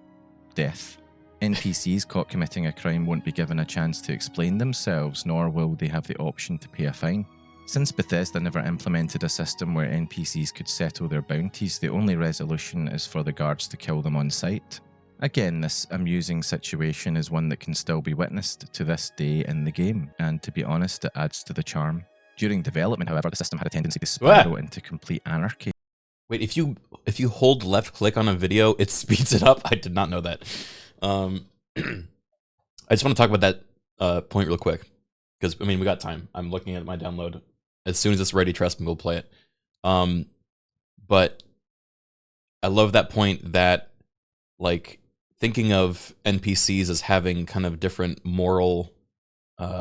Death. NPCs caught committing a crime won't be given a chance to explain themselves, nor will they have the option to pay a fine. Since Bethesda never implemented a system where NPCs could settle their bounties, the only resolution is for the guards to kill them on sight. Again, this amusing situation is one that can still be witnessed to this day in the game, and to be honest, it adds to the charm. During development, however, the system had a tendency to spiral into complete anarchy. Wait, if you hold left click on a video, it speeds it up? I did not know that. I just want to talk about that point real quick, because I mean we got time. I'm looking at my download. As soon as it's ready, trust me, we'll play it. But I love that point that, like, thinking of NPCs as having kind of different moral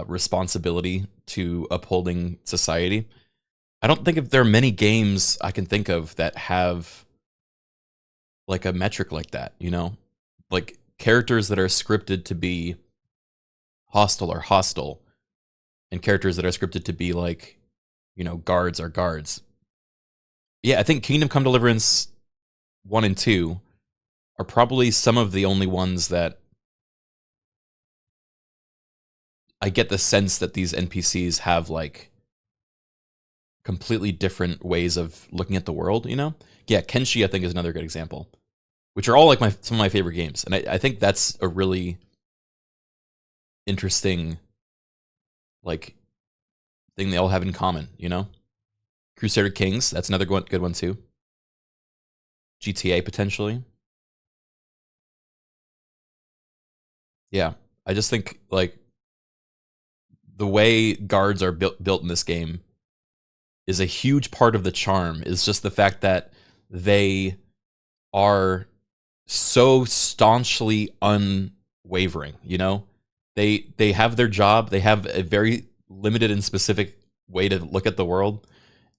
responsibility to upholding society. I don't think if there are many games I can think of that have like a metric like that, you know? Like characters that are scripted to be hostile are hostile, and characters that are scripted to be like, you know, guards are guards. Yeah, I think Kingdom Come Deliverance 1 and 2 are probably some of the only ones that I get the sense that these NPCs have like completely different ways of looking at the world, you know? Yeah, Kenshi I think is another good example, which are all like some of my favorite games. And I think that's a really interesting like thing they all have in common, you know? Crusader Kings, that's another good one too. GTA potentially. Yeah, I just think like the way guards are built in this game is a huge part of the charm. Is just the fact that they are so staunchly unwavering, you know? They have their job, they have a very limited and specific way to look at the world,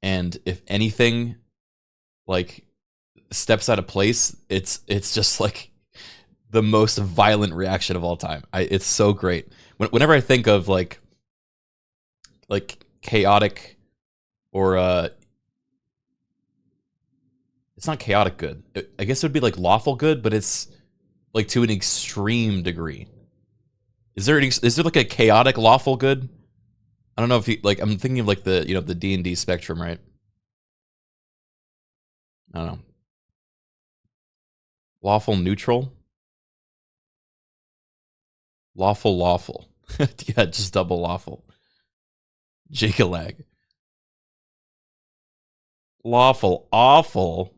and if anything like steps out of place, it's just like the most violent reaction of all time. It's so great. Whenever I think of like chaotic or it's not chaotic good. I guess it would be like lawful good, but it's like to an extreme degree. Is there like a chaotic lawful good? I don't know if you like. I'm thinking of like the, you know, the D&D spectrum, right? I don't know. Lawful neutral. Lawful. Yeah, just double lawful. Jake-a-lag. Lawful awful.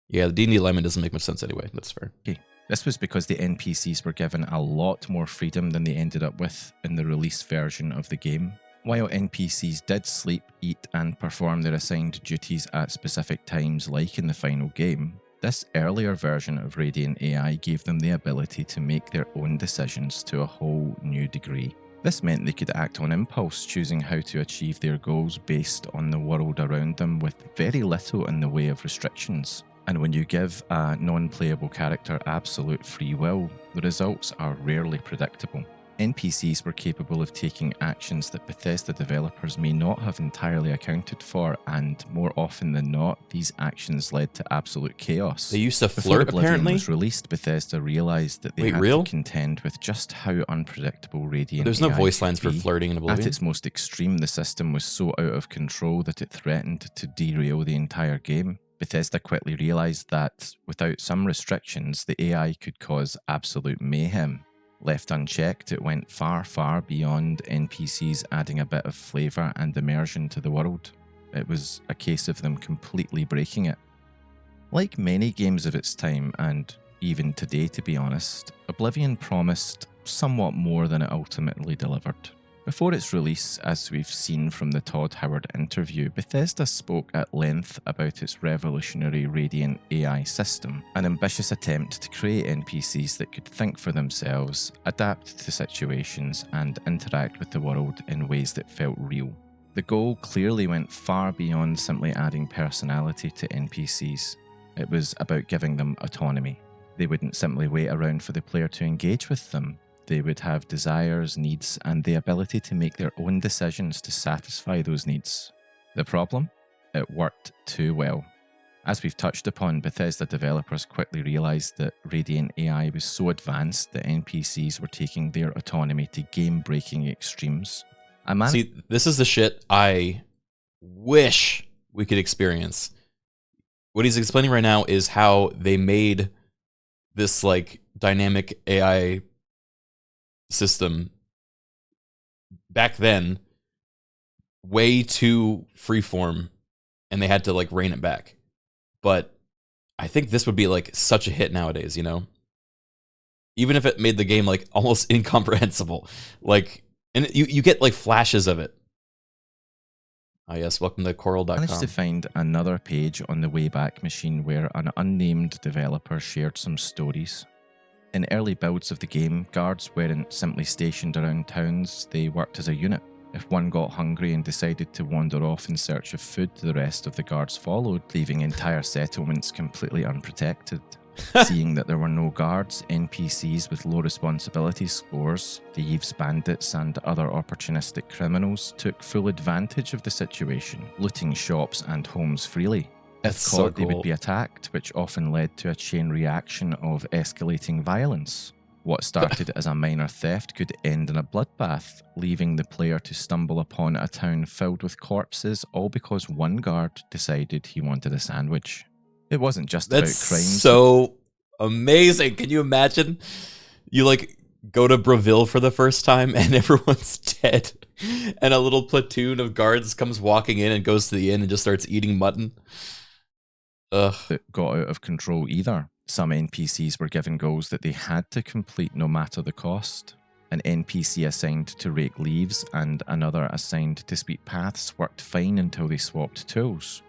Yeah, the D&D alignment doesn't make much sense anyway. That's fair. Okay. This was because the NPCs were given a lot more freedom than they ended up with in the release version of the game. While NPCs did sleep, eat, and perform their assigned duties at specific times like in the final game, this earlier version of Radiant AI gave them the ability to make their own decisions to a whole new degree. This meant they could act on impulse, choosing how to achieve their goals based on the world around them with very little in the way of restrictions. And when you give a non-playable character absolute free will, the results are rarely predictable. NPCs were capable of taking actions that Bethesda developers may not have entirely accounted for, and more often than not, these actions led to absolute chaos. They used to Before flirt, Oblivion apparently? was released, Bethesda realised that they had to contend with just how unpredictable Radiant There's no AI voice could lines for be. flirting in Oblivion. At its most extreme, the system was so out of control that it threatened to derail the entire game. Bethesda quickly realised that, without some restrictions, the AI could cause absolute mayhem. Left unchecked, it went far, far beyond NPCs adding a bit of flavour and immersion to the world. It was a case of them completely breaking it. Like many games of its time, and even today to be honest, Oblivion promised somewhat more than it ultimately delivered. Before its release, as we've seen from the Todd Howard interview, Bethesda spoke at length about its revolutionary Radiant AI system, an ambitious attempt to create NPCs that could think for themselves, adapt to situations, and interact with the world in ways that felt real. The goal clearly went far beyond simply adding personality to NPCs. It was about giving them autonomy. They wouldn't simply wait around for the player to engage with them. They would have desires, needs, and the ability to make their own decisions to satisfy those needs. The problem? It worked too well. As we've touched upon, Bethesda developers quickly realised that Radiant AI was so advanced that NPCs were taking their autonomy to game-breaking extremes. See, this is the shit I wish we could experience. What he's explaining right now is how they made this like dynamic AI system back then way too freeform, and they had to like rein it back. But I think this would be like such a hit nowadays, you know? Even if it made the game like almost incomprehensible. Like, and you get like flashes of it. Ah, yes, welcome to Coral.com. I managed to find another page on the Wayback Machine where an unnamed developer shared some stories. In early builds of the game, guards weren't simply stationed around towns, they worked as a unit. If one got hungry and decided to wander off in search of food, the rest of the guards followed, leaving entire settlements completely unprotected. Seeing that there were no guards, NPCs with low responsibility scores, thieves, bandits, and other opportunistic criminals took full advantage of the situation, looting shops and homes freely. If caught, they would be attacked, which often led to a chain reaction of escalating violence. What started as a minor theft could end in a bloodbath, leaving the player to stumble upon a town filled with corpses, all because one guard decided he wanted a sandwich. It wasn't just about crimes. That's so amazing. Can you imagine? You like go to Breville for the first time and everyone's dead. And a little platoon of guards comes walking in and goes to the inn and just starts eating mutton. Ugh. It got out of control either. Some NPCs were given goals that they had to complete no matter the cost. An NPC assigned to rake leaves and another assigned to sweep paths worked fine until they swapped tools.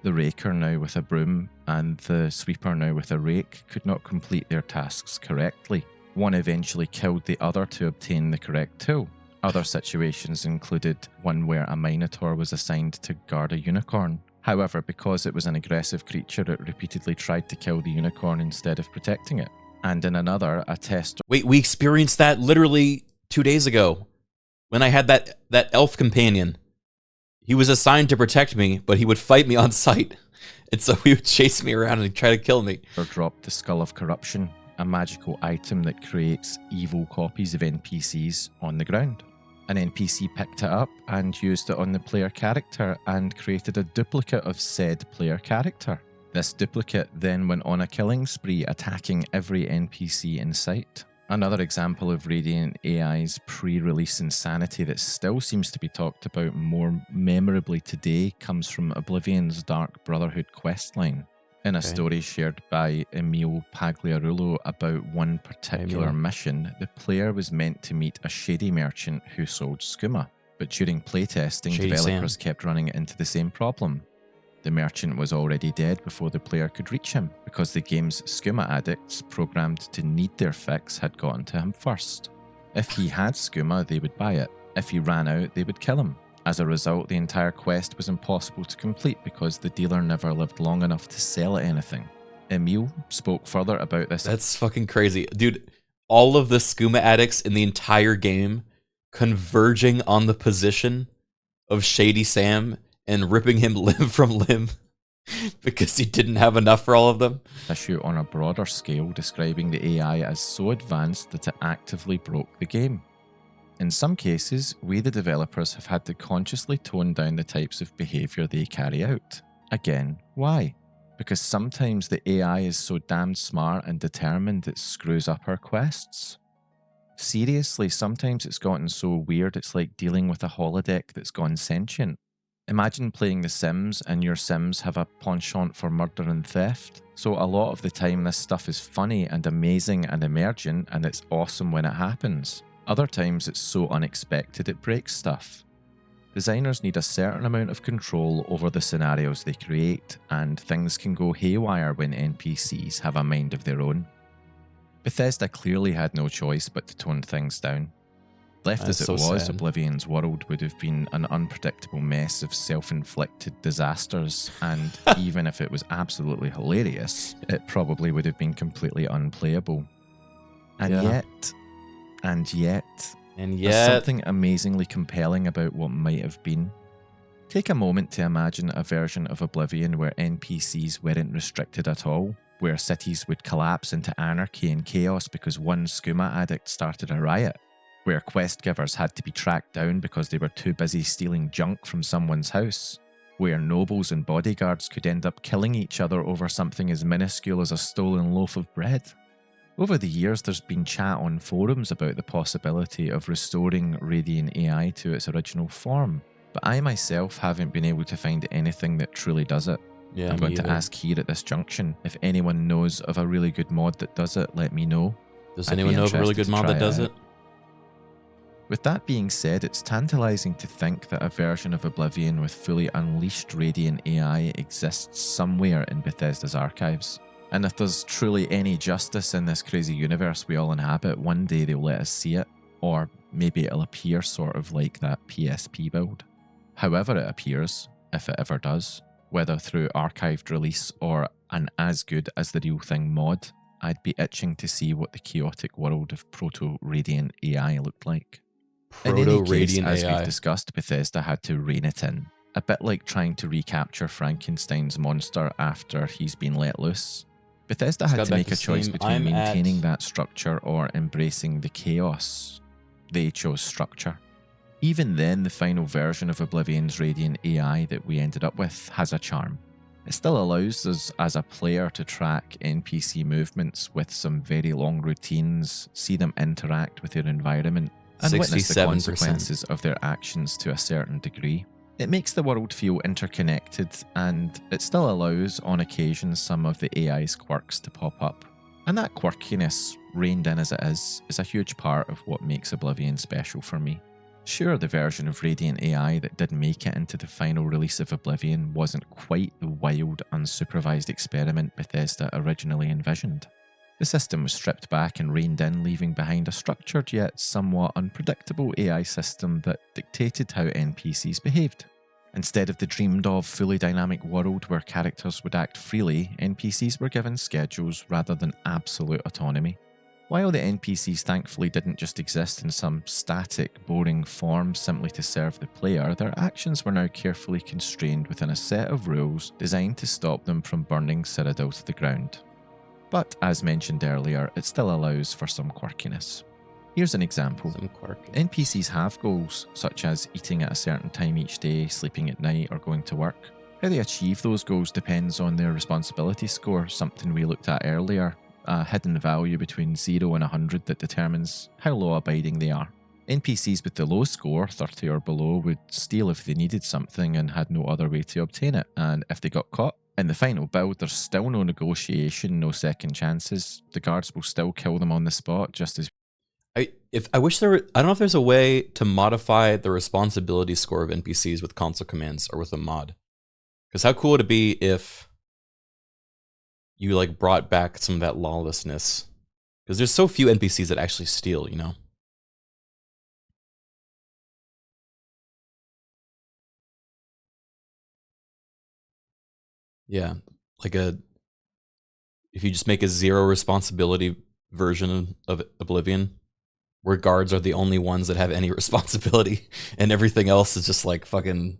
The raker, now with a broom, and the sweeper, now with a rake, could not complete their tasks correctly. One eventually killed the other to obtain the correct tool. Other situations included one where a minotaur was assigned to guard a unicorn. However, because it was an aggressive creature, it repeatedly tried to kill the unicorn instead of protecting it. And in another, a test... Wait, we experienced that literally 2 days ago when I had that elf companion. He was assigned to protect me, but he would fight me on sight. And so he would chase me around and try to kill me. Or dropped the Skull of Corruption, a magical item that creates evil copies of NPCs on the ground. An NPC picked it up and used it on the player character and created a duplicate of said player character. This duplicate then went on a killing spree, attacking every NPC in sight. Another example of Radiant AI's pre-release insanity that still seems to be talked about more memorably today comes from Oblivion's Dark Brotherhood questline. In a story shared by Emil Pagliarulo about one particular mission, the player was meant to meet a shady merchant who sold skooma. But during playtesting, developers kept running into the same problem. The merchant was already dead before the player could reach him, because the game's skooma addicts, programmed to need their fix, had gotten to him first. If he had skooma, they would buy it. If he ran out, they would kill him. As a result, the entire quest was impossible to complete because the dealer never lived long enough to sell anything. Emil spoke further about this. That's fucking crazy. Dude, all of the skooma addicts in the entire game converging on the position of Shady Sam and ripping him limb from limb because he didn't have enough for all of them. Issue on a broader scale, describing the AI as so advanced that it actively broke the game. In some cases, we the developers have had to consciously tone down the types of behaviour they carry out. Again, why? Because sometimes the AI is so damn smart and determined it screws up our quests. Seriously, sometimes it's gotten so weird it's like dealing with a holodeck that's gone sentient. Imagine playing The Sims and your Sims have a penchant for murder and theft. So a lot of the time this stuff is funny and amazing and emergent and it's awesome when it happens. Other times it's so unexpected it breaks stuff. Designers need a certain amount of control over the scenarios they create, and things can go haywire when NPCs have a mind of their own. Bethesda clearly had no choice but to tone things down. Left as it was, Oblivion's world would have been an unpredictable mess of self-inflicted disasters, and even if it was absolutely hilarious, it probably would have been completely unplayable. And yet, there's something amazingly compelling about what might have been. Take a moment to imagine a version of Oblivion where NPCs weren't restricted at all, where cities would collapse into anarchy and chaos because one skooma addict started a riot, where quest givers had to be tracked down because they were too busy stealing junk from someone's house, where nobles and bodyguards could end up killing each other over something as minuscule as a stolen loaf of bread. Over the years, there's been chat on forums about the possibility of restoring Radiant AI to its original form, but I myself haven't been able to find anything that truly does it. Yeah, I'm going me to either. ask here at this junction, if anyone knows of a really good mod that does it, let me know. Does I'd be anyone know of a really interested good to mod try that does out. it? With that being said, it's tantalising to think that a version of Oblivion with fully unleashed Radiant AI exists somewhere in Bethesda's archives. And if there's truly any justice in this crazy universe we all inhabit, one day they'll let us see it, or maybe it'll appear sort of like that PSP build. However it appears, if it ever does, whether through archived release or an as good as the real thing mod, I'd be itching to see what the chaotic world of Proto-Radiant AI looked like. In any case, Proto-Radiant as AI. we've discussed, Bethesda had to rein it in. A bit like trying to recapture Frankenstein's monster after he's been let loose. Bethesda had Got to back make to a choice Steam. between I'm at- maintaining that structure or embracing the chaos. They chose structure. Even then, the final version of Oblivion's Radiant AI that we ended up with has a charm. It still allows us as a player to track NPC movements with some very long routines, see them interact with their environment, and witness the 67%. consequences of their actions to a certain degree. It makes the world feel interconnected, and it still allows, on occasion, some of the AI's quirks to pop up. And that quirkiness, reined in as it is a huge part of what makes Oblivion special for me. Sure, the version of Radiant AI that did make it into the final release of Oblivion wasn't quite the wild, unsupervised experiment Bethesda originally envisioned. The system was stripped back and reined in, leaving behind a structured yet somewhat unpredictable AI system that dictated how NPCs behaved. Instead of the dreamed of fully dynamic world where characters would act freely, NPCs were given schedules rather than absolute autonomy. While the NPCs thankfully didn't just exist in some static, boring form simply to serve the player, their actions were now carefully constrained within a set of rules designed to stop them from burning Cyrodiil to the ground. But, as mentioned earlier, it still allows for some quirkiness. Here's an example. NPCs have goals, such as eating at a certain time each day, sleeping at night, or going to work. How they achieve those goals depends on their responsibility score, something we looked at earlier, a hidden value between 0 and 100 that determines how law-abiding they are. NPCs with the low score, 30 or below, would steal if they needed something and had no other way to obtain it, and if they got caught, in the final build, there's still no negotiation, no second chances. The guards will still kill them on the spot, just as... I wish there were... I don't know if there's a way to modify the responsibility score of NPCs with console commands or with a mod. Because how cool would it be if you like brought back some of that lawlessness? Because there's so few NPCs that actually steal, you know? Yeah, like if you just make a zero responsibility version of Oblivion, where guards are the only ones that have any responsibility, and everything else is just like fucking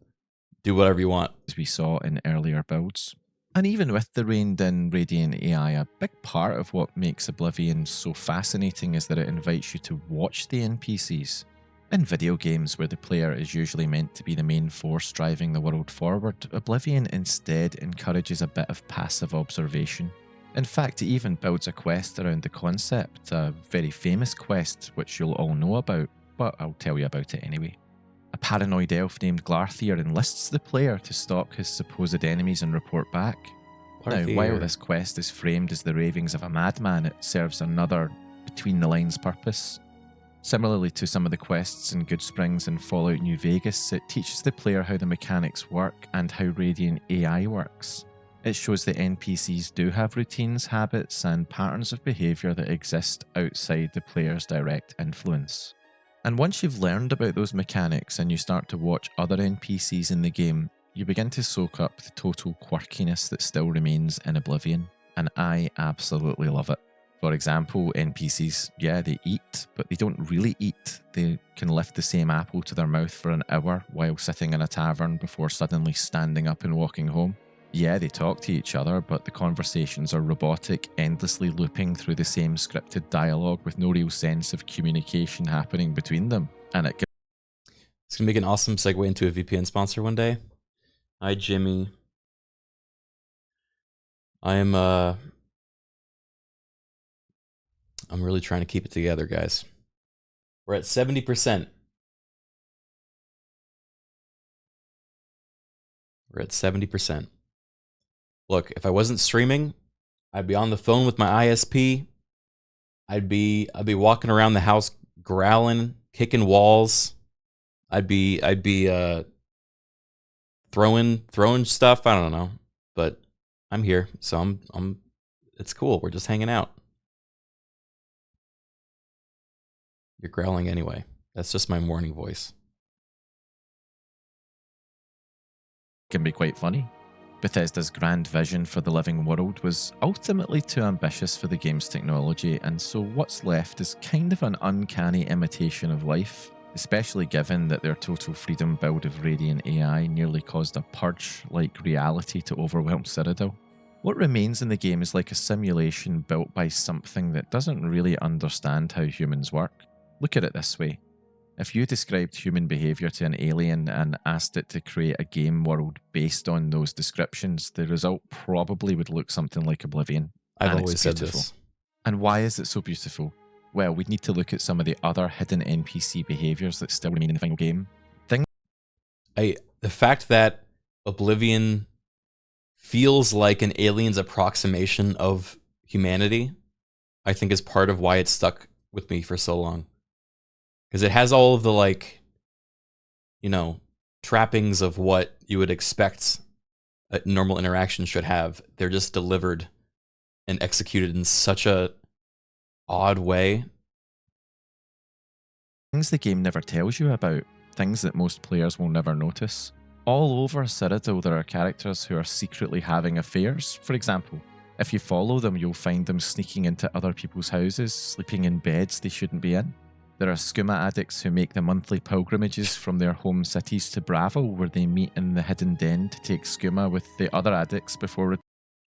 do whatever you want. As we saw in earlier builds. And even with the reined-in Radiant AI, a big part of what makes Oblivion so fascinating is that it invites you to watch the NPCs. In video games, where the player is usually meant to be the main force driving the world forward, Oblivion instead encourages a bit of passive observation. In fact, it even builds a quest around the concept, a very famous quest which you'll all know about, but I'll tell you about it anyway. A paranoid elf named Glarthir enlists the player to stalk his supposed enemies and report back. Now, while this quest is framed as the ravings of a madman, it serves another between-the-lines purpose. Similarly to some of the quests in Goodsprings and Fallout New Vegas, it teaches the player how the mechanics work and how Radiant AI works. It shows that NPCs do have routines, habits, and patterns of behaviour that exist outside the player's direct influence. And once you've learned about those mechanics and you start to watch other NPCs in the game, you begin to soak up the total quirkiness that still remains in Oblivion, and I absolutely love it. For example, NPCs, yeah, they eat, but they don't really eat. They can lift the same apple to their mouth for an hour while sitting in a tavern before suddenly standing up and walking home. Yeah, they talk to each other, but the conversations are robotic, endlessly looping through the same scripted dialogue with no real sense of communication happening between them. And it It's gonna make an awesome segue into a VPN sponsor one day. Hi, Jimmy. I'm really trying to keep it together, guys. We're at 70%. We're at 70%. Look, if I wasn't streaming, I'd be on the phone with my ISP. I'd be walking around the house growling, kicking walls. I'd be throwing stuff. I don't know, but I'm here, so I'm. It's cool. We're just hanging out. You're growling anyway. That's just my morning voice. can be quite funny. Bethesda's grand vision for the living world was ultimately too ambitious for the game's technology, and so what's left is kind of an uncanny imitation of life, especially given that their Total Freedom build of Radiant AI nearly caused a purge-like reality to overwhelm Citadel. What remains in the game is like a simulation built by something that doesn't really understand how humans work. Look at it this way. If you described human behaviour to an alien and asked it to create a game world based on those descriptions, the result probably would look something like Oblivion. I've always said this. And why is it so beautiful? Well, we need to look at some of the other hidden NPC behaviours that still remain in the final game. The fact that Oblivion feels like an alien's approximation of humanity, I think is part of why it stuck with me for so long. Because it has all of the, like, you know, trappings of what you would expect a normal interaction should have. They're just delivered and executed in such a odd way. Things the game never tells you about, things that most players will never notice. All over Citadel there are characters who are secretly having affairs. For example, if you follow them, you'll find them sneaking into other people's houses, sleeping in beds they shouldn't be in. There are skooma addicts who make the monthly pilgrimages from their home cities to Bravel, where they meet in the hidden den to take skooma with the other addicts before...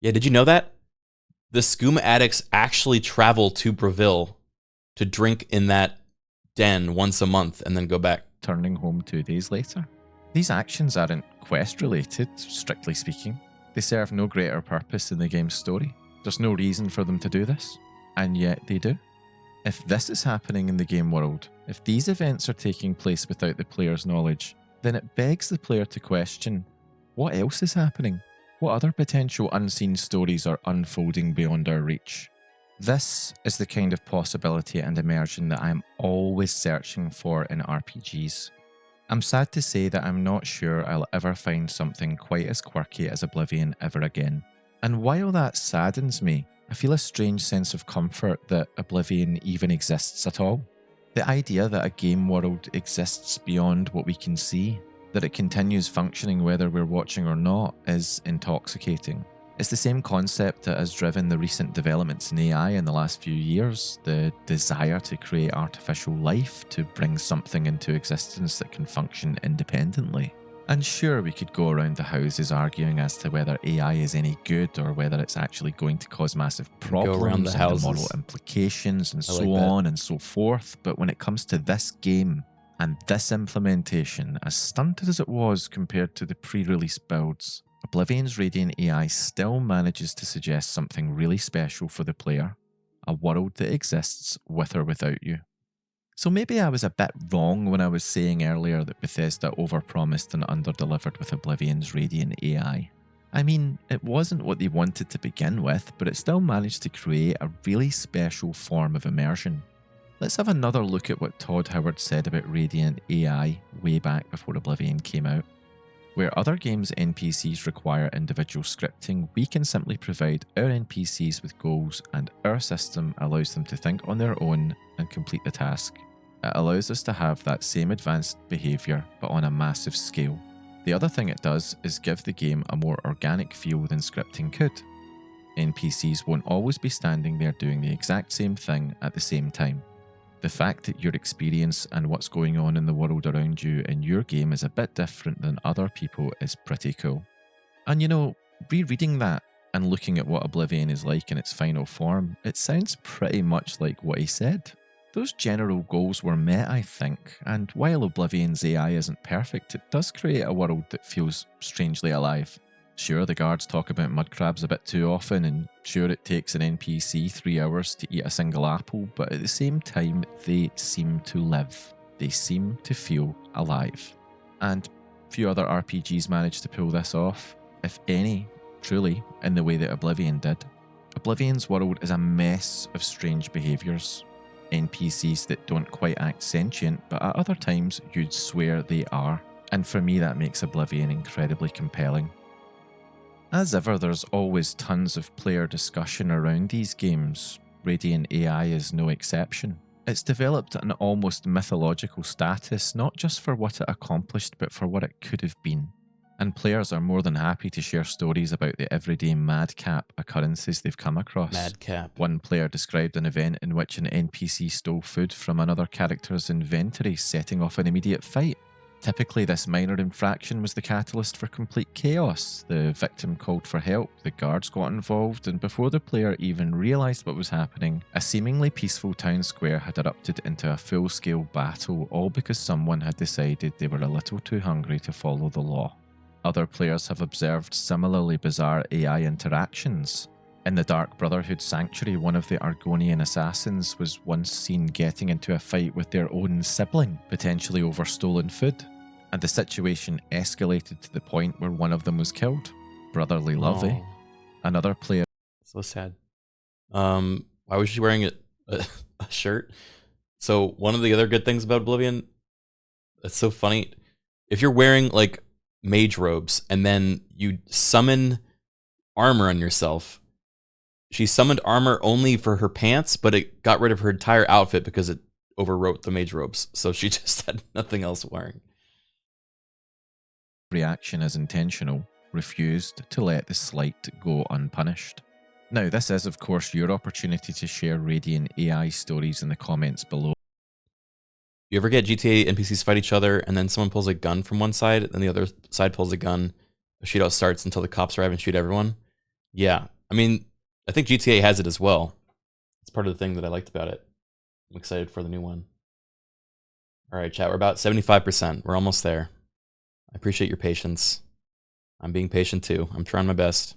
Yeah, did you know that? The skooma addicts actually travel to Bravel to drink in that den once a month and then go back. Turning home 2 days later. These actions aren't quest-related, strictly speaking. They serve no greater purpose in the game's story. There's no reason for them to do this, and yet they do. If this is happening in the game world, if these events are taking place without the player's knowledge, then it begs the player to question, what else is happening? What other potential unseen stories are unfolding beyond our reach? This is the kind of possibility and immersion that I'm always searching for in RPGs. I'm sad to say that I'm not sure I'll ever find something quite as quirky as Oblivion ever again. And while that saddens me, I feel a strange sense of comfort that Oblivion even exists at all. The idea that a game world exists beyond what we can see, that it continues functioning whether we're watching or not, is intoxicating. It's the same concept that has driven the recent developments in AI in the last few years, the desire to create artificial life, to bring something into existence that can function independently. And sure, we could go around the houses arguing as to whether AI is any good or whether it's actually going to cause massive problems and the moral implications and so on and so forth, but when it comes to this game and this implementation, as stunted as it was compared to the pre-release builds, Oblivion's Radiant AI still manages to suggest something really special for the player, a world that exists with or without you. So maybe I was a bit wrong when I was saying earlier that Bethesda overpromised and underdelivered with Oblivion's Radiant AI. I mean, it wasn't what they wanted to begin with, but it still managed to create a really special form of immersion. Let's have another look at what Todd Howard said about Radiant AI way back before Oblivion came out. Where other games' NPCs require individual scripting, we can simply provide our NPCs with goals, and our system allows them to think on their own and complete the task. It allows us to have that same advanced behaviour, but on a massive scale. The other thing it does is give the game a more organic feel than scripting could. NPCs won't always be standing there doing the exact same thing at the same time. The fact that your experience and what's going on in the world around you in your game is a bit different than other people is pretty cool. And you know, rereading that and looking at what Oblivion is like in its final form, it sounds pretty much like what he said. Those general goals were met, I think, and while Oblivion's AI isn't perfect, it does create a world that feels strangely alive. Sure, the guards talk about mud crabs a bit too often, and sure, it takes an NPC 3 hours to eat a single apple, but at the same time, they seem to live. They seem to feel alive. And few other RPGs manage to pull this off, if any, truly, in the way that Oblivion did. Oblivion's world is a mess of strange behaviours. NPCs that don't quite act sentient, but at other times you'd swear they are. And for me, that makes Oblivion incredibly compelling. As ever, there's always tons of player discussion around these games. Radiant AI is no exception. It's developed an almost mythological status, not just for what it accomplished, but for what it could have been. And players are more than happy to share stories about the everyday madcap occurrences they've come across. Madcap. One player described an event in which an NPC stole food from another character's inventory, setting off an immediate fight. Typically, this minor infraction was the catalyst for complete chaos. The victim called for help, the guards got involved, and before the player even realised what was happening, a seemingly peaceful town square had erupted into a full-scale battle, all because someone had decided they were a little too hungry to follow the law. Other players have observed similarly bizarre AI interactions. In the Dark Brotherhood Sanctuary, one of the Argonian assassins was once seen getting into a fight with their own sibling, potentially over stolen food, and the situation escalated to the point where one of them was killed. Brotherly love, eh? Another player... So sad. Why was she wearing a shirt? So one of the other good things about Oblivion, that's so funny, if you're wearing like mage robes and then you summon armor on yourself, she summoned armor only for her pants, but it got rid of her entire outfit because it overwrote the mage robes. So she just had nothing else wearing. Reaction is intentional, refused to let the slight go unpunished. Now, this is of course your opportunity to share Radiant AI stories in the comments below. You ever get GTA NPCs fight each other and then someone pulls a gun from one side and the other side pulls a gun, the shootout starts until the cops arrive and shoot everyone? Yeah, I mean, I think GTA has it as well. It's part of the thing that I liked about it. I'm excited for the new one. All right, chat, we're about 75%. We're almost there. I appreciate your patience. I'm being patient too. I'm trying my best.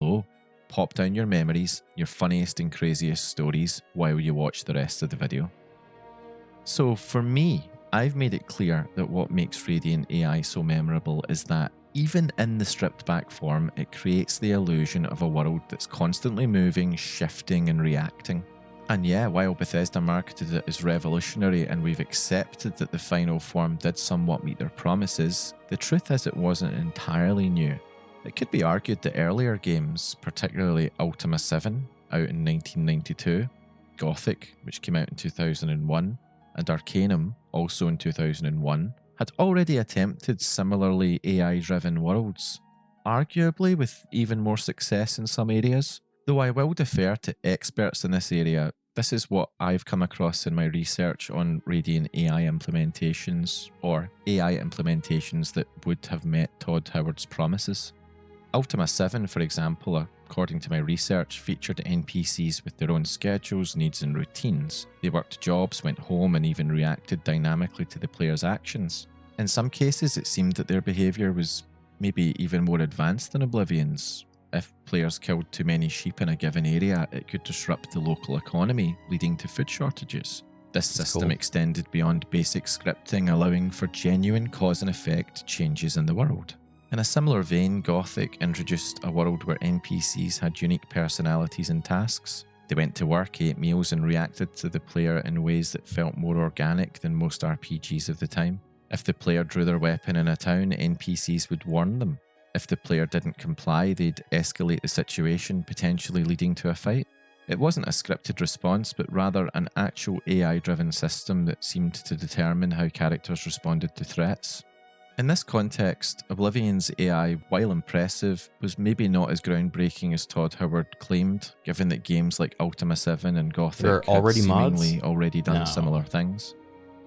Oh, pop down your memories, your funniest and craziest stories while you watch the rest of the video. So for me, I've made it clear that what makes Radiant AI so memorable is that even in the stripped back form, it creates the illusion of a world that's constantly moving, shifting and reacting. And yeah, while Bethesda marketed it as revolutionary and we've accepted that the final form did somewhat meet their promises, the truth is it wasn't entirely new. It could be argued that earlier games, particularly Ultima 7, out in 1992, Gothic, which came out in 2001, and Arcanum, also in 2001, had already attempted similarly AI-driven worlds, arguably with even more success in some areas. Though I will defer to experts in this area, this is what I've come across in my research on Radiant AI implementations, or AI implementations that would have met Todd Howard's promises. Ultima 7, for example, according to my research, featured NPCs with their own schedules, needs and routines. They worked jobs, went home and even reacted dynamically to the player's actions. In some cases, it seemed that their behaviour was maybe even more advanced than Oblivion's. If players killed too many sheep in a given area, it could disrupt the local economy, leading to food shortages. This system extended beyond basic scripting, allowing for genuine cause and effect changes in the world. In a similar vein, Gothic introduced a world where NPCs had unique personalities and tasks. They went to work, ate meals and reacted to the player in ways that felt more organic than most RPGs of the time. If the player drew their weapon in a town, NPCs would warn them. If the player didn't comply, they'd escalate the situation, potentially leading to a fight. It wasn't a scripted response, but rather an actual AI-driven system that seemed to determine how characters responded to threats. In this context, Oblivion's AI, while impressive, was maybe not as groundbreaking as Todd Howard claimed, given that games like Ultima 7 and Gothic There are already had mods? seemingly already done No. similar things.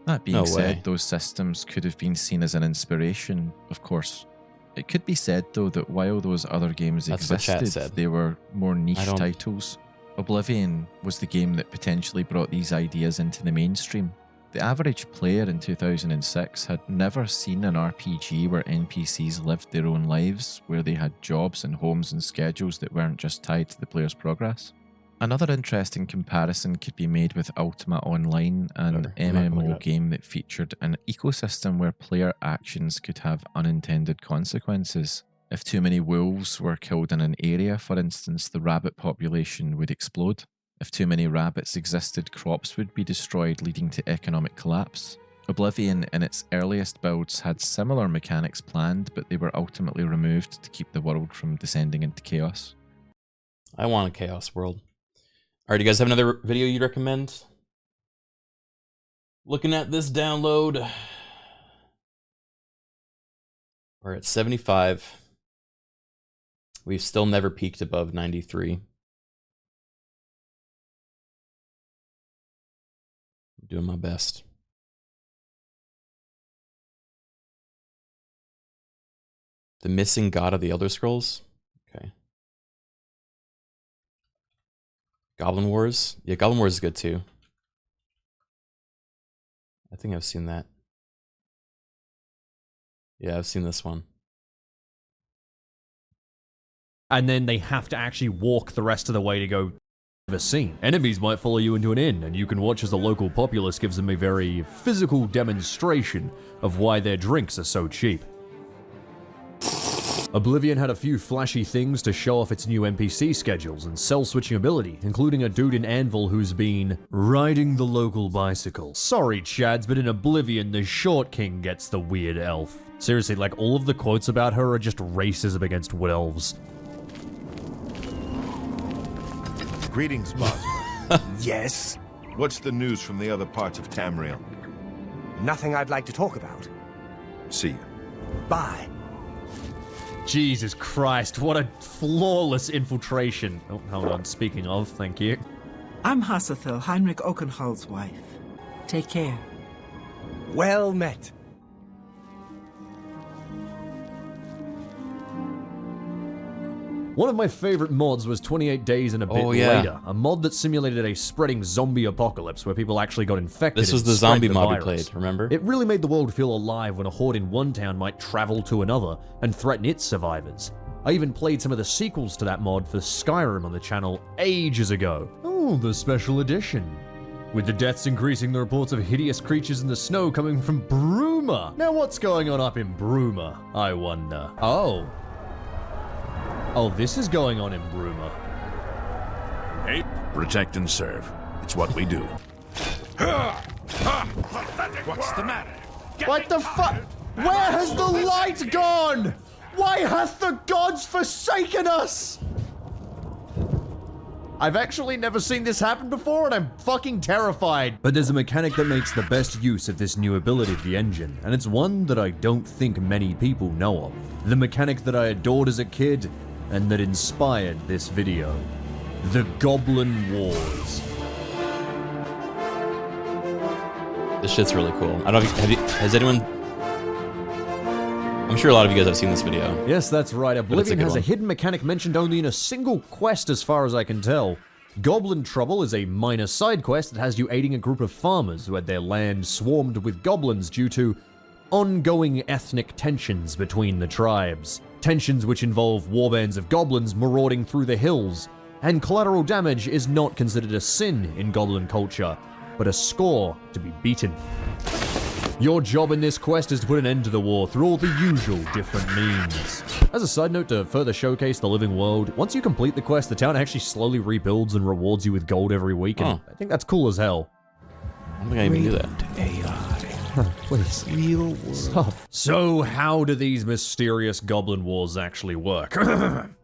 That being No said, way. those systems could have been seen as an inspiration, of course. It could be said, though, that while those other games That's what chat existed, said. they were more I niche don't- titles. Oblivion was the game that potentially brought these ideas into the mainstream. The average player in 2006 had never seen an RPG where NPCs lived their own lives, where they had jobs and homes and schedules that weren't just tied to the player's progress. Another interesting comparison could be made with Ultima Online, an Whatever, I'm not gonna look it MMO up. game that featured an ecosystem where player actions could have unintended consequences. If too many wolves were killed in an area, for instance, the rabbit population would explode. If too many rabbits existed, crops would be destroyed, leading to economic collapse. Oblivion, in its earliest builds, had similar mechanics planned, but they were ultimately removed to keep the world from descending into chaos. I want a chaos world. Alright, you guys have another video you'd recommend? Looking at this download. We're at 75. We've still never peaked above 93. I'm doing my best. The Missing God of the Elder Scrolls? Okay. Goblin Wars? Yeah, Goblin Wars is good too. I think I've seen that. Yeah, I've seen this one. And then they have to actually walk the rest of the way to go a scene. Enemies might follow you into an inn, and you can watch as the local populace gives them a very physical demonstration of why their drinks are so cheap. Oblivion had a few flashy things to show off its new NPC schedules and cell-switching ability, including a dude in Anvil who's been riding the local bicycle. Sorry, Chads, but in Oblivion, the Short King gets the weird elf. Seriously, like, all of the quotes about her are just racism against wood elves. Greetings, Bosma. Yes? What's the news from the other parts of Tamriel? Nothing I'd like to talk about. See you. Bye. Jesus Christ, what a flawless infiltration. Oh, hold on, speaking of, thank you. I'm Hassathil, Heinrich Oakenhall's wife. Take care. Well met. One of my favorite mods was 28 Days and a Bit Later, a mod that simulated a spreading zombie apocalypse where people actually got infected. This was and the spread zombie the mod we virus. played, remember? It really made the world feel alive when a horde in one town might travel to another and threaten its survivors. I even played some of the sequels to that mod for Skyrim on the channel ages ago. Oh, the special edition. With the deaths increasing, the reports of hideous creatures in the snow coming from Bruma. Now what's going on up in Bruma, I wonder? Oh, this is going on in Bruma. Hey, protect and serve. It's what we do. What's the matter? What the fuck? Where has the light gone? Why hath the gods forsaken us? I've actually never seen this happen before and I'm fucking terrified. But there's a mechanic that makes the best use of this new ability of the engine, and it's one that I don't think many people know of. The mechanic that I adored as a kid and that inspired this video. The Goblin Wars. This shit's really cool. I don't know if has anyone... I'm sure a lot of you guys have seen this video. Yes, that's right. Oblivion has a one. hidden mechanic mentioned only in a single quest as far as I can tell. Goblin Trouble is a minor side quest that has you aiding a group of farmers who had their land swarmed with goblins due to ongoing ethnic tensions between the tribes. Tensions which involve warbands of goblins marauding through the hills. And collateral damage is not considered a sin in goblin culture, but a score to be beaten. Your job in this quest is to put an end to the war through all the usual different means. As a side note to further showcase the living world, once you complete the quest, the town actually slowly rebuilds and rewards you with gold every week, and I think that's cool as hell. I don't think I even knew that. AI. Please. Real world. Stop. So how do these mysterious goblin wars actually work?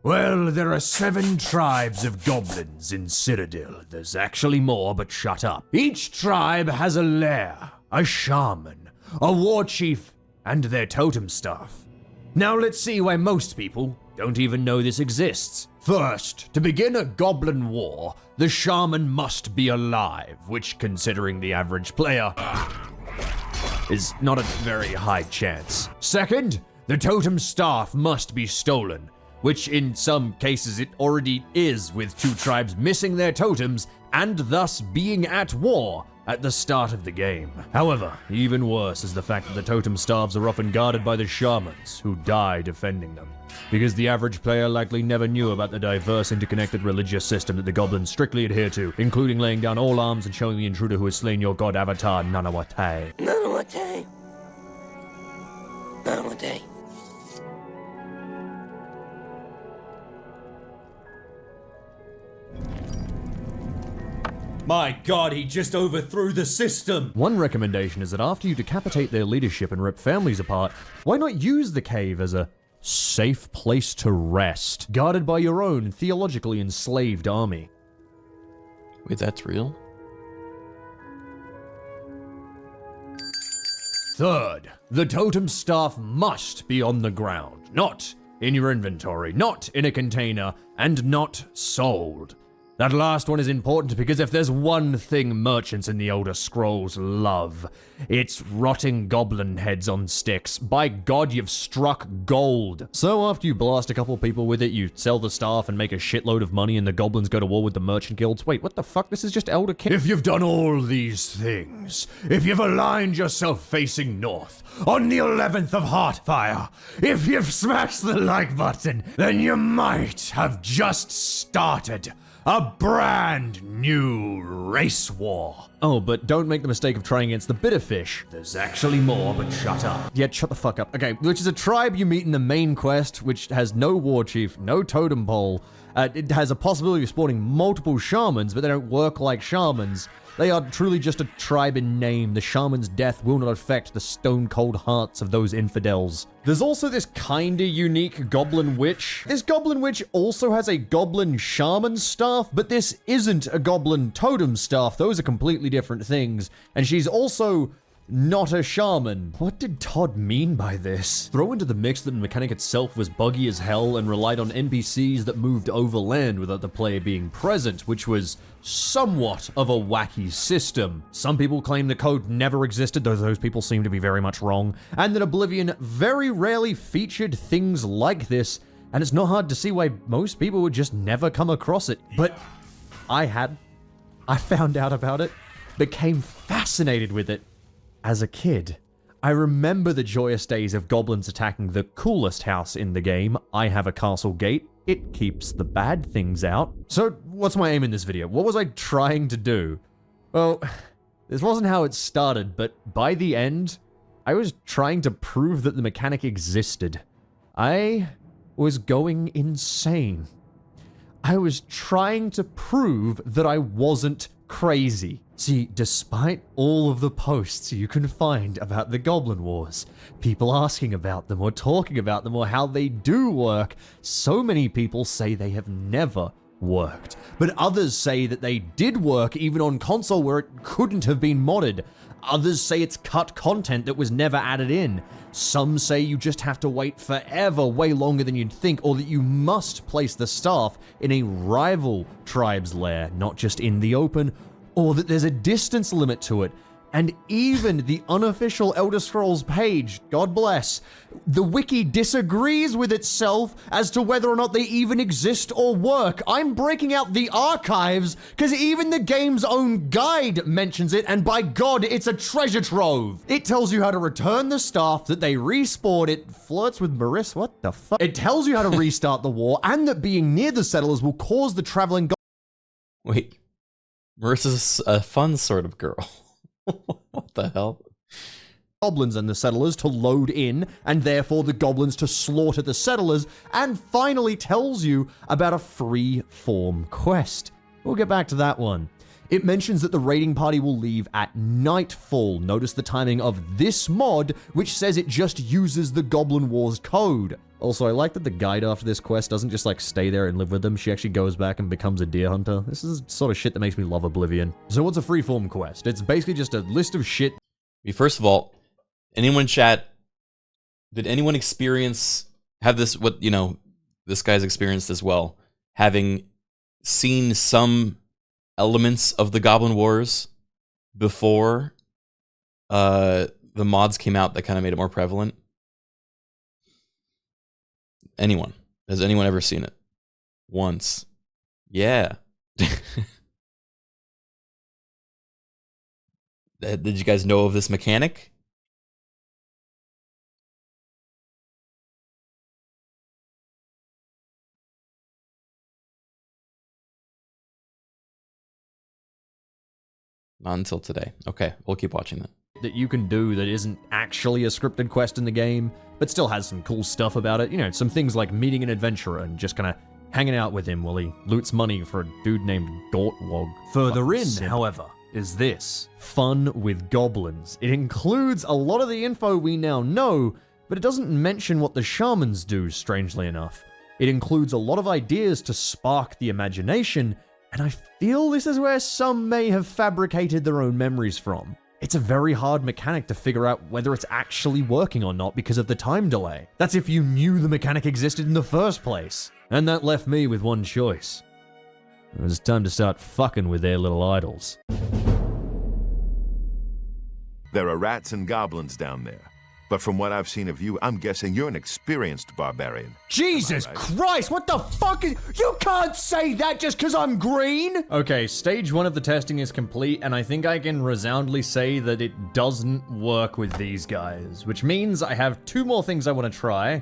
Well, there are 7 tribes of goblins in Citadel. There's actually more, but shut up. Each tribe has a lair, a shaman, a war chief, and their totem staff. Now let's see why most people don't even know this exists. First, to begin a goblin war, the shaman must be alive, which, considering the average player, is not a very high chance. Second, the totem staff must be stolen, which in some cases it already is, with two tribes missing their totems and thus being at war at the start of the game. However, even worse is the fact that the totem staffs are often guarded by the shamans, who die defending them, because the average player likely never knew about the diverse interconnected religious system that the goblins strictly adhere to, including laying down all arms and showing the intruder who has slain your god avatar, Nanawate. Nanawate. Nanawate. My god, he just overthrew the system! One recommendation is that after you decapitate their leadership and rip families apart, why not use the cave as a safe place to rest, guarded by your own theologically enslaved army? Wait, that's real? Third, the totem staff must be on the ground, not in your inventory, not in a container, and not sold. That last one is important because if there's one thing merchants in the Elder Scrolls love, it's rotting goblin heads on sticks. By God, you've struck gold. So after you blast a couple people with it, you sell the staff and make a shitload of money and the goblins go to war with the merchant guilds. Wait, what the fuck? This is just Elder King. If you've done all these things, if you've aligned yourself facing north, on the 11th of Heartfire, if you've smashed the like button, then you might have just started a brand new race war. Oh, but don't make the mistake of trying against the Bitterfish. There's actually more, but shut up. Yeah, shut the fuck up. Okay, which is a tribe you meet in the main quest, which has no war chief, no totem pole. It has a possibility of spawning multiple shamans, but they don't work like shamans. They are truly just a tribe in name. The shaman's death will not affect the stone-cold hearts of those infidels. There's also this kinda unique goblin witch. This goblin witch also has a goblin shaman staff, but this isn't a goblin totem staff. Those are completely different things. And she's also not a shaman. What did Todd mean by this? Throw into the mix that the mechanic itself was buggy as hell and relied on NPCs that moved overland without the player being present, which was somewhat of a wacky system. Some people claim the code never existed, though those people seem to be very much wrong, and that Oblivion very rarely featured things like this, and it's not hard to see why most people would just never come across it. But I found out about it, became fascinated with it, as a kid. I remember the joyous days of goblins attacking the coolest house in the game. I have a castle gate. It keeps the bad things out. So, what's my aim in this video? What was I trying to do? Well, this wasn't how it started, but by the end, I was trying to prove that the mechanic existed. I was going insane. I was trying to prove that I wasn't crazy. See, despite all of the posts you can find about the Goblin Wars, people asking about them or talking about them or how they do work, so many people say they have never worked. But others say that they did work even on console where it couldn't have been modded. Others say it's cut content that was never added in. Some say you just have to wait forever, way longer than you'd think, or that you must place the staff in a rival tribe's lair, not just in the open, or that there's a distance limit to it. And even the unofficial Elder Scrolls page, God bless, the wiki disagrees with itself as to whether or not they even exist or work. I'm breaking out the archives because even the game's own guide mentions it, and by God, it's a treasure trove. It tells you how to return the staff, that they respawn, it flirts with Marissa, what the fuck? It tells you how to restart the war, and that being near the settlers will cause the traveling Wait, Marissa's a fun sort of girl. What the hell? Goblins and the settlers to load in, and therefore the goblins to slaughter the settlers, and finally tells you about a free form quest. We'll get back to that one. It mentions that the raiding party will leave at nightfall. Notice the timing of this mod, which says it just uses the Goblin Wars code. Also, I like that the guide after this quest doesn't just like stay there and live with them. She actually goes back and becomes a deer hunter. This is sort of shit that makes me love Oblivion. So what's a freeform quest? It's basically just a list of shit. First of all, anyone in chat Did anyone have this, what, you know, this guy's experienced as well, having seen some elements of the Goblin Wars before the mods came out that kind of made it more prevalent? Anyone? Has anyone ever seen it? Once. Yeah. Did you guys know of this mechanic? Not until today. Okay, we'll keep watching that. That you can do that isn't actually a scripted quest in the game, but still has some cool stuff about it. You know, some things like meeting an adventurer and just kind of hanging out with him while he loots money for a dude named Dortwog. Further in, however, is this. Fun with goblins. It includes a lot of the info we now know, but it doesn't mention what the shamans do, strangely enough. It includes a lot of ideas to spark the imagination, and I feel this is where some may have fabricated their own memories from. It's a very hard mechanic to figure out whether it's actually working or not because of the time delay. That's if you knew the mechanic existed in the first place. And that left me with one choice. It was time to start fucking with their little idols. There are rats and goblins down there. But from what I've seen of you, I'm guessing you're an experienced barbarian. Jesus Christ, what the fuck is... You can't say that just because I'm green! Okay, stage 1 of the testing is complete, and I think I can resoundly say that it doesn't work with these guys, which means I have 2 more things I want to try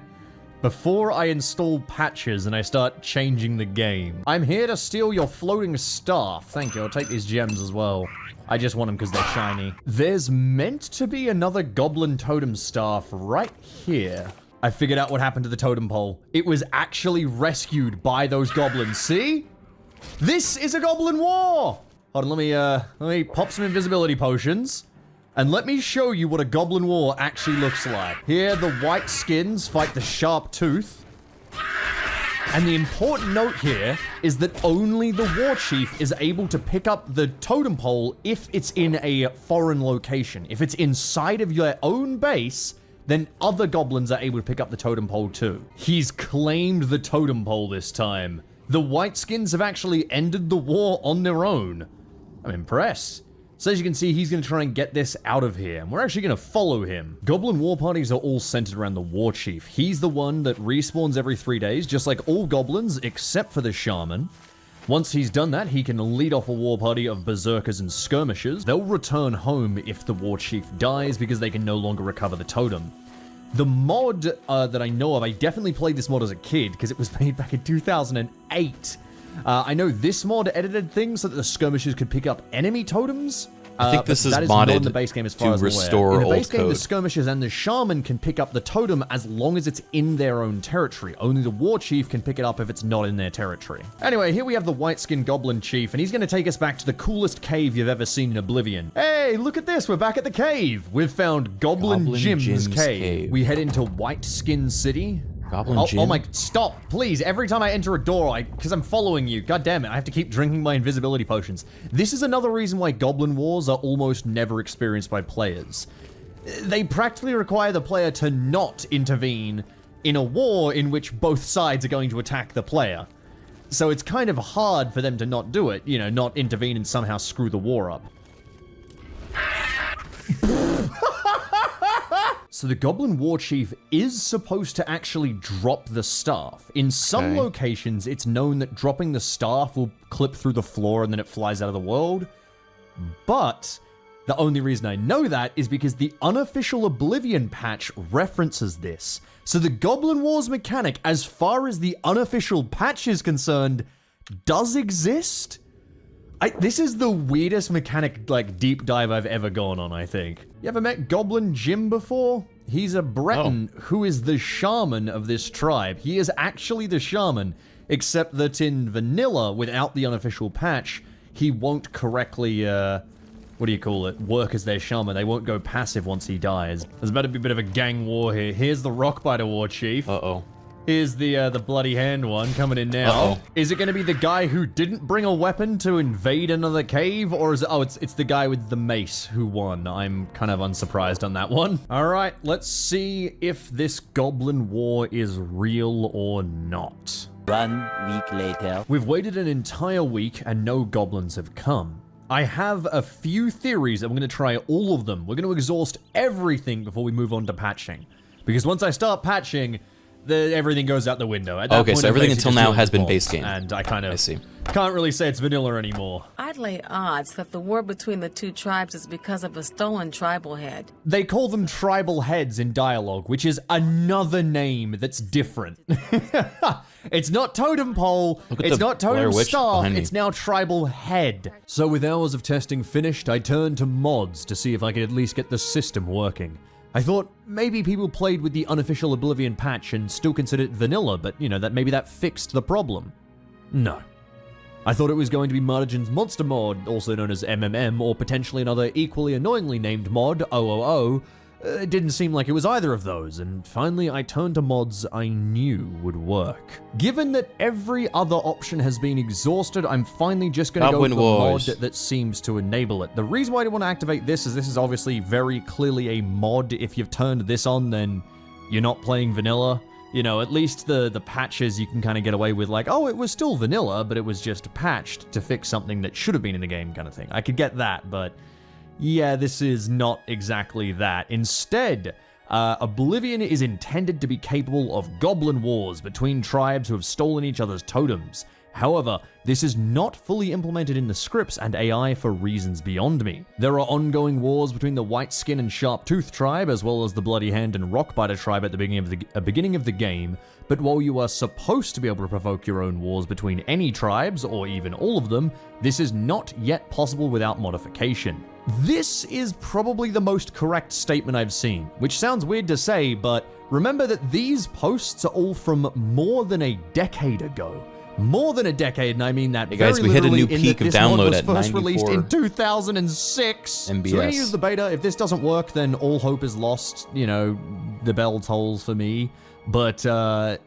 before I install patches and I start changing the game. I'm here to steal your floating staff. Thank you, I'll take these gems as well. I just want them because they're shiny. There's meant to be another goblin totem staff right here. I figured out what happened to the totem pole. It was actually rescued by those goblins. See? This is a goblin war! Hold on, let me pop some invisibility potions. And let me show you what a goblin war actually looks like. Here, the white skins fight the sharp tooth. And the important note here is that only the war chief is able to pick up the totem pole if it's in a foreign location. If it's inside of your own base, then other goblins are able to pick up the totem pole too. He's claimed the totem pole this time. The white skins have actually ended the war on their own. I'm impressed. So as you can see, he's going to try and get this out of here, and we're actually going to follow him. Goblin war parties are all centered around the war chief. He's the one that respawns every 3 days, just like all goblins, except for the shaman. Once he's done that, he can lead off a war party of berserkers and skirmishers. They'll return home if the war chief dies, because they can no longer recover the totem. The mod that I know of, I definitely played this mod as a kid, because it was made back in 2008. I know this mod edited things so that the skirmishers could pick up enemy totems. I think this is that modded not in the base game as far as to I'm aware. restore In the old base game, code. the skirmishers and the shaman can pick up the totem as long as it's in their own territory. Only the war chief can pick it up if it's not in their territory. Anyway, here we have the white-skinned goblin chief, and he's going to take us back to the coolest cave you've ever seen in Oblivion. Hey, look at this! We're back at the cave! We've found Goblin Jim's cave. We head into White Skin City. Goblin Jim? Oh my, stop, please. Every time I enter a door, because I'm following you. God damn it, I have to keep drinking my invisibility potions. This is another reason why Goblin Wars are almost never experienced by players. They practically require the player to not intervene in a war in which both sides are going to attack the player. So it's kind of hard for them to not do it, you know, not intervene and somehow screw the war up. So the Goblin War Chief is supposed to actually drop the staff. In some locations, it's known that dropping the staff will clip through the floor and then it flies out of the world. But the only reason I know that is because the unofficial Oblivion patch references this. So the Goblin Wars mechanic, as far as the unofficial patch is concerned, does exist. This is the weirdest mechanic, like, deep dive I've ever gone on, I think. You ever met Goblin Jim before? He's a Breton who is the shaman of this tribe. He is actually the shaman, except that in vanilla, without the unofficial patch, he won't correctly, work as their shaman. They won't go passive once he dies. There's about to be a bit of a gang war here. Here's the Rockbiter War Chief. Uh-oh. Here's the bloody hand one coming in now. Uh-oh. Is it going to be the guy who didn't bring a weapon to invade another cave, or is it? Oh, it's the guy with the mace who won. I'm kind of unsurprised on that one. All right, let's see if this Goblin War is real or not. 1 week later. We've waited an entire week and no goblins have come. I have a few theories and we're going to try all of them. We're going to exhaust everything before we move on to patching. Because once I start patching, everything goes out the window. At that Okay, point, so I'm everything basically until now just has doing been the base boss, game. And I kind I of see. can't really say it's vanilla anymore. I'd lay odds that the war between the two tribes is because of a stolen tribal head. They call them tribal heads in dialogue, which is another name that's different. It's not totem pole, it's not totem staff, it's now tribal head. So with hours of testing finished, I turned to mods to see if I could at least get the system working. I thought maybe people played with the unofficial Oblivion patch and still considered it vanilla, but you know, that maybe that fixed the problem. No. I thought it was going to be Margin's Monster Mod, also known as MMM, or potentially another equally annoyingly named mod, OOO. It didn't seem like it was either of those, and finally I turned to mods I knew would work. Given that every other option has been exhausted, I'm finally just going to go with the mod that seems to enable it. The reason why I want to activate this is this is obviously very clearly a mod. If you've turned this on, then you're not playing vanilla. You know, at least the patches you can kind of get away with, like, oh, it was still vanilla, but it was just patched to fix something that should have been in the game kind of thing. I could get that, but yeah, this is not exactly that. Instead, Oblivion is intended to be capable of goblin wars between tribes who have stolen each other's totems. However, this is not fully implemented in the scripts and AI for reasons beyond me. There are ongoing wars between the White Skin and Sharp Tooth tribe, as well as the Bloody Hand and Rockbiter tribe at the beginning of the game, but while you are supposed to be able to provoke your own wars between any tribes, or even all of them, this is not yet possible without modification. This is probably the most correct statement I've seen, which sounds weird to say, but remember that these posts are all from more than a decade ago. More than a decade, and I mean that hey guys, very we hit a literally, new peak of download at 94 first released in 2006. MBS. So we're gonna use the beta. If this doesn't work, then all hope is lost. You know, the bell tolls for me. But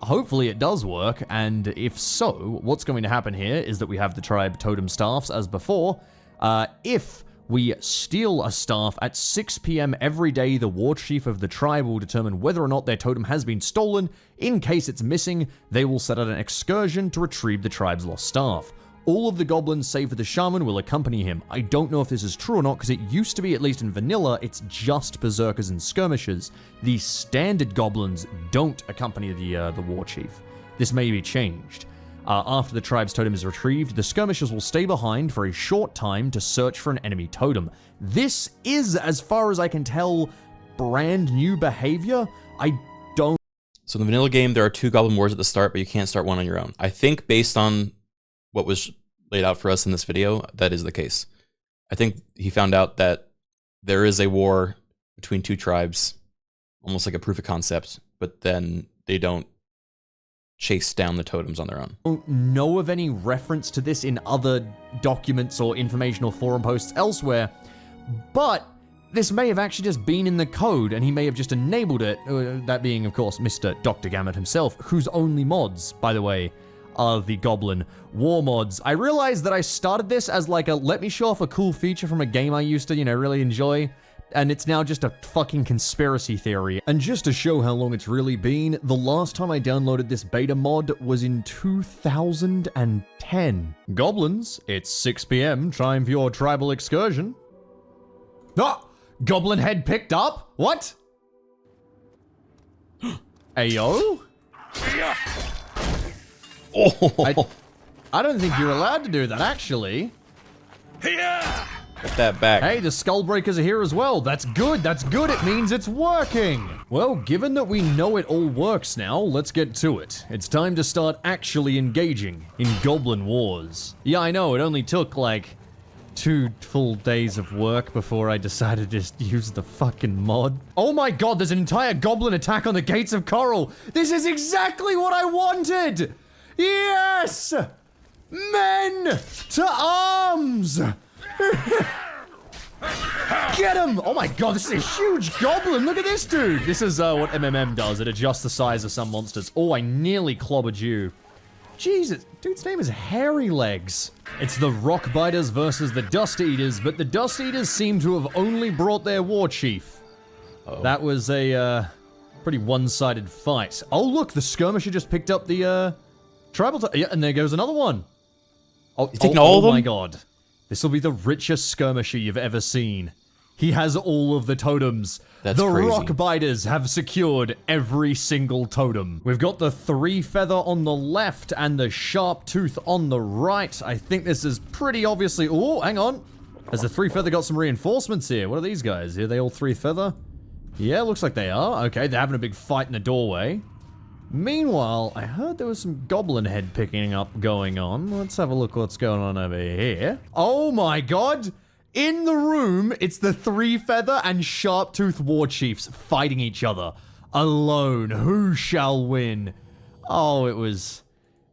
hopefully it does work, and if so, what's going to happen here is that we have the tribe totem staffs as before. If we steal a staff at 6 p.m. every day, the war chief of the tribe will determine whether or not their totem has been stolen. In case it's missing, they will set out an excursion to retrieve the tribe's lost staff. All of the goblins, save for the shaman, will accompany him. I don't know if this is true or not, because it used to be, at least in vanilla, it's just berserkers and skirmishers. The standard goblins don't accompany the war chief. This may be changed. After the tribe's totem is retrieved, the skirmishers will stay behind for a short time to search for an enemy totem. This is, as far as I can tell, brand new behavior. I don't... So in the vanilla game, there are 2 goblin wars at the start, but you can't start one on your own. I think based on what was laid out for us in this video, that is the case. I think he found out that there is a war between 2 tribes, almost like a proof of concept, but then they don't chase down the totems on their own. I don't know of any reference to this in other documents or information or forum posts elsewhere, but this may have actually just been in the code and he may have just enabled it, that being, of course, Mr. Dr. Gamut himself, whose only mods, by the way, are the Goblin War mods. I realized that I started this as like a let me show off a cool feature from a game I used to, you know, really enjoy, and it's now just a fucking conspiracy theory. And just to show how long it's really been, the last time I downloaded this beta mod was in 2010. Goblins, it's 6 p.m, time for your tribal excursion. Ah! Goblin head picked up? What? Ayo? Oh! I don't think you're allowed to do that, actually. Get that back. Hey, the Skullbreakers are here as well. That's good, that's good. It means it's working. Well, given that we know it all works now, let's get to it. It's time to start actually engaging in Goblin Wars. Yeah, I know, it only took like 2 full days of work before I decided to just use the fucking mod. Oh my god, there's an entire goblin attack on the Gates of Coral. This is exactly what I wanted. Yes! Men to arms! Get him! Oh my god, this is a huge goblin. Look at this dude. This is what MMM does. It adjusts the size of some monsters. Oh, I nearly clobbered you. Jesus, dude's name is Hairy Legs. It's the Rock Biters versus the Dust Eaters, but the Dust Eaters seem to have only brought their war chief. That was a pretty one-sided fight. Oh look, the skirmisher just picked up the tribal. Yeah, and there goes another one. Oh, you taking all of them? Oh my god, this will be the richest skirmisher you've ever seen. He has all of the totems. That's the crazy. Rock Biters have secured every single totem. We've got the 3 feather on the left and the sharp tooth on the right. I think this is pretty obviously... Oh, hang on. Has the 3 feather got some reinforcements here? What are these guys? Are they all 3 feather? Yeah, looks like they are. Okay, they're having a big fight in the doorway. Meanwhile, I heard there was some goblin head picking up going on. Let's have a look what's going on over here. Oh my god! In the room, it's the 3 feather and sharp tooth war chiefs fighting each other. Alone. Who shall win? Oh, it was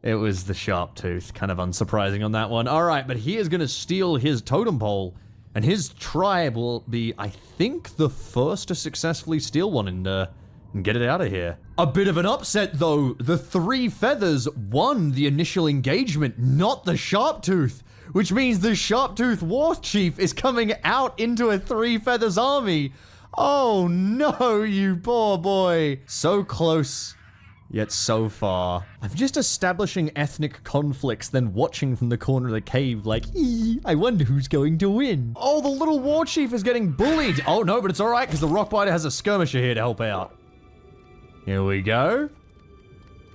the sharp tooth. Kind of unsurprising on that one. Alright, but he is going to steal his totem pole. And his tribe will be, I think, the first to successfully steal one and get it out of here. A bit of an upset, though. The 3 feathers won the initial engagement, not the sharp tooth. Which means the Sharptooth War Chief is coming out into a 3 feathers army. Oh no, you poor boy. So close, yet so far. I'm just establishing ethnic conflicts, then watching from the corner of the cave like, I wonder who's going to win. Oh, the little War Chief is getting bullied. Oh no, but it's alright, because the Rockbiter has a skirmisher here to help out. Here we go.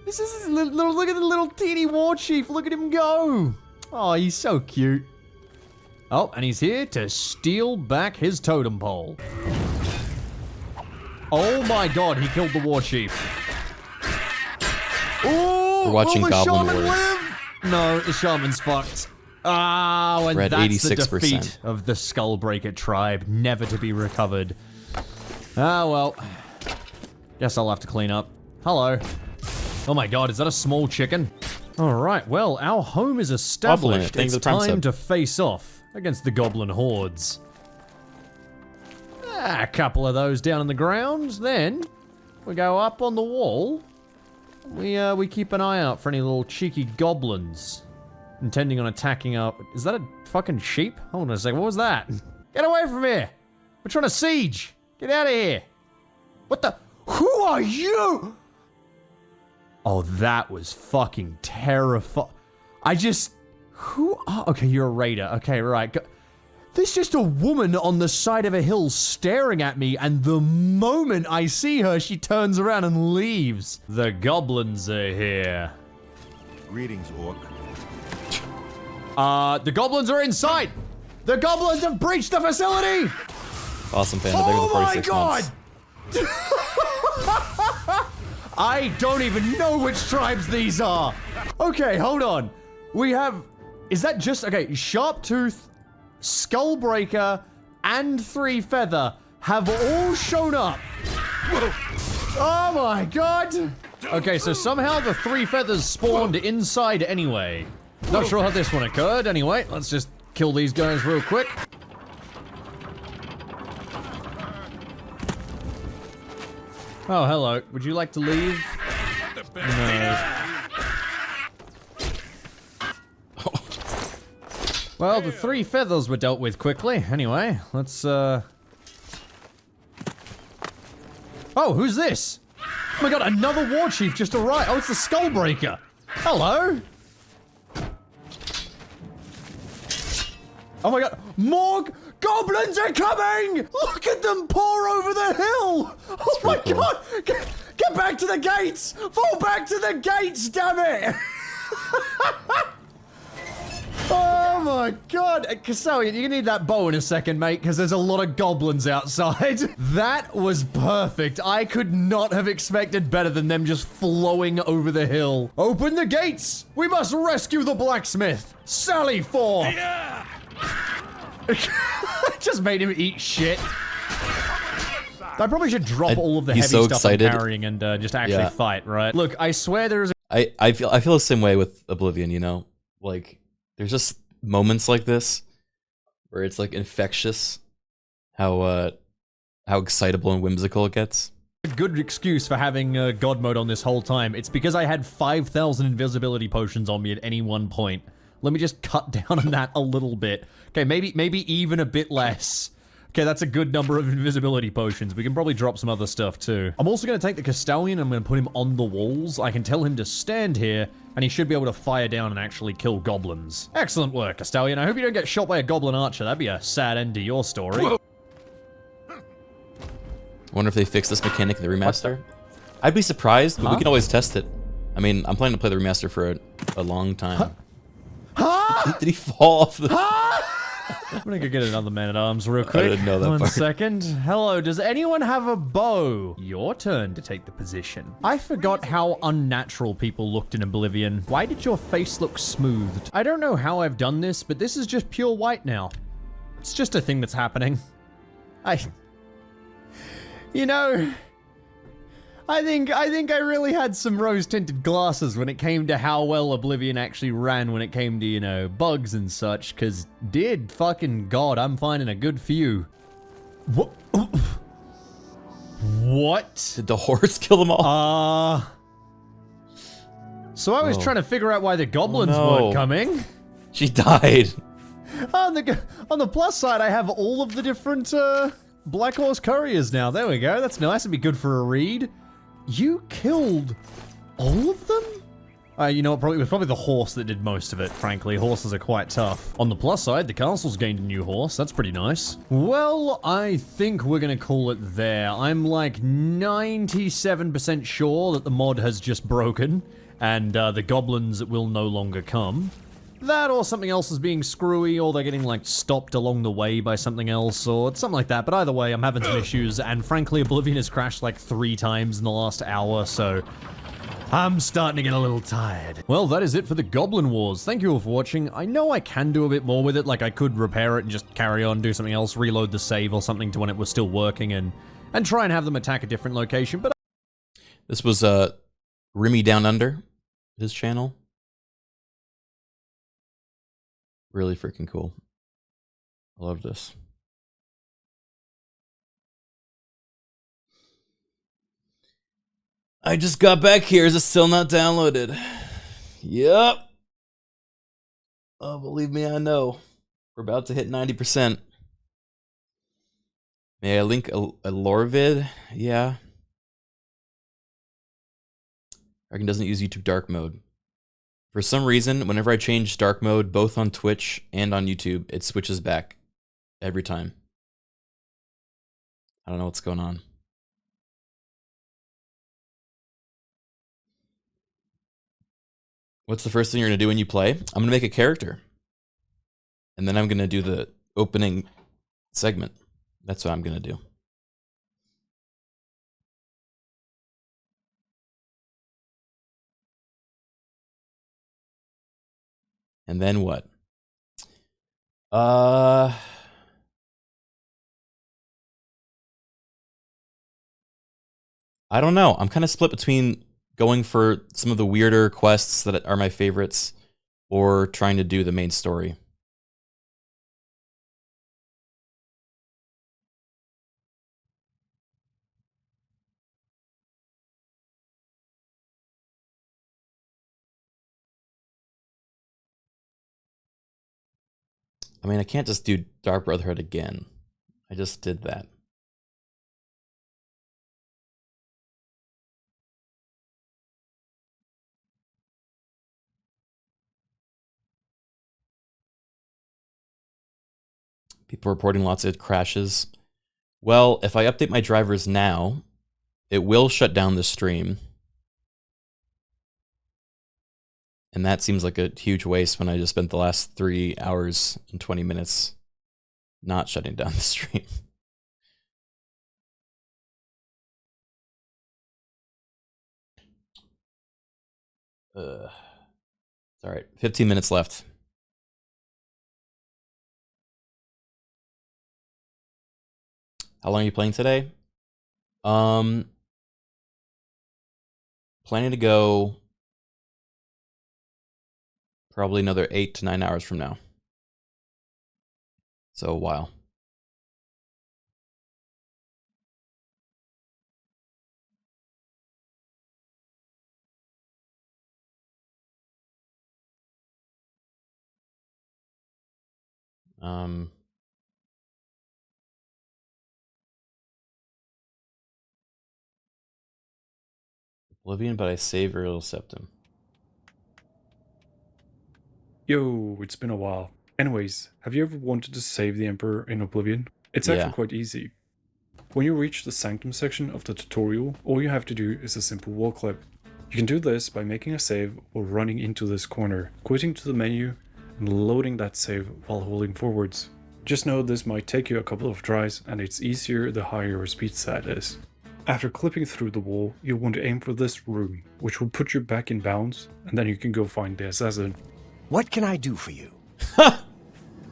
This is little, look at the little teeny War Chief. Look at him go. Oh, he's so cute. Oh, and he's here to steal back his totem pole. Oh my god, he killed the war chief. Ooh, we're watching will the Goblin shaman Wars. live? No, the shaman's fucked. Oh, and We're at that's the 86%. defeat of the Skullbreaker tribe, never to be recovered. Ah, well. Guess I'll have to clean up. Hello. Oh my god, is that a small chicken? Alright, well, our home is established. Thanks It's for the prime time sub. to face off against the goblin hordes. A couple of those down on the ground, then we go up on the wall. We keep an eye out for any little cheeky goblins intending on attacking our... Is that a fucking sheep? Hold on a second, what was that? Get away from here! We're trying to siege! Get out of here! What the... Who are you? Oh, that was fucking terrifying. Who are... Okay, you're a raider. Okay, right. There's just a woman on the side of a hill staring at me, and the moment I see her, she turns around and leaves. The goblins are here. Greetings, Orc. The goblins are inside! The goblins have breached the facility! Awesome, Panda. They're the 46 months. I don't even know which tribes these are. Okay, hold on. We have... Is that just... Okay, Sharptooth, Skullbreaker, and 3 Feather have all shown up. Oh my god. Okay, so somehow the 3 Feathers spawned inside anyway. Not sure how this one occurred. Anyway, let's just kill these guys real quick. Oh, hello. Would you like to leave? No. Well, the 3 feathers were dealt with quickly. Anyway, let's, Oh, who's this? Oh my god, another war chief just arrived. Oh, it's the Skullbreaker. Hello. Oh my god, more goblins are coming! Look at them pour over the hill! Oh my god! Get back to the gates! Fall back to the gates, damn it! Oh my god! Kasawi, you need that bow in a second, mate, because there's a lot of goblins outside. That was perfect. I could not have expected better than them just flowing over the hill. Open the gates! We must rescue the blacksmith! Sally forth! Yeah. Just made him eat shit. I probably should drop all of the heavy so stuff excited. I'm carrying and just actually fight, right? Look, I swear there's a... I feel the same way with Oblivion, you know? Like, there's just moments like this where it's like infectious. how excitable and whimsical it gets. A good excuse for having God mode on this whole time. It's because I had 5,000 invisibility potions on me at any one point. Let me just cut down on that a little bit. Okay, maybe even a bit less. Okay, that's a good number of invisibility potions. We can probably drop some other stuff too. I'm also going to take the Castellan, I'm going to put him on the walls. I can tell him to stand here, and he should be able to fire down and actually kill goblins. Excellent work, Castellan. I hope you don't get shot by a goblin archer. That'd be a sad end to your story. I wonder if they fix this mechanic in the remaster. I'd be surprised, but we can always test it. I mean, I'm planning to play the remaster for a long time. Did he fall off the... I'm gonna go get another man-at-arms real quick. I didn't know that One part. second. Hello, does anyone have a bow? Your turn to take the position. I forgot how unnatural people looked in Oblivion. Why did your face look smoothed? I don't know how I've done this, but this is just pure white now. It's just a thing that's happening. You know... I think I really had some rose-tinted glasses when it came to how well Oblivion actually ran when it came to, you know, bugs and such, because dear fucking God, I'm finding a good few. What? What? Did the horse kill them all? So I was trying to figure out why the goblins weren't coming. She died. On the plus side, I have all of the different Black Horse couriers now. There we go. That's nice. It'd be good for a read. You killed all of them? You know what, it was probably the horse that did most of it, frankly. Horses are quite tough. On the plus side, the castle's gained a new horse. That's pretty nice. Well, I think we're gonna call it there. I'm like 97% sure that the mod has just broken, and the goblins will no longer come. That or something else is being screwy, or they're getting, like, stopped along the way by something else, or something like that. But either way, I'm having some issues, and frankly, Oblivion has crashed, like, 3 times in the last hour, so... I'm starting to get a little tired. Well, that is it for the Goblin Wars. Thank you all for watching. I know I can do a bit more with it, like I could repair it and just carry on, do something else, reload the save or something to when it was still working, and try and have them attack a different location, but... This was, Remy Down Under, his channel. Really freaking cool. I love this. I just got back here. Is it still not downloaded? Yep. Oh, believe me, I know. We're about to hit 90%. May I link a lore vid? Yeah. Criken doesn't use YouTube dark mode. For some reason, whenever I change dark mode, both on Twitch and on YouTube, it switches back every time. I don't know what's going on. What's the first thing you're going to do when you play? I'm going to make a character. And then I'm going to do the opening segment. That's what I'm going to do. And then what? I don't know. I'm kind of split between going for some of the weirder quests that are my favorites or trying to do the main story. I mean, I can't just do Dark Brotherhood again. I just did that. People reporting lots of crashes. Well, if I update my drivers now, it will shut down the stream. And that seems like a huge waste when I just spent the last 3 hours and 20 minutes not shutting down the stream. It's all right. 15 minutes left. How long are you playing today? Planning to go probably another 8 to 9 hours from now. So a while. Oblivion, but I save Real Septum. Yo, it's been a while. Anyways, have you ever wanted to save the Emperor in Oblivion? It's Yeah. actually quite easy. When you reach the Sanctum section of the tutorial, all you have to do is a simple wall clip. You can do this by making a save while running into this corner, quitting to the menu, and loading that save while holding forwards. Just know this might take you a couple of tries, and it's easier the higher your speed stat is. After clipping through the wall, you'll want to aim for this room, which will put you back in bounds, and then you can go find the assassin. What can I do for you?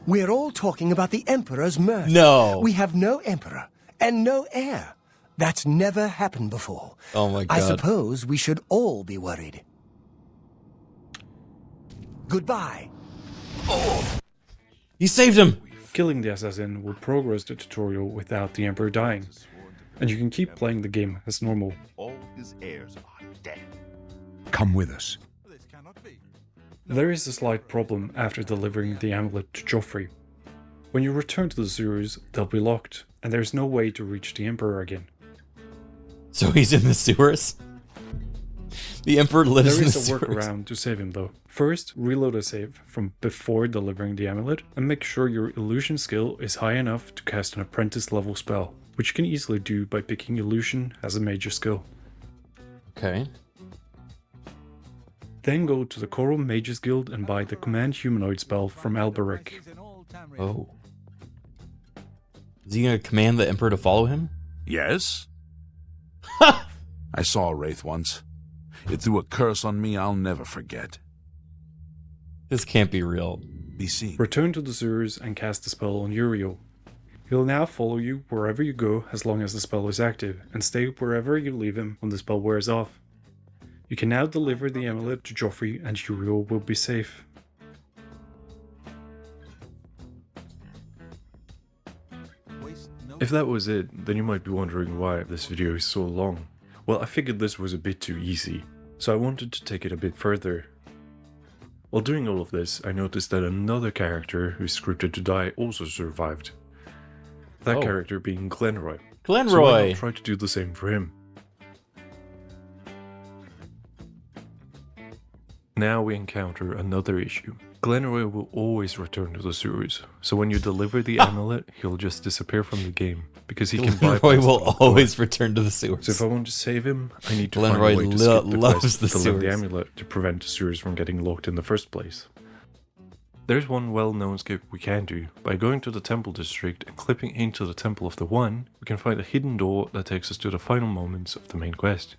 We're all talking about the Emperor's murder. No. We have no Emperor and no heir. That's never happened before. Oh my god. I suppose we should all be worried. Goodbye. Oh. You saved him! Killing the assassin will progress the tutorial without the Emperor dying, and you can keep playing the game as normal. All his heirs are dead. Come with us. There is a slight problem after delivering the amulet to Joffrey. When you return to the sewers, they'll be locked, and there's no way to reach the Emperor again. So he's in the sewers? The Emperor lives in the sewers. There is a workaround to save him though. First, reload a save from before delivering the amulet, and make sure your illusion skill is high enough to cast an apprentice level spell, which you can easily do by picking illusion as a major skill. Okay. Then go to the Coral Mages Guild and buy the Command Humanoid spell from Alberic. Oh. Is he gonna command the Emperor to follow him? Yes. I saw a wraith once. It threw a curse on me I'll never forget. This can't be real. Be seen. Return to the sewers and cast the spell on Uriel. He'll now follow you wherever you go as long as the spell is active, and stay wherever you leave him when the spell wears off. You can now deliver the amulet to Joffrey and Uriel will be safe. If that was it, then you might be wondering why this video is so long. Well, I figured this was a bit too easy, so I wanted to take it a bit further. While doing all of this, I noticed that another character who's scripted to die also survived. That character being Glenroy. Glenroy! So why not try to do the same for him? Now we encounter another issue. Glenroy will always return to the sewers, so when you deliver the amulet, he'll just disappear from the game, because he can bypass Glenroy will the always return to the sewers. So if I want to save him, I need to Glenroy find a way to skip the loves quest the to deliver the sewers. amulet to prevent the sewers from getting locked in the first place. There's one well-known skip we can do. By going to the temple district and clipping into the Temple of the One, we can find a hidden door that takes us to the final moments of the main quest.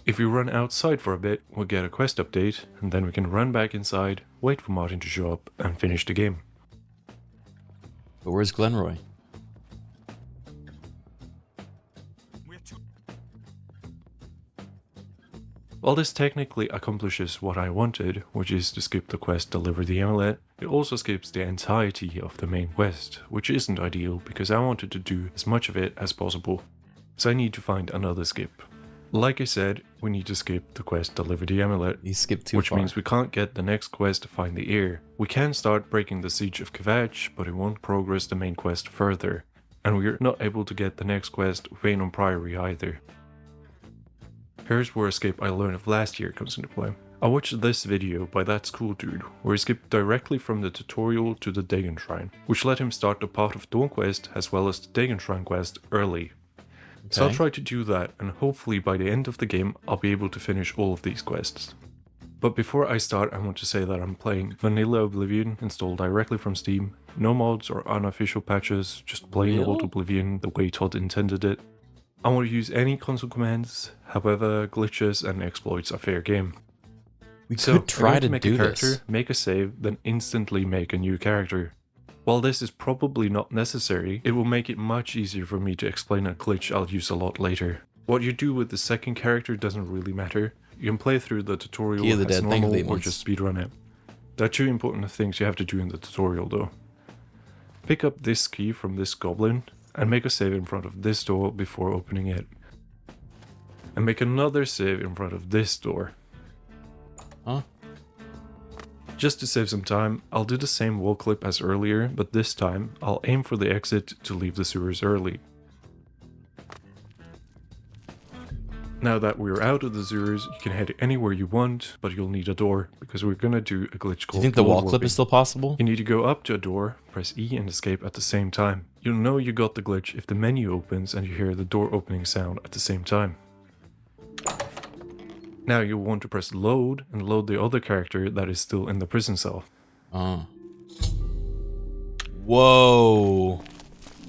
If we run outside for a bit, we'll get a quest update, and then we can run back inside, wait for Martin to show up, and finish the game. But where's Glenroy? While this technically accomplishes what I wanted, which is to skip the quest Deliver the Amulet, it also skips the entirety of the main quest, which isn't ideal because I wanted to do as much of it as possible. So I need to find another skip. Like I said, we need to skip the quest Deliver the Amulet, You skipped too which far. means we can't get the next quest to Find the Heir. We can start breaking the Siege of Kvatch, but it won't progress the main quest further. And we're not able to get the next quest, Vayne on Priory, either. Here's where a skip I learned of last year comes into play. I watched this video by that school dude, where he skipped directly from the tutorial to the Dagon Shrine, which let him start the Path of Dawn quest as well as the Dagon Shrine quest early. So I'll Okay. try to do that, and hopefully by the end of the game I'll be able to finish all of these quests. But before I start, I want to say that I'm playing Vanilla Oblivion installed directly from Steam. No mods or unofficial patches, just plain old Real? Oblivion the way Todd intended it. I won't use any console commands, however glitches and exploits are fair game. We So, could try in order to make do a character, this. make a save, then instantly make a new character. While this is probably not necessary, it will make it much easier for me to explain a glitch I'll use a lot later. What you do with the second character doesn't really matter. You can play through the tutorial Key of the as Dead, thank you for normal the 8 or months. just speedrun it. There are two important things you have to do in the tutorial though. Pick up this key from this goblin and make a save in front of this door before opening it. And make another save in front of this door. Huh? Just to save some time, I'll do the same wall clip as earlier, but this time I'll aim for the exit to leave the sewers early. Now that we're out of the sewers, you can head anywhere you want, but you'll need a door, because we're gonna do a glitch called Do you think the wall load clip is still possible? You need to go up to a door, press E and escape at the same time. You'll know you got the glitch if the menu opens and you hear the door opening sound at the same time. Now you'll want to press load and load the other character that is still in the prison cell. Oh. Whoa.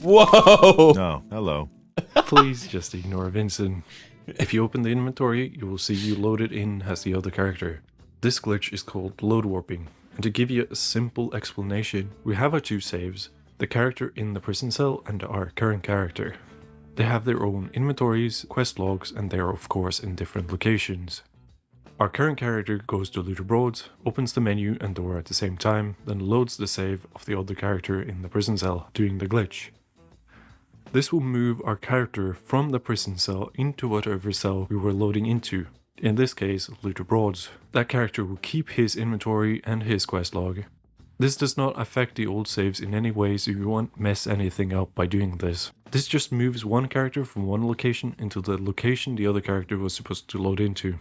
Whoa! No, hello. Please just ignore Vincent. If you open the inventory, you will see you loaded in as the other character. This glitch is called load warping. And to give you a simple explanation, we have our two saves, the character in the prison cell and our current character. They have their own inventories, quest logs, and they are of course in different locations. Our current character goes to Luther Broads, opens the menu and door at the same time, then loads the save of the other character in the prison cell, doing the glitch. This will move our character from the prison cell into whatever cell we were loading into, in this case Luther Broads. That character will keep his inventory and his quest log. This does not affect the old saves in any way, so you won't mess anything up by doing this. This just moves one character from one location into the location the other character was supposed to load into.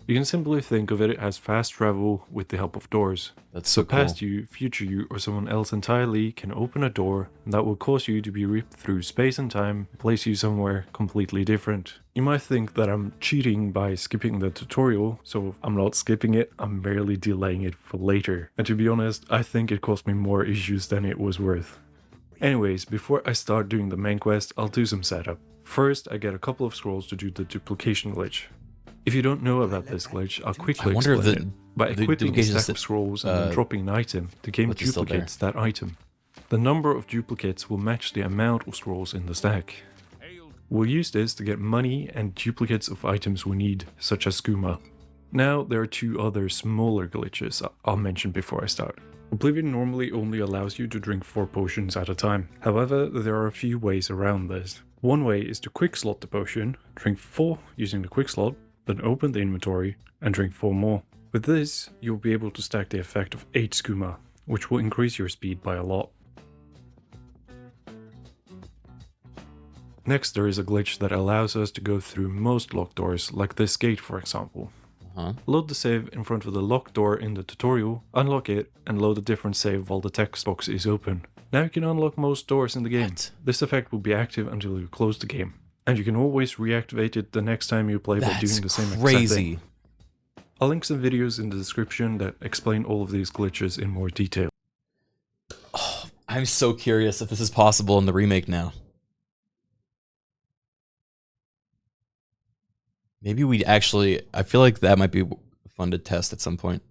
You can simply think of it as fast travel with the help of doors. That's so cool. Past you, future you, or someone else entirely can open a door, and that will cause you to be ripped through space and time, place you somewhere completely different. You might think that I'm cheating by skipping the tutorial, so I'm not skipping it, I'm merely delaying it for later. And to be honest, I think it caused me more issues than it was worth. Anyways, before I start doing the main quest, I'll do some setup. First, I get a couple of scrolls to do the duplication glitch. If you don't know about this glitch, I'll quickly explain it. By equipping a stack of scrolls and then dropping an item, the game duplicates that item. The number of duplicates will match the amount of scrolls in the stack. We'll use this to get money and duplicates of items we need, such as skooma. Now there are two other smaller glitches I'll mention before I start. Oblivion normally only allows you to drink 4 potions at a time. However, there are a few ways around this. One way is to quick slot the potion, drink 4 using the quick slot, then open the inventory and drink 4 more. With this, you'll be able to stack the effect of 8 skooma, which will increase your speed by a lot. Next, there is a glitch that allows us to go through most locked doors, like this gate for example. Load the save in front of the locked door in the tutorial, unlock it, and load a different save while the text box is open. Now you can unlock most doors in the game. This effect will be active until you close the game. And you can always reactivate it the next time you play by doing the same exact thing. I'll link some videos in the description that explain all of these glitches in more detail. Oh, I'm so curious if this is possible in the remake now. Maybe we actually... I feel like that might be fun to test at some point.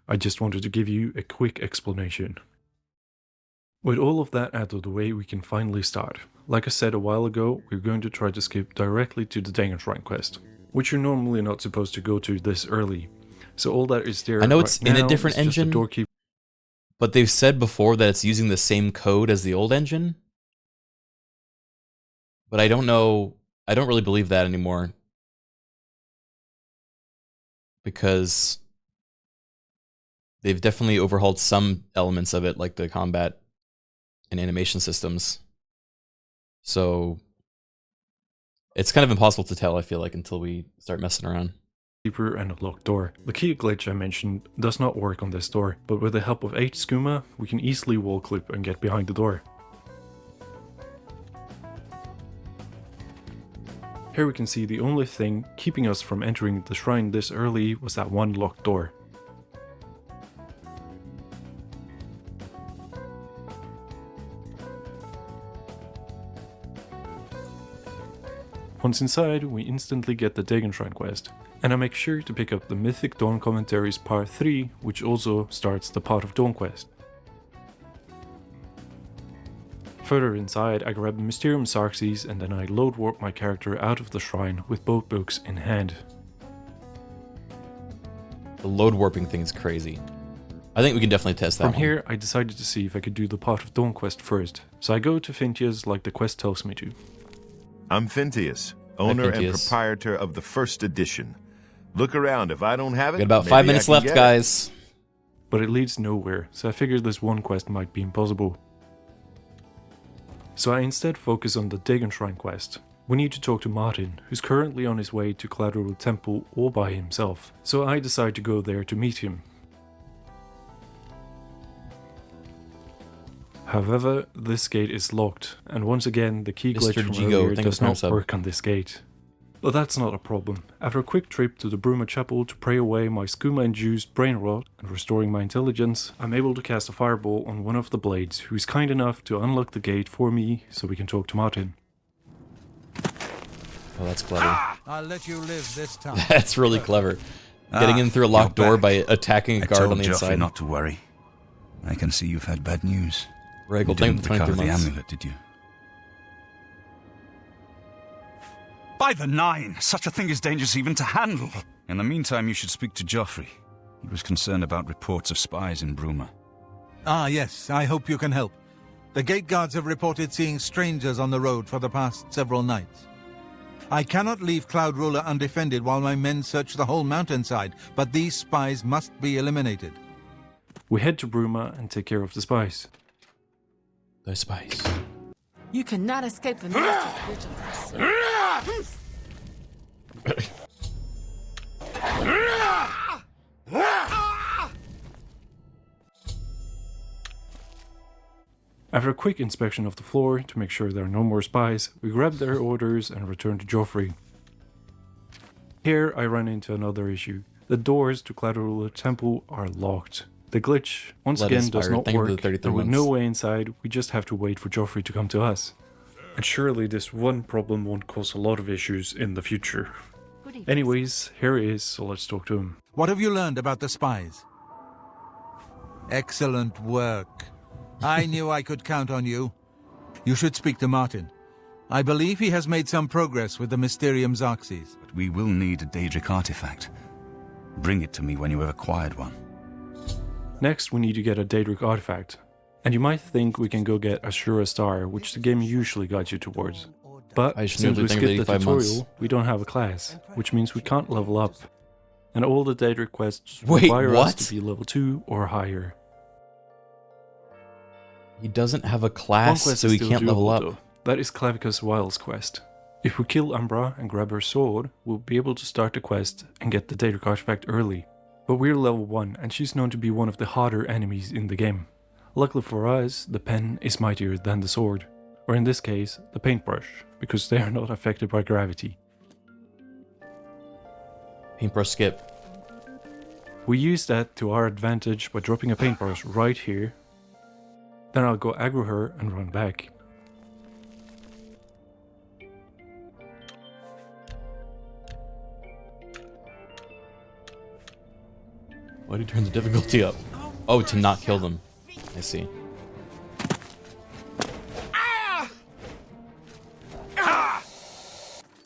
I just wanted to give you a quick explanation. With all of that out of the way, we can finally start. Like I said a while ago, we're going to try to skip directly to the Dagon Shrine quest, which you're normally not supposed to go to this early. So all that is there I know right it's in a now different is just engine, but they've said before that it's using the same code as the old engine. But I don't know, I don't really believe that anymore. Because they've definitely overhauled some elements of it, like the combat and animation systems. So it's kind of impossible to tell, I feel like, until we start messing around. Keeper and a locked door. The key glitch I mentioned does not work on this door, but with the help of 8 skooma, we can easily wall clip and get behind the door. Here we can see the only thing keeping us from entering the shrine this early was that one locked door. Once inside, we instantly get the Dagon Shrine quest, and I make sure to pick up the Mythic Dawn Commentaries Part 3, which also starts the Pot of Dawn quest. Further inside, I grab Mysterium Xarxes and then I load warp my character out of the shrine with both books in hand. The load warping thing is crazy. I think we can definitely test that From here, I decided to see if I could do the Pot of Dawn quest first, so I go to Fintia's like the quest tells me to. I'm Fintias, owner and proprietor of the first edition. Look around. If I don't have it, Got about maybe 5 I minutes can left, get it. guys. But it leads nowhere, so I figured this one quest might be impossible. So I instead focus on the Dagon Shrine quest. We need to talk to Martin, who's currently on his way to Cloudrule Temple all by himself, so I decide to go there to meet him. However, this gate is locked, and once again the key glitch Mr. from Gigo, earlier thank you does for not sub. work on this gate. But that's not a problem. After a quick trip to the Bruma Chapel to pray away my skooma-induced brain rot and restoring my intelligence, I'm able to cast a fireball on one of the blades, who's kind enough to unlock the gate for me so we can talk to Martin. Oh, that's clever. I'll let you live this time. That's really clever. Getting in through a locked door by attacking a guard on the Joffrey inside. not to worry. I can see you've had bad news. Regal, You thank you didn't for 23 recover the months. amulet, did you? By the Nine! Such a thing is dangerous even to handle! In the meantime, you should speak to Joffrey. He was concerned about reports of spies in Bruma. Ah, yes, I hope you can help. The gate guards have reported seeing strangers on the road for the past several nights. I cannot leave Cloud Ruler undefended while my men search the whole mountainside, but these spies must be eliminated. We head to Bruma and take care of the spies. The spies. You cannot escape the master's vigilance. After a quick inspection of the floor to make sure there are no more spies, we grab their orders and return to Joffrey. Here I run into another issue. The doors to Cloudrule Temple are locked. The glitch, once Blood again, does inspired. not Thank you for the work, 33 and with months. no way inside, we just have to wait for Joffrey to come to us. And surely this one problem won't cause a lot of issues in the future. Anyways, here he is, so let's talk to him. What have you learned about the spies? Excellent work. I knew I could count on you. You should speak to Martin. I believe he has made some progress with the Mysterium Xarxes. But we will need a Daedric artifact. Bring it to me when you have acquired one. Next, we need to get a Daedric artifact. And you might think we can go get Ashura Star, which the game usually guides you towards. But I should since we think skipped of the 85 tutorial, months. we don't have a class, which means we can't level up. And all the Daedric quests Wait, require us what? to be level 2 or higher. He doesn't have a One class, quest so is he still can't level doable, up. though. That is Clavicus Wiles' quest. If we kill Umbra and grab her sword, we'll be able to start the quest and get the Daedric artifact early. But we're level 1, and she's known to be one of the harder enemies in the game. Luckily for us, the pen is mightier than the sword. Or in this case, the paintbrush, because they are not affected by gravity. Paintbrush skip. We use that to our advantage by dropping a paintbrush right here. Then I'll go aggro her and run back. Why do you turn the difficulty up? Oh, to not kill them. I see.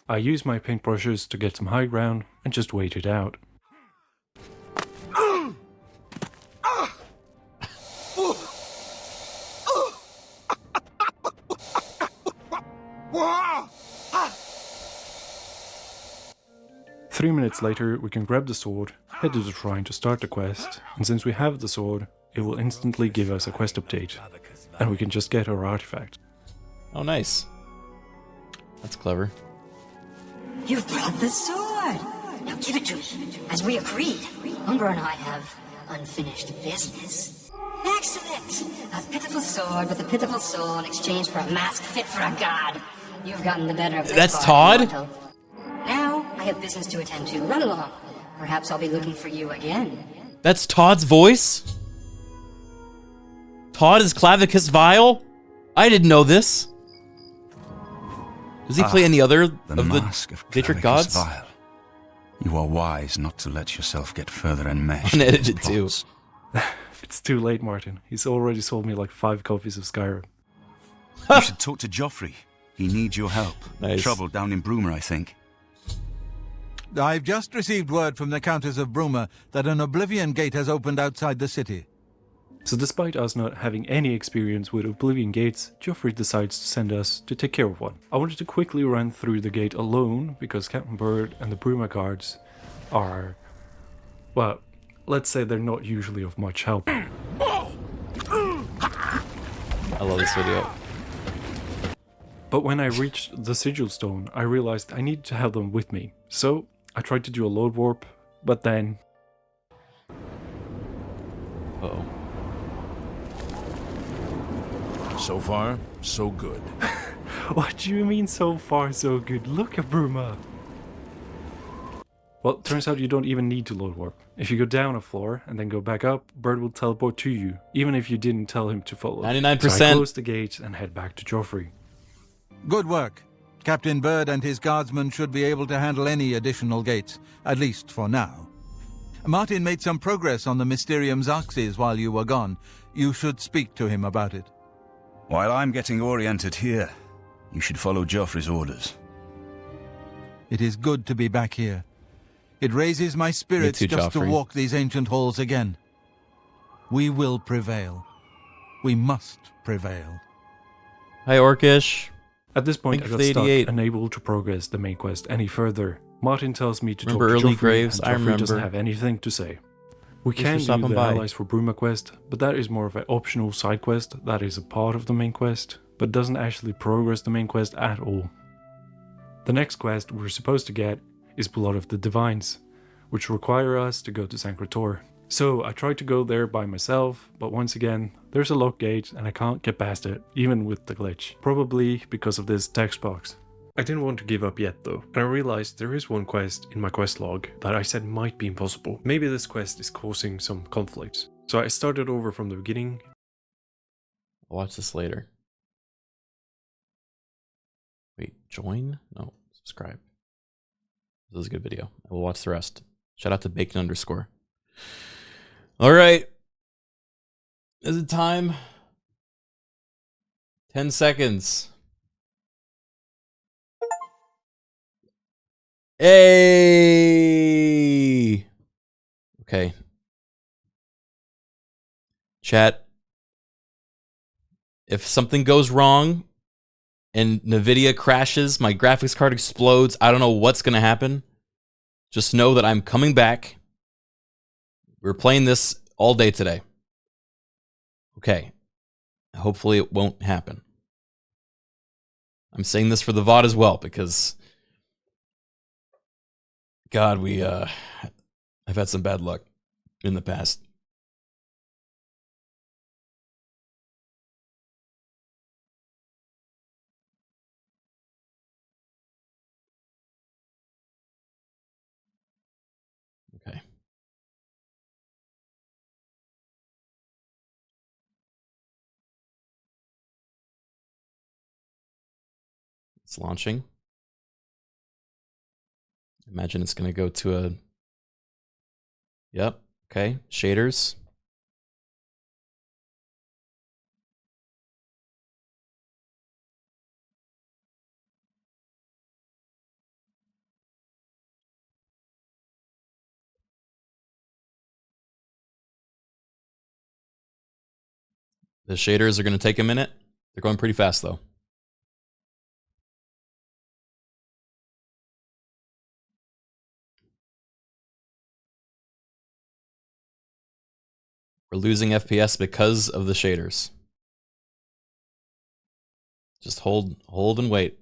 I use my paintbrushes to get some high ground and just wait it out. Three minutes later, we can grab the sword, head to the shrine to start the quest, and since we have the sword, it will instantly give us a quest update, and we can just get our artifact. Oh, nice. That's clever. You've brought the sword. Now give it to me, as we agreed. Umbra and I have unfinished business. Excellent! A pitiful sword with a pitiful soul in exchange for a mask fit for a god. You've gotten the better of this That's part, Todd? mortal. Now I have business to attend to. Run along. Perhaps I'll be looking for you again. That's Todd's voice? Todd is Clavicus Vile? I didn't know this. Does he play any other of the Mask of Daedric Clavicus gods? Vile. You are wise not to let yourself get further enmeshed. Unedited too. It's too late, Martin. He's already sold me like 5 copies of Skyrim. You should talk to Joffrey. He needs your help. Nice. Trouble down in Bruma, I think. I've just received word from the Countess of Bruma that an Oblivion gate has opened outside the city. So despite us not having any experience with Oblivion gates, Joffrey decides to send us to take care of one. I wanted to quickly run through the gate alone because Captain Bird and the Bruma guards are, well, let's say they're not usually of much help. I love this video. But when I reached the sigil stone, I realized I needed to have them with me. So I tried to do a load warp, but then... Uh-oh. So far, so good. What do you mean so far so good? Look at Bruma! Well, turns out you don't even need to load warp. If you go down a floor and then go back up, Bird will teleport to you, even if you didn't tell him to follow. 99%. So I close the gate and head back to Joffrey. Good work. Captain Bird and his guardsmen should be able to handle any additional gates, at least for now. Martin made some progress on the Mysterium Xarxes while you were gone. You should speak to him about it. While I'm getting oriented here, you should follow Joffrey's orders. It is good to be back here. It raises my spirits too, just to Joffrey. walk these ancient halls again. We will prevail. We must prevail. Hi, Orcish. At this point, I Thank got you for stuck, 88. unable to progress the main quest any further. Martin tells me to Remember talk to early Joffrey, graves? and I Joffrey doesn't remember. have anything to say. We Thanks for can do stopping the by. Allies for Bruma quest, but that is more of an optional side quest that is a part of the main quest, but doesn't actually progress the main quest at all. The next quest we're supposed to get is Blood of the Divines, which require us to go to Sancretor. So I tried to go there by myself, but once again, there's a lock gate and I can't get past it, even with the glitch. Probably because of this text box. I didn't want to give up yet though, and I realized there is one quest in my quest log that I said might be impossible. Maybe this quest is causing some conflicts. So I started over from the beginning. I'll watch this later. Wait, join? No, subscribe. This is a good video. I will watch the rest. Shout out to Bacon _. All right. Is it time? 10 seconds. Hey. Okay. Chat. If something goes wrong and NVIDIA crashes, my graphics card explodes, I don't know what's going to happen. Just know that I'm coming back. We're playing this all day today. Okay. Hopefully it won't happen. I'm saying this for the VOD as well because God, I've had some bad luck in the past. Okay. It's launching. Imagine it's going to go to a... Yep. Okay. Shaders. The shaders are going to take a minute. They're going pretty fast, though. We're losing FPS because of the shaders. Just hold and wait.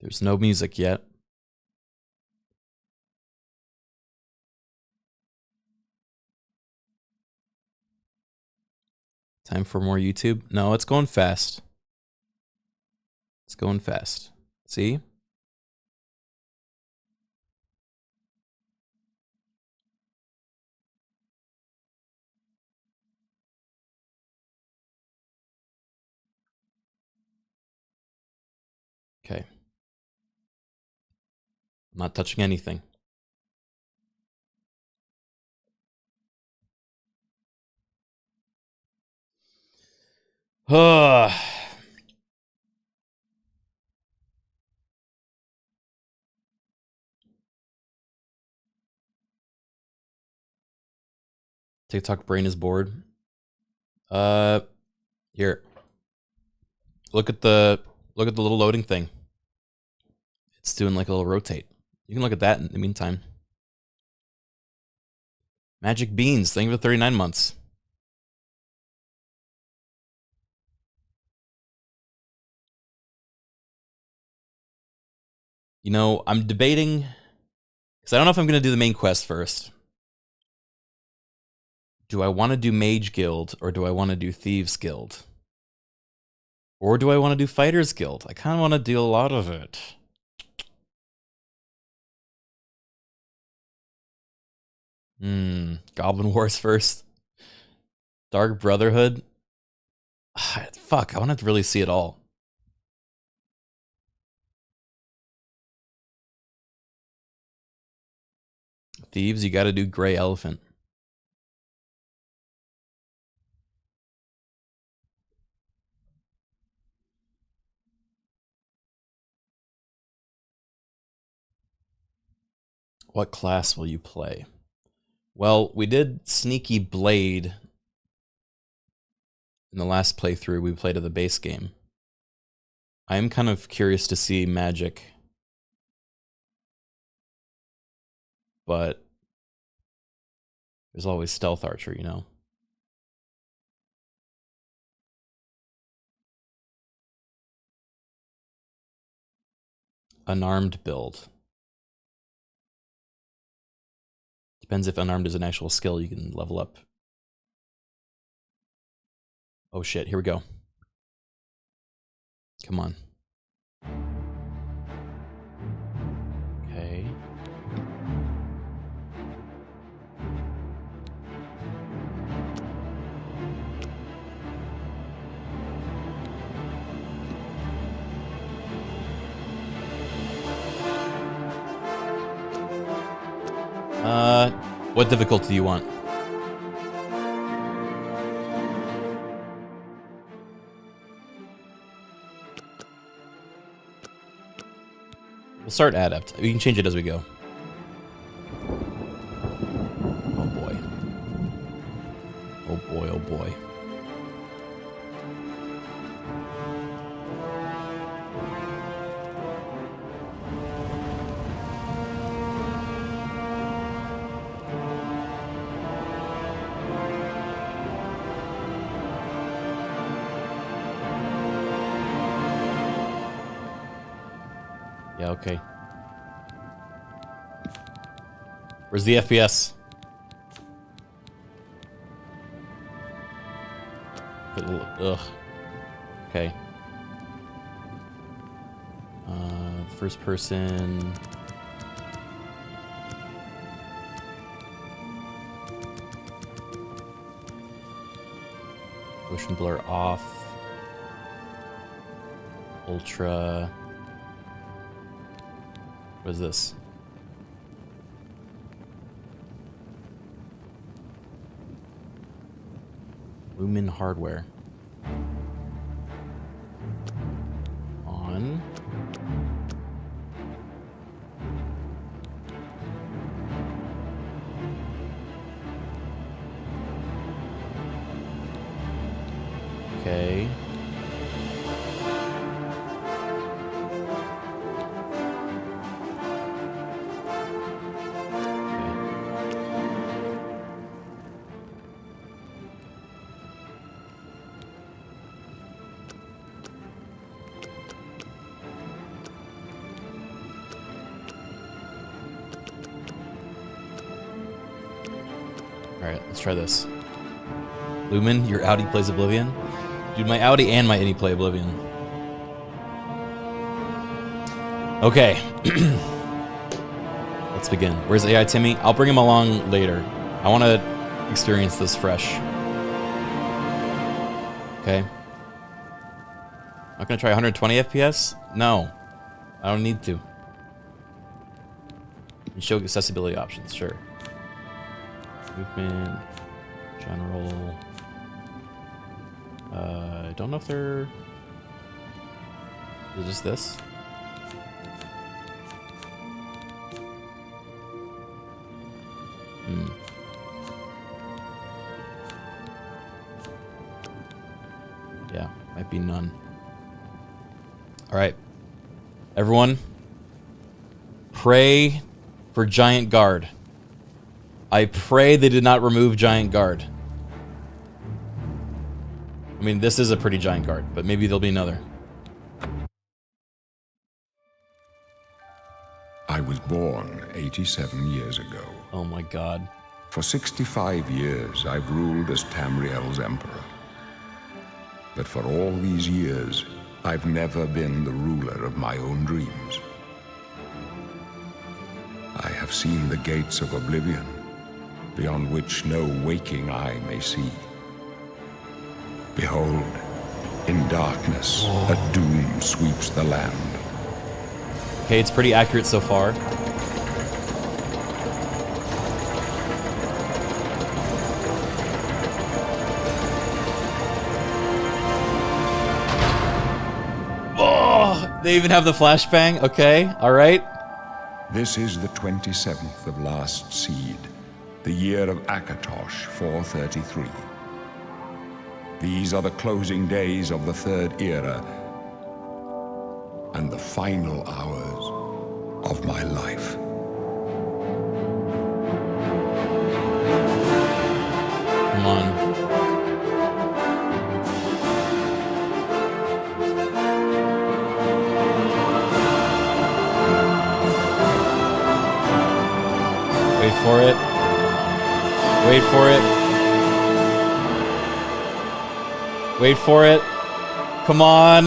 There's no music yet. Time for more YouTube? No, it's going fast. It's going fast. See? Okay. I'm not touching anything. TikTok brain is bored. Here. Look at the little loading thing. It's doing like a little rotate. You can look at that in the meantime. Magic Beans, thank you for 39 months. You know, I'm debating, because I don't know if I'm going to do the main quest first. Do I want to do Mage Guild, or do I want to do Thieves Guild? Or do I want to do Fighters Guild? I kind of want to do a lot of it. Goblin Wars first. Dark Brotherhood. Fuck, I want to really see it all. Thieves, you gotta do Grey Elephant. What class will you play? Well, we did Sneaky Blade in the last playthrough we played of the base game. I am kind of curious to see magic. But there's always Stealth Archer, you know? Unarmed build. Depends if unarmed is an actual skill you can level up. Oh shit, here we go. Come on. Okay. What difficulty do you want? We'll start Adept. We can change it as we go. Oh boy. Oh boy, oh boy. Yeah, okay. Where's the FPS? Ugh. Okay. First person. Motion blur off. Ultra. What is this? Lumen hardware. On. Okay. Alright, let's try this. Lumen, your Audi plays Oblivion? Dude, my Audi and my Innie play Oblivion. Okay. Let's begin. Where's AI Timmy? I'll bring him along later. I want to experience this fresh. Okay. Not gonna try 120 FPS? No. I don't need to. And show accessibility options, sure. Movement, general. I don't know if they're... Is it just this? Yeah, might be none. Alright. Everyone, pray for Giant Guard. I pray they did not remove Giant Guard. I mean, this is a pretty giant guard, but maybe there'll be another. I was born 87 years ago. Oh my god. For 65 years, I've ruled as Tamriel's emperor. But for all these years, I've never been the ruler of my own dreams. I have seen the gates of Oblivion, beyond which no waking eye may see. Behold, in darkness, a doom sweeps the land. Okay, it's pretty accurate so far. Oh, they even have the flashbang. Okay, all right. This is the 27th of last seed, the year of Akatosh 433. These are the closing days of the Third Era and the final hours of my life. Come on. Wait for it. Wait for it. Wait for it. Come on.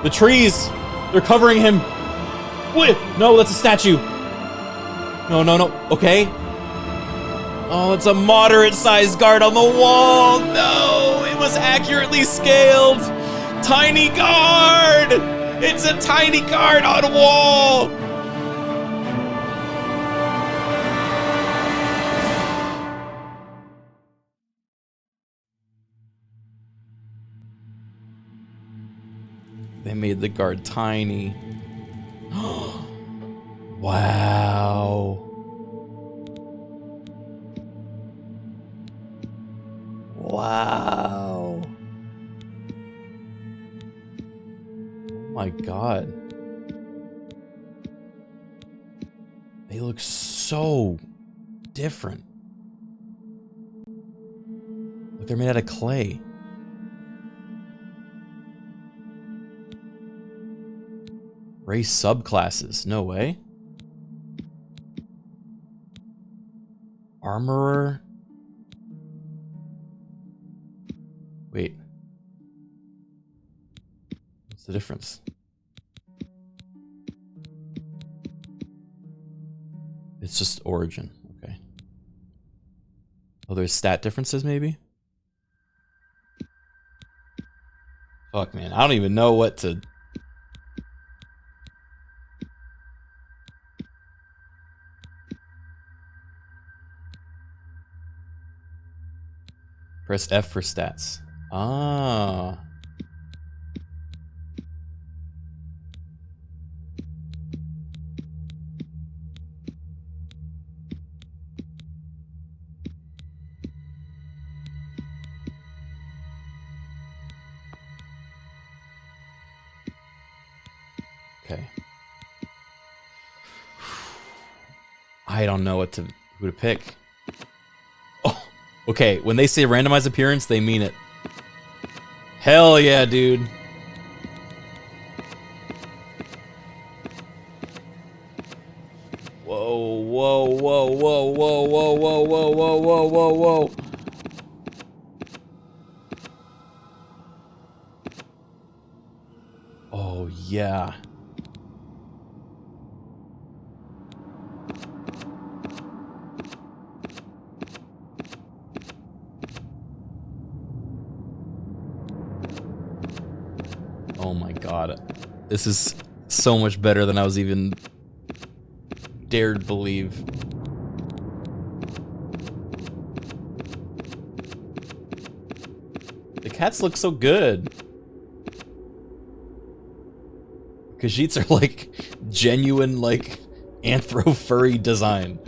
The trees! They're covering him! Wait! No, that's a statue! No, no, no. Okay. Oh, it's a moderate-sized guard on the wall! No! It was accurately scaled! Tiny guard! It's a tiny guard on a wall! They made the guard tiny. Wow. Wow. Oh my god. They look so different. Like they're made out of clay. Race subclasses. No way. Armorer. Wait. What's the difference? It's just origin. Okay. Oh, there's stat differences maybe? Fuck, man. I don't even know what to... Press F for stats. Ah. Okay. I don't know who to pick. Okay, when they say randomized appearance, they mean it. Hell yeah, dude. Whoa, whoa, whoa, whoa, whoa, whoa, whoa, whoa, whoa, whoa, whoa, whoa. Oh yeah. Oh my god. This is so much better than I was even dared believe. The cats look so good. Khajiits are like genuine, like anthro furry design.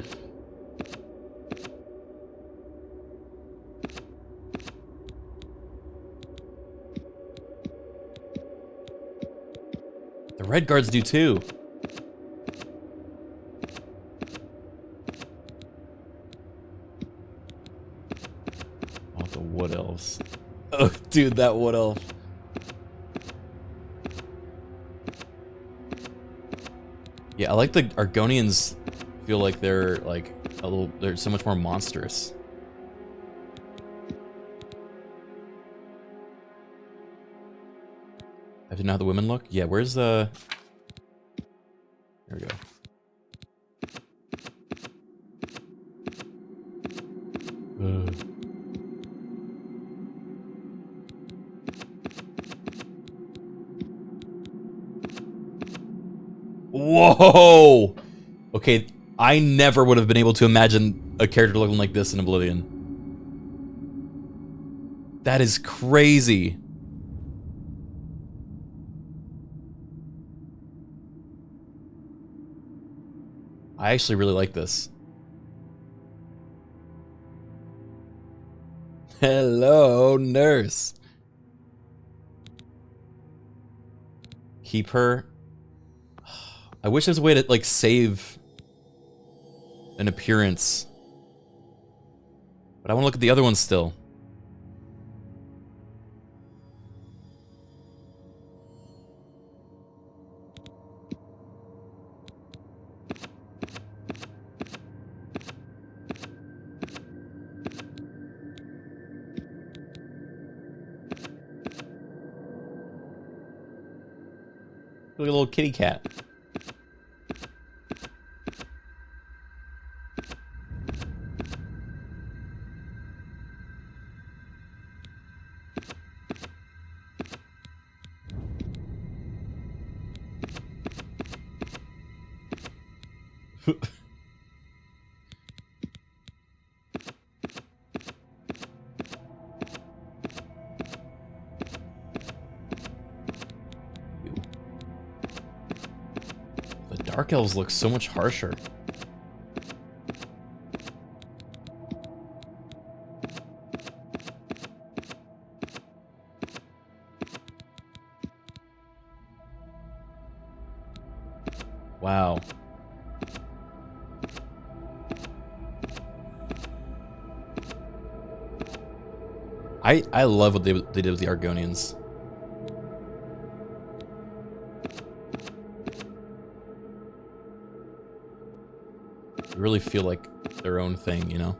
The red guards do too. Oh, the wood elves. Oh, dude, that wood elf. Yeah, I like the Argonians. Feel like they're like a little. They're so much more monstrous. I didn't know how the women look. Yeah, where's the? There we go. Whoa! Okay, I never would have been able to imagine a character looking like this in Oblivion. That is crazy. I actually really like this. Hello, nurse. Keep her. I wish there's a way to like save an appearance. But I want to look at the other ones still. Look at a little kitty cat. The Dark Elves look so much harsher. Wow. I love what they did with the Argonians. They really feel like their own thing, you know?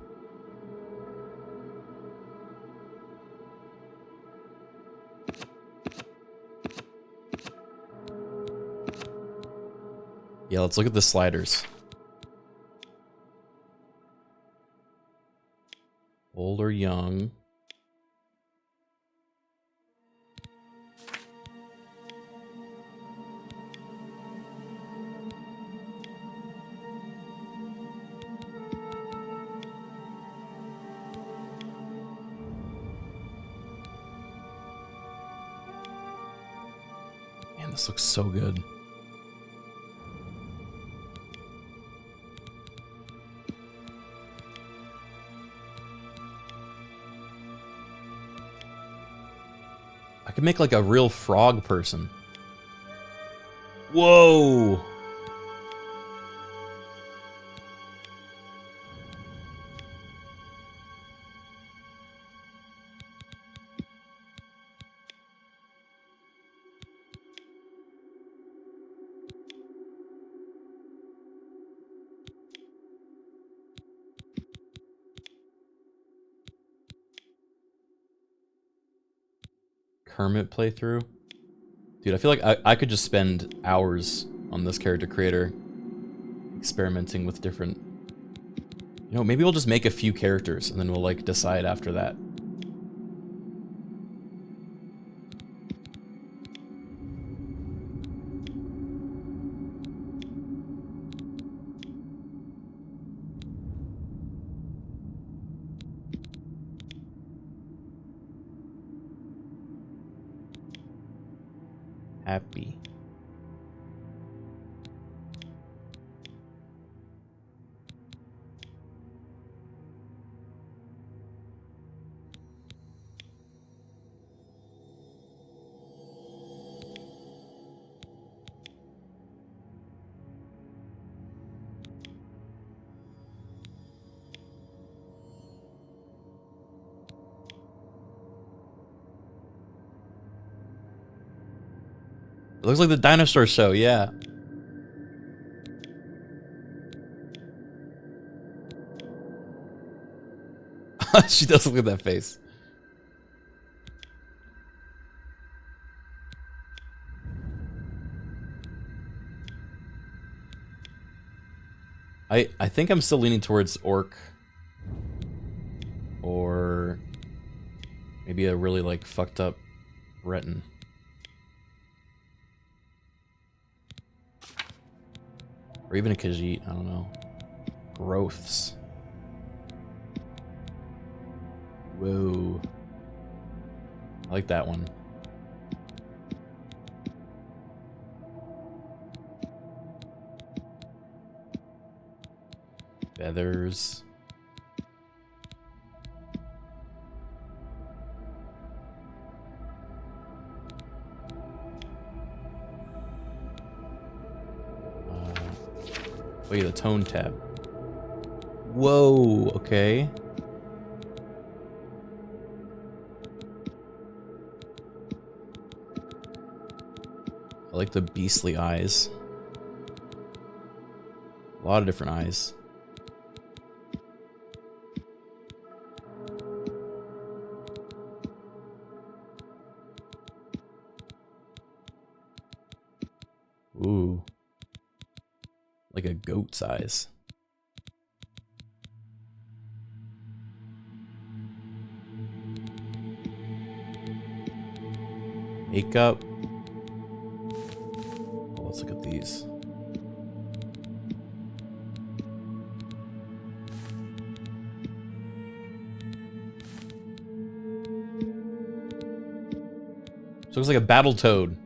Yeah, let's look at the sliders. Old or young. Man, this looks so good. I could make like a real frog person. Whoa! Kermit playthrough. Dude, I feel like I could just spend hours on this character creator experimenting with different... You know, maybe we'll just make a few characters and then we'll like decide after that. Happy. It looks like the dinosaur show, yeah. She does look at that face. I think I'm still leaning towards orc. Or maybe a really like fucked up Breton. Or even a Khajiit, I don't know. Growths. Whoa. I like that one. Feathers. Wait, the tone tab. Whoa, okay. I like the beastly eyes. A lot of different eyes. Ooh. Like a goat's eyes. Makeup. Oh, let's look at these. So looks like a battle toad.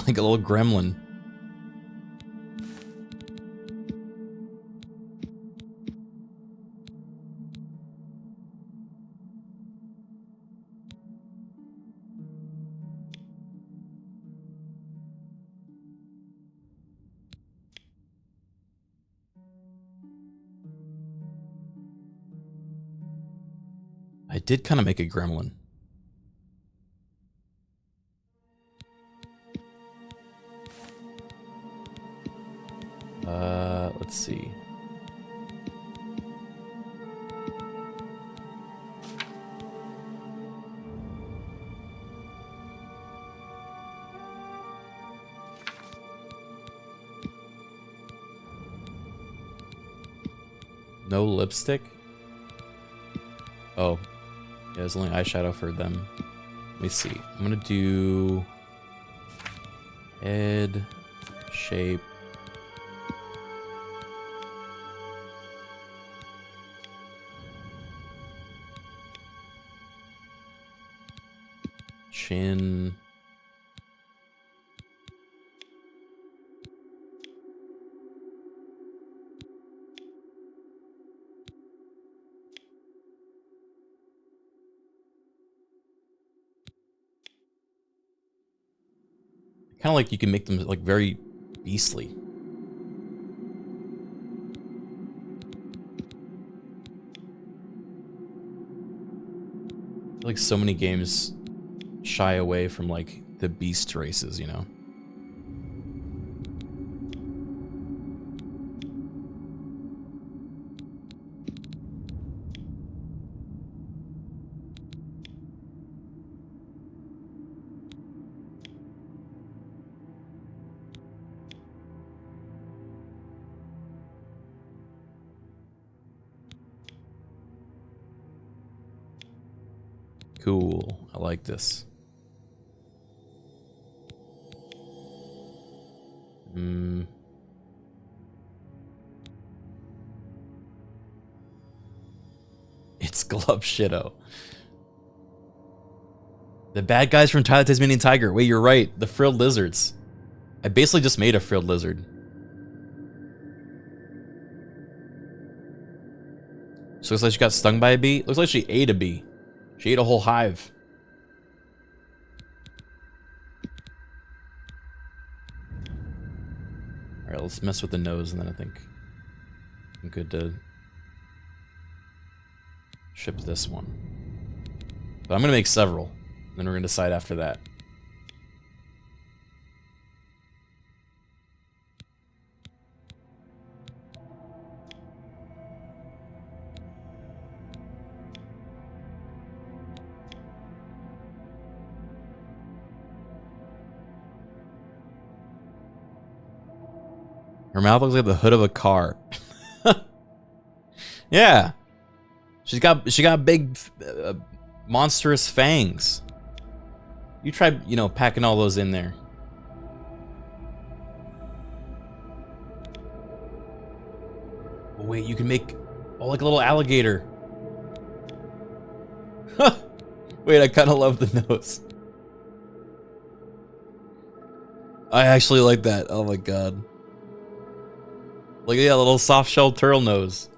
Like a little gremlin. I did kind of make a gremlin. Let's see. No lipstick? Oh. Yeah, there's only eyeshadow for them. Let me see. I'm gonna do head shape. Chin. Kind of like you can make them like very beastly. I feel like so many games shy away from like the beast races, you know? Cool. I like this. It's Glub Shitto. The bad guys from Twilight Tasmanian Tiger. Wait, you're right. The frilled lizards. I basically just made a frilled lizard. She looks like she got stung by a bee. Looks like she ate a bee. She ate a whole hive. Alright, let's mess with the nose and then I think I'm good to ship this one. But I'm gonna make several. Then we're gonna decide after that. Her mouth looks like the hood of a car. Yeah. She got big monstrous fangs. You try, you know, packing all those in there. Oh, wait, you can make like a little alligator. Wait, I kind of love the nose. I actually like that. Oh my god. Look at that little soft-shelled turtle nose.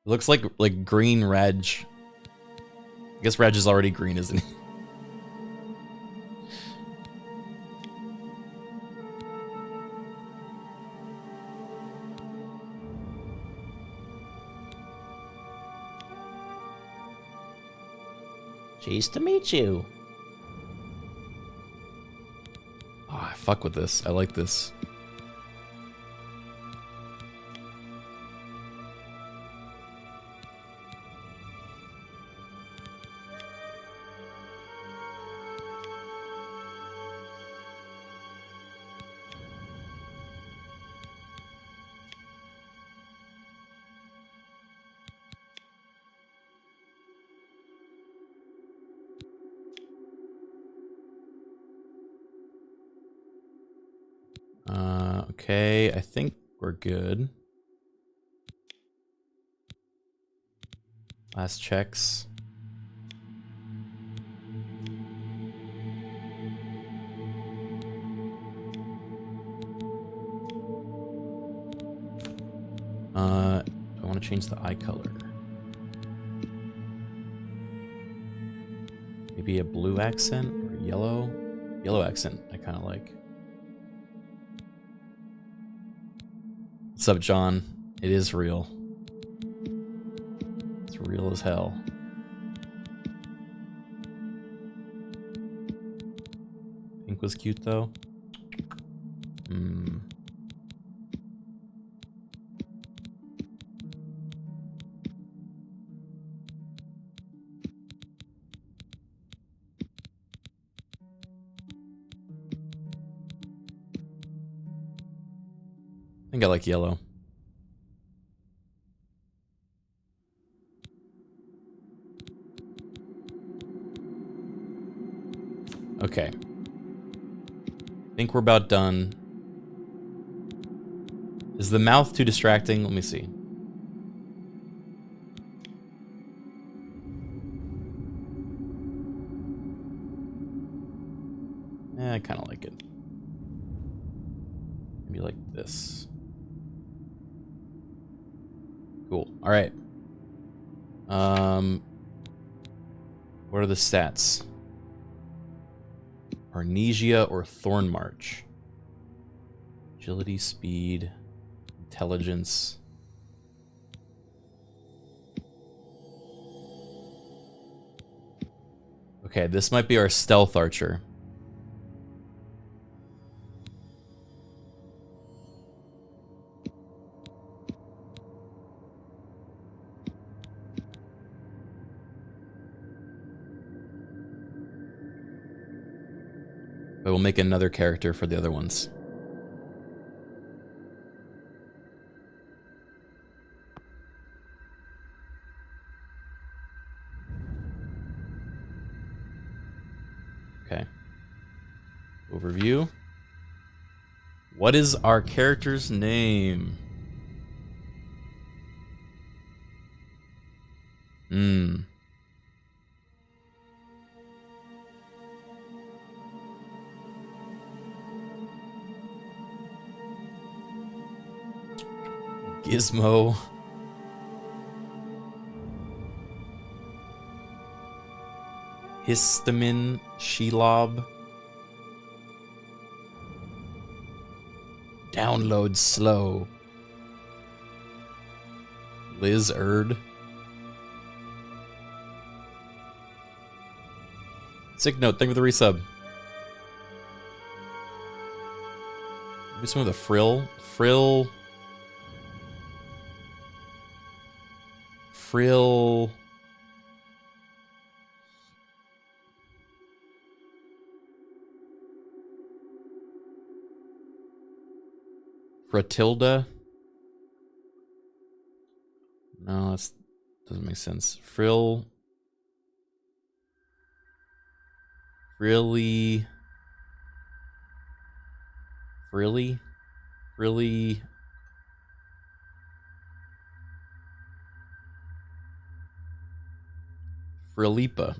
Looks like green Reg. I guess Reg is already green, isn't he? Pleased to meet you. Oh, I fuck with this. I like this. Okay, I think we're good. Last checks. I want to change the eye color. Maybe a blue accent or yellow? Yellow accent, I kind of like. What's up, John? It is real. It's real as hell. Pink was cute, though. I think I like yellow. Okay. I think we're about done. Is the mouth too distracting? Let me see. I kind of like it. Maybe like this. Cool. All right. What are the stats? Arnesia or Thorn March? Agility, speed, intelligence. Okay, this might be our stealth archer. But we'll make another character for the other ones. Okay. Overview. What is our character's name? Gizmo. Histamine Shelob. Download slow. Lizard. Sick note, thank you for the resub. Maybe some of the frill. Frill. Fratilda? No, that doesn't make sense. Frilly. Frillipa.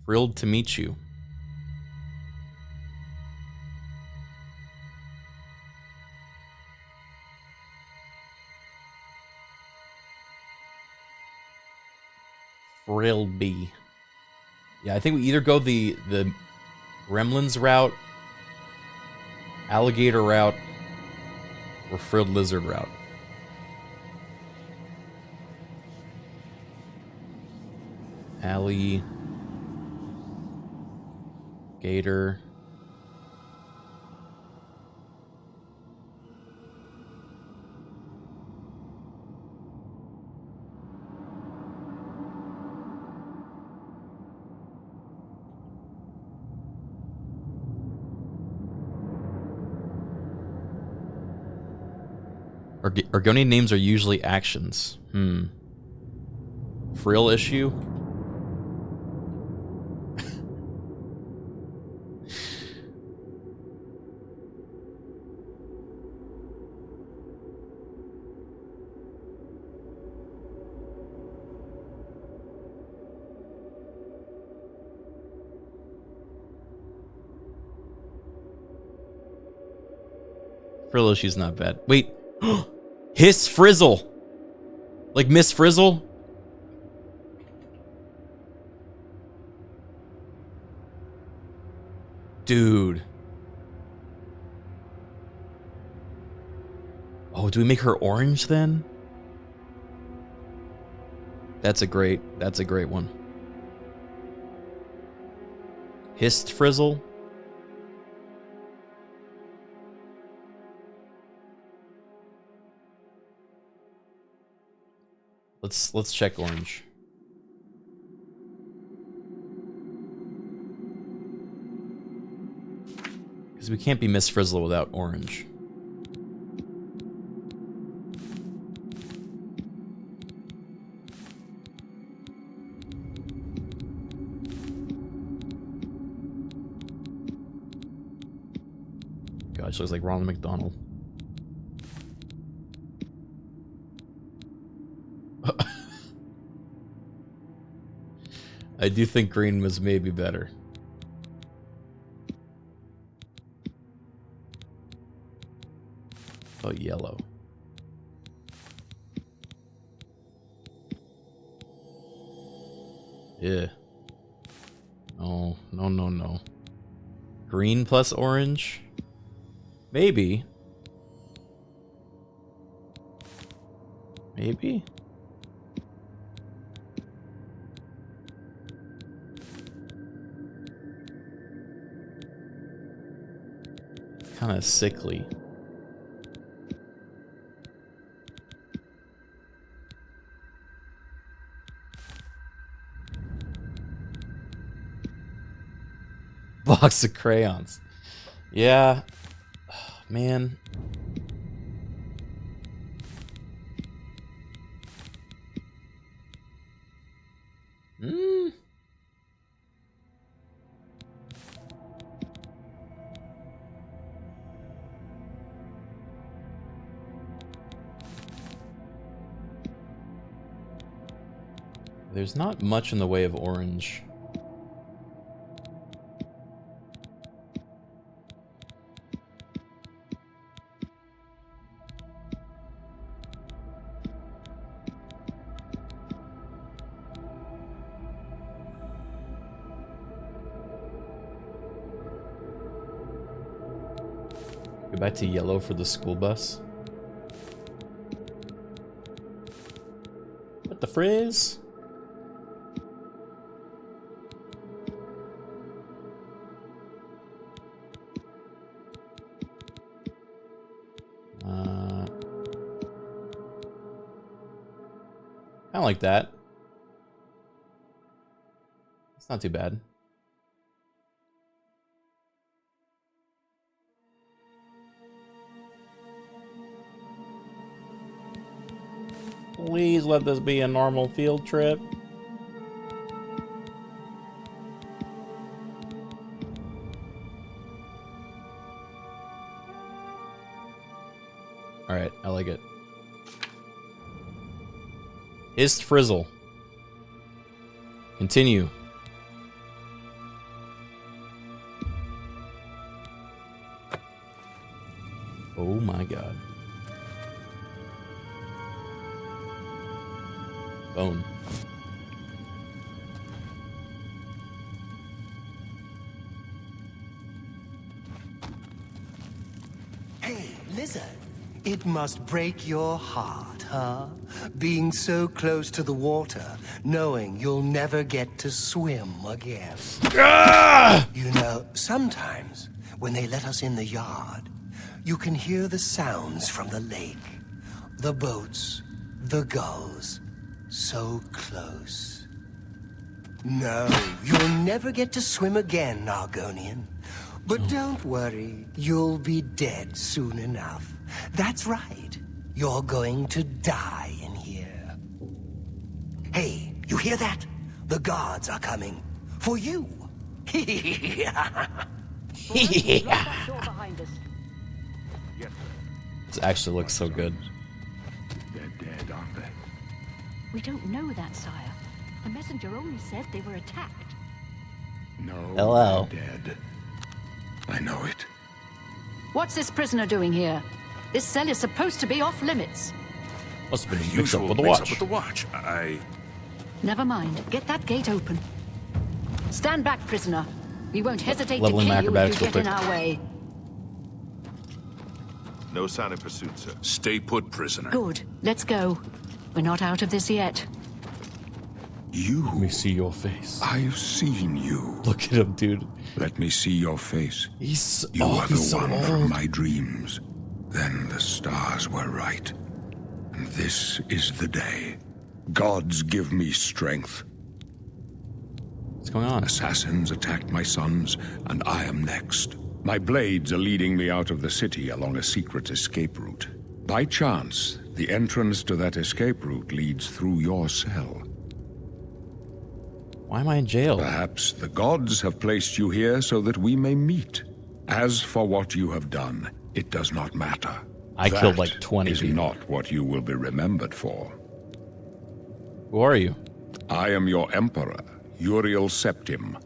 Thrilled to meet you. Frillby. Yeah, I think we either go the Gremlins route, Alligator route, or Frilled Lizard route. Alligator. Argonian names are usually actions. Frill issue? Frill issue's not bad. Wait. Hiss Frizzle. Like Miss Frizzle? Dude. Oh, do we make her orange then? That's a great one. Hissed Frizzle? Let's check orange. Because we can't be Miss Frizzle without orange. God, she looks like Ronald McDonald. I do think green was maybe better. Oh, yellow. Yeah. No, no, no, no. Green plus orange? Maybe. Maybe? Kind of sickly. box of crayons. Yeah. Man. There's not much in the way of orange. Go back to yellow for the school bus. What the frizz? I like that. It's not too bad. Please let this be a normal field trip. Alright, I like it. Ist Frizzle. Continue. Oh my god. Bone. Hey, Lizard. It must break your heart, huh? Being so close to the water, knowing you'll never get to swim again. You know, sometimes, when they let us in the yard, you can hear the sounds from the lake. The boats, the gulls, so close. No, you'll never get to swim again, Argonian. But don't worry, you'll be dead soon enough. That's right. You're going to die in here. Hey, you hear that? The guards are coming. For you. This actually looks so good. They're dead, aren't they? We don't know that, sire. The messenger only said they were attacked. No, Hello. they're dead. I know it. What's this prisoner doing here? This cell is supposed to be off limits. Must have been a Usual mix-up with the mix-up watch. with the watch. Never mind. Get that gate open. Stand back, prisoner. We won't hesitate to Leveling kill my you if acrobatics you real get in quick. our way. No sign of pursuit, sir. Stay put, prisoner. Good. Let's go. We're not out of this yet. You? Let me see your face. I've seen you. Look at him, dude. Let me see your face. He's You are the he's so one old. from my dreams. Then the stars were right. And this is the day. Gods give me strength. What's going on? Assassins attacked my sons, and I am next. My blades are leading me out of the city along a secret escape route. By chance, the entrance to that escape route leads through your cell. Why am I in jail? Perhaps the gods have placed you here so that we may meet. As for what you have done, it does not matter. I killed like 20 is people. not what you will be remembered for. Who are you? I am your emperor, Uriel Septim.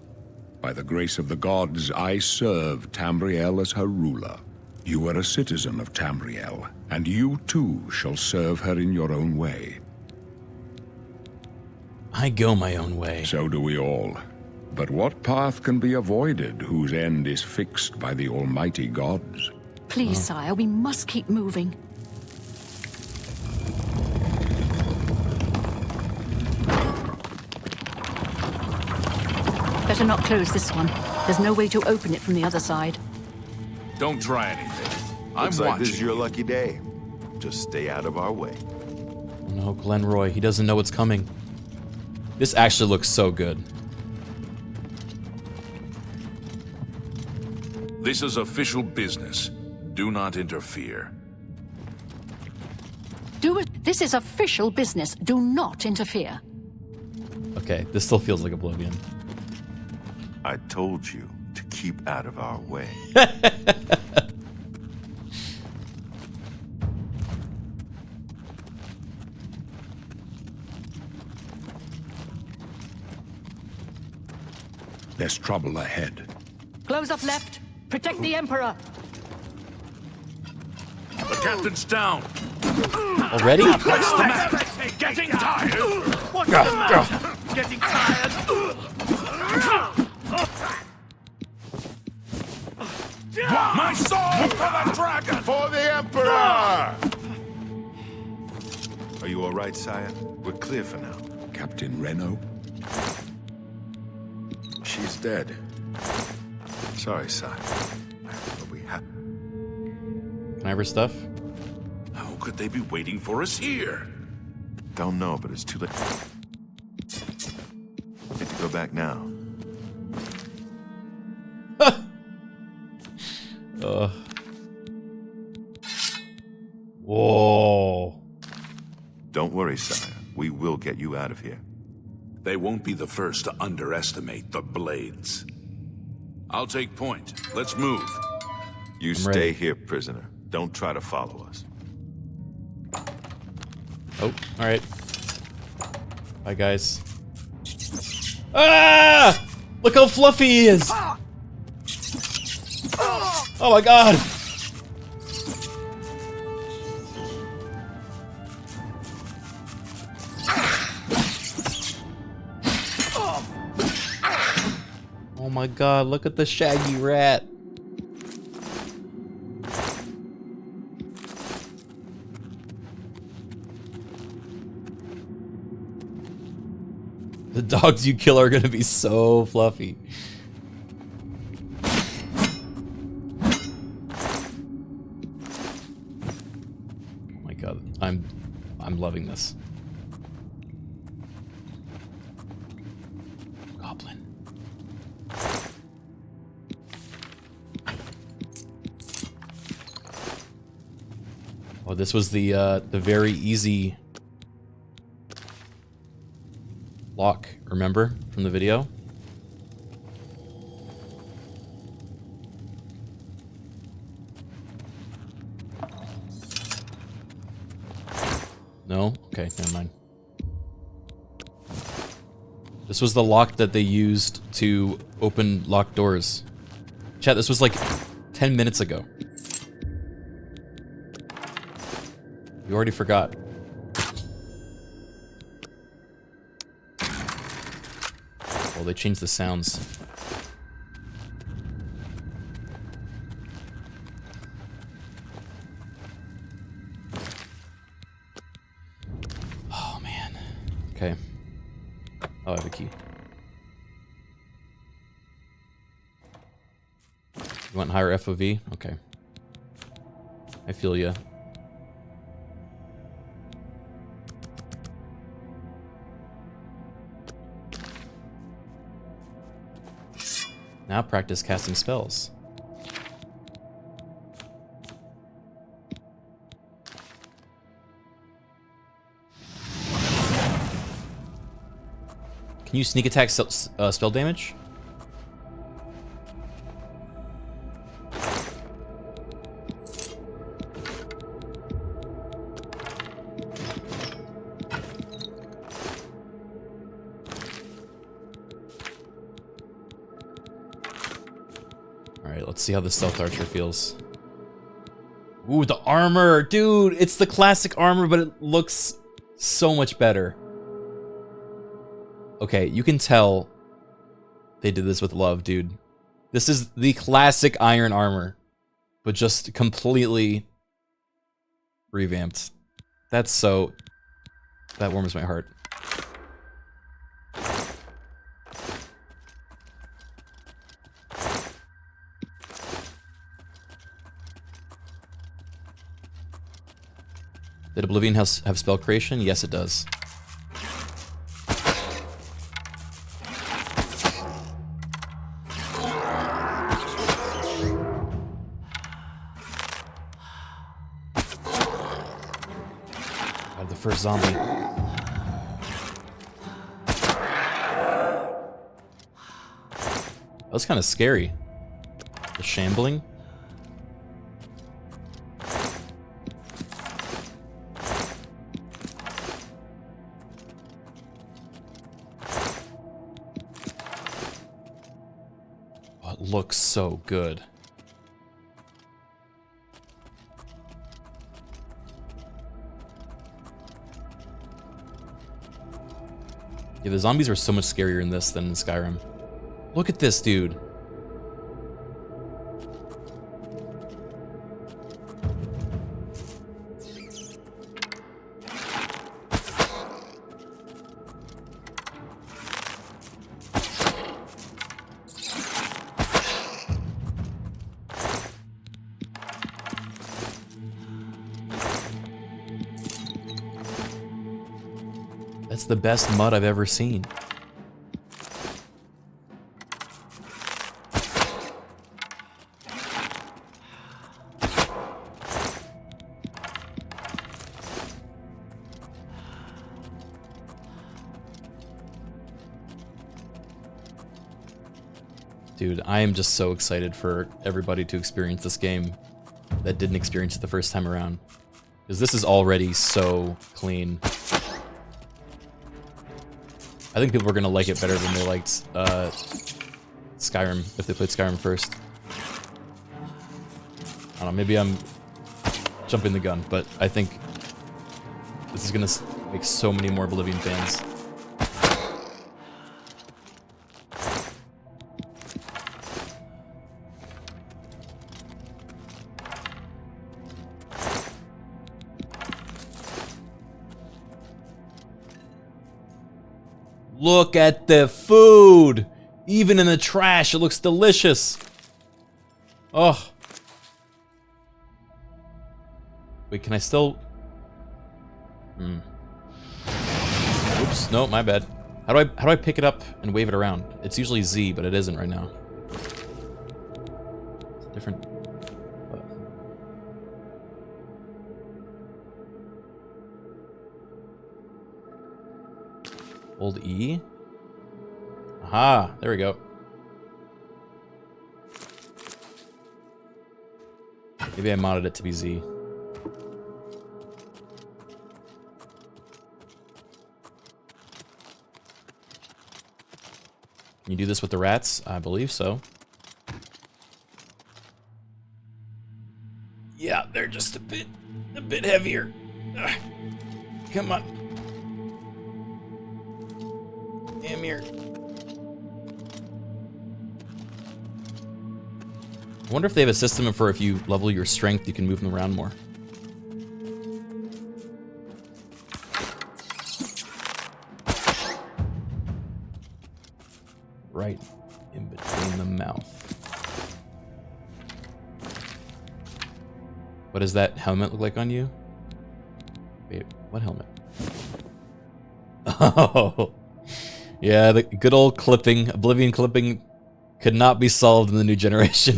By the grace of the gods, I serve Tamriel as her ruler. You are a citizen of Tamriel, and you too shall serve her in your own way. I go my own way. So do we all. But what path can be avoided whose end is fixed by the almighty gods? Please, sire, we must keep moving. Better not close this one. There's no way to open it from the other side. Don't try anything. I'm Looks like watching. this is your lucky day. Just stay out of our way. No, Glenroy. He doesn't know what's coming. This actually looks so good. This is official business. Do not interfere. This is official business. Do not interfere. Okay, this still feels like Oblivion. I told you to keep out of our way. There's trouble ahead. Close up left. Protect the Emperor. The captain's down. Already? What's the matter? Getting tired? What's the matter? Getting tired? My sword for the dragon! For the Emperor! Are you all right, sire? We're clear for now. Captain Reno? She's dead. Sorry, sire. But we have... Can I have her stuff? How could they be waiting for us here? Don't know, but it's too late. Need to go back now. Whoa. Don't worry, sire. We will get you out of here. They won't be the first to underestimate the Blades. I'll take point. Let's move. You stay here, prisoner. Don't try to follow us. Oh, alright. Bye, guys. Ah! Look how fluffy he is! Oh my god! Oh my god, look at the shaggy rat. The dogs you kill are gonna be so fluffy. Oh my god, I'm loving this. Goblin. Oh, this was the very easy lock, remember, from the video? No? Okay, never mind. This was the lock that they used to open locked doors. Chat, this was like 10 minutes ago. You already forgot. Well, they changed the sounds. Oh, man. Okay. Oh, I have a key. You want higher FOV? Okay. I feel ya. Now practice casting spells. Can you sneak attack spell damage? Let's see how the stealth archer feels. Ooh, the armor! Dude, it's the classic armor, but it looks so much better. Okay, you can tell they did this with love, dude. This is the classic iron armor, but just completely revamped. That's so... That warms my heart. Did Oblivion have spell creation? Yes, it does. first zombie. That was kind of scary. The shambling. Oh, it looks so good. Yeah, the zombies are so much scarier in this than in Skyrim. Look at this, dude. That's the best mud I've ever seen. Dude, I am just so excited for everybody to experience this game that didn't experience it the first time around. Because this is already so clean. I think people are gonna like it better than they liked Skyrim, if they played Skyrim first. I don't know, maybe I'm jumping the gun, but I think this is gonna make so many more Oblivion fans. Look at the food! Even in the trash, it looks delicious! Oh. Wait, can I still... Oops, no, my bad. How do I pick it up and wave it around? It's usually Z, but it isn't right now. It's different... Hold E. Aha, there we go. Maybe I modded it to be Z. Can you do this with the rats? I believe so. Yeah, they're just a bit heavier. Ugh. Come on. Damn here. I wonder if they have a system for if you level your strength, you can move them around more. Right in between the mouth. What does that helmet look like on you? Wait, what helmet? Oh. Yeah, the good old clipping, Oblivion clipping, could not be solved in the new generation.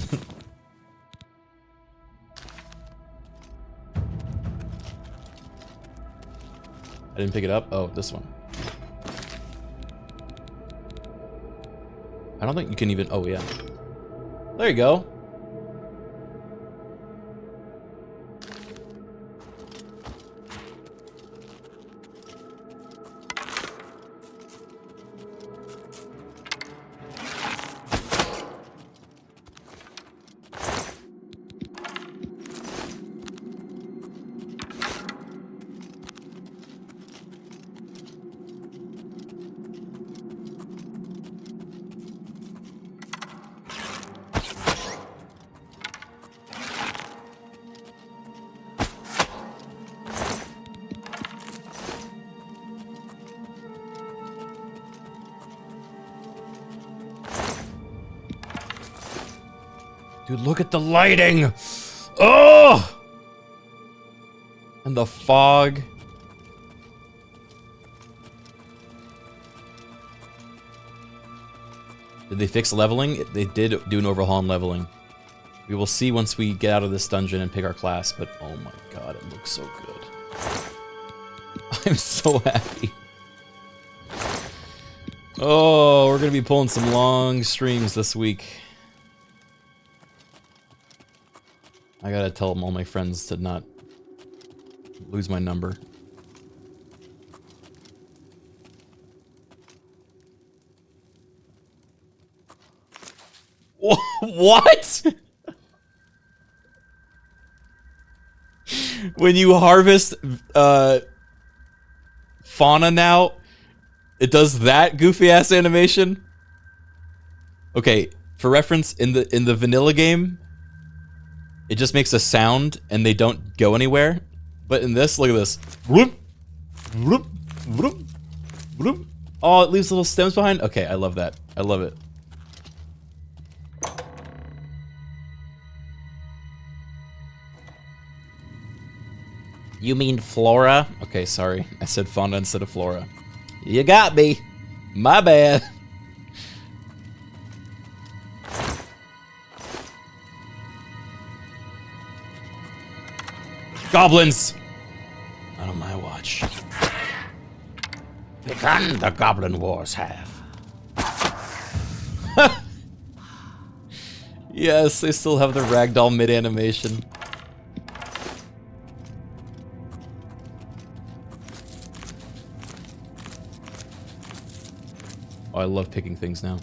I didn't pick it up? Oh, this one. I don't think you can even... Oh, yeah. There you go. Dude, look at the lighting! Oh! And the fog. Did they fix leveling? They did do an overhaul on leveling. We will see once we get out of this dungeon and pick our class, but oh my god, it looks so I'm so happy. Oh, we're gonna be pulling some long streams this week. I gotta tell all my friends to not lose my number. What? When you harvest fauna now, it does that goofy ass animation? Okay, for reference, in the vanilla game, it just makes a sound and they don't go anywhere. But in this, look at this. Whoop, whoop, whoop, whoop. Oh, it leaves little stems behind? Okay, I love that. I love it. You mean flora? Okay, sorry. I said fauna instead of flora. You got me. My bad. Goblins! Not on my watch. Begun the Goblin Wars have. Yes, they still have the ragdoll mid-animation. Oh, I love picking things now.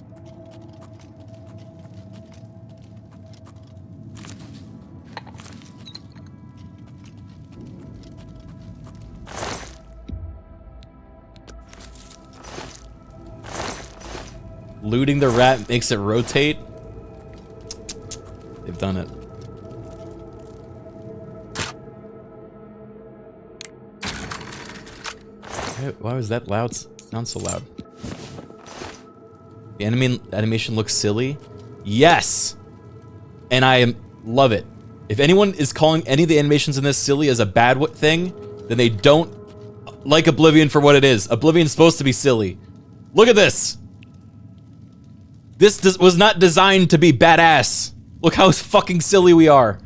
Looting the rat makes it rotate. They've done it. Why was that loud? Sounds so loud. The animation looks silly. Yes! And I love it. If anyone is calling any of the animations in this silly as a bad thing, then they don't like Oblivion for what it is. Oblivion's supposed to be silly. Look at this! This was not designed to be badass. Look how fucking silly we are.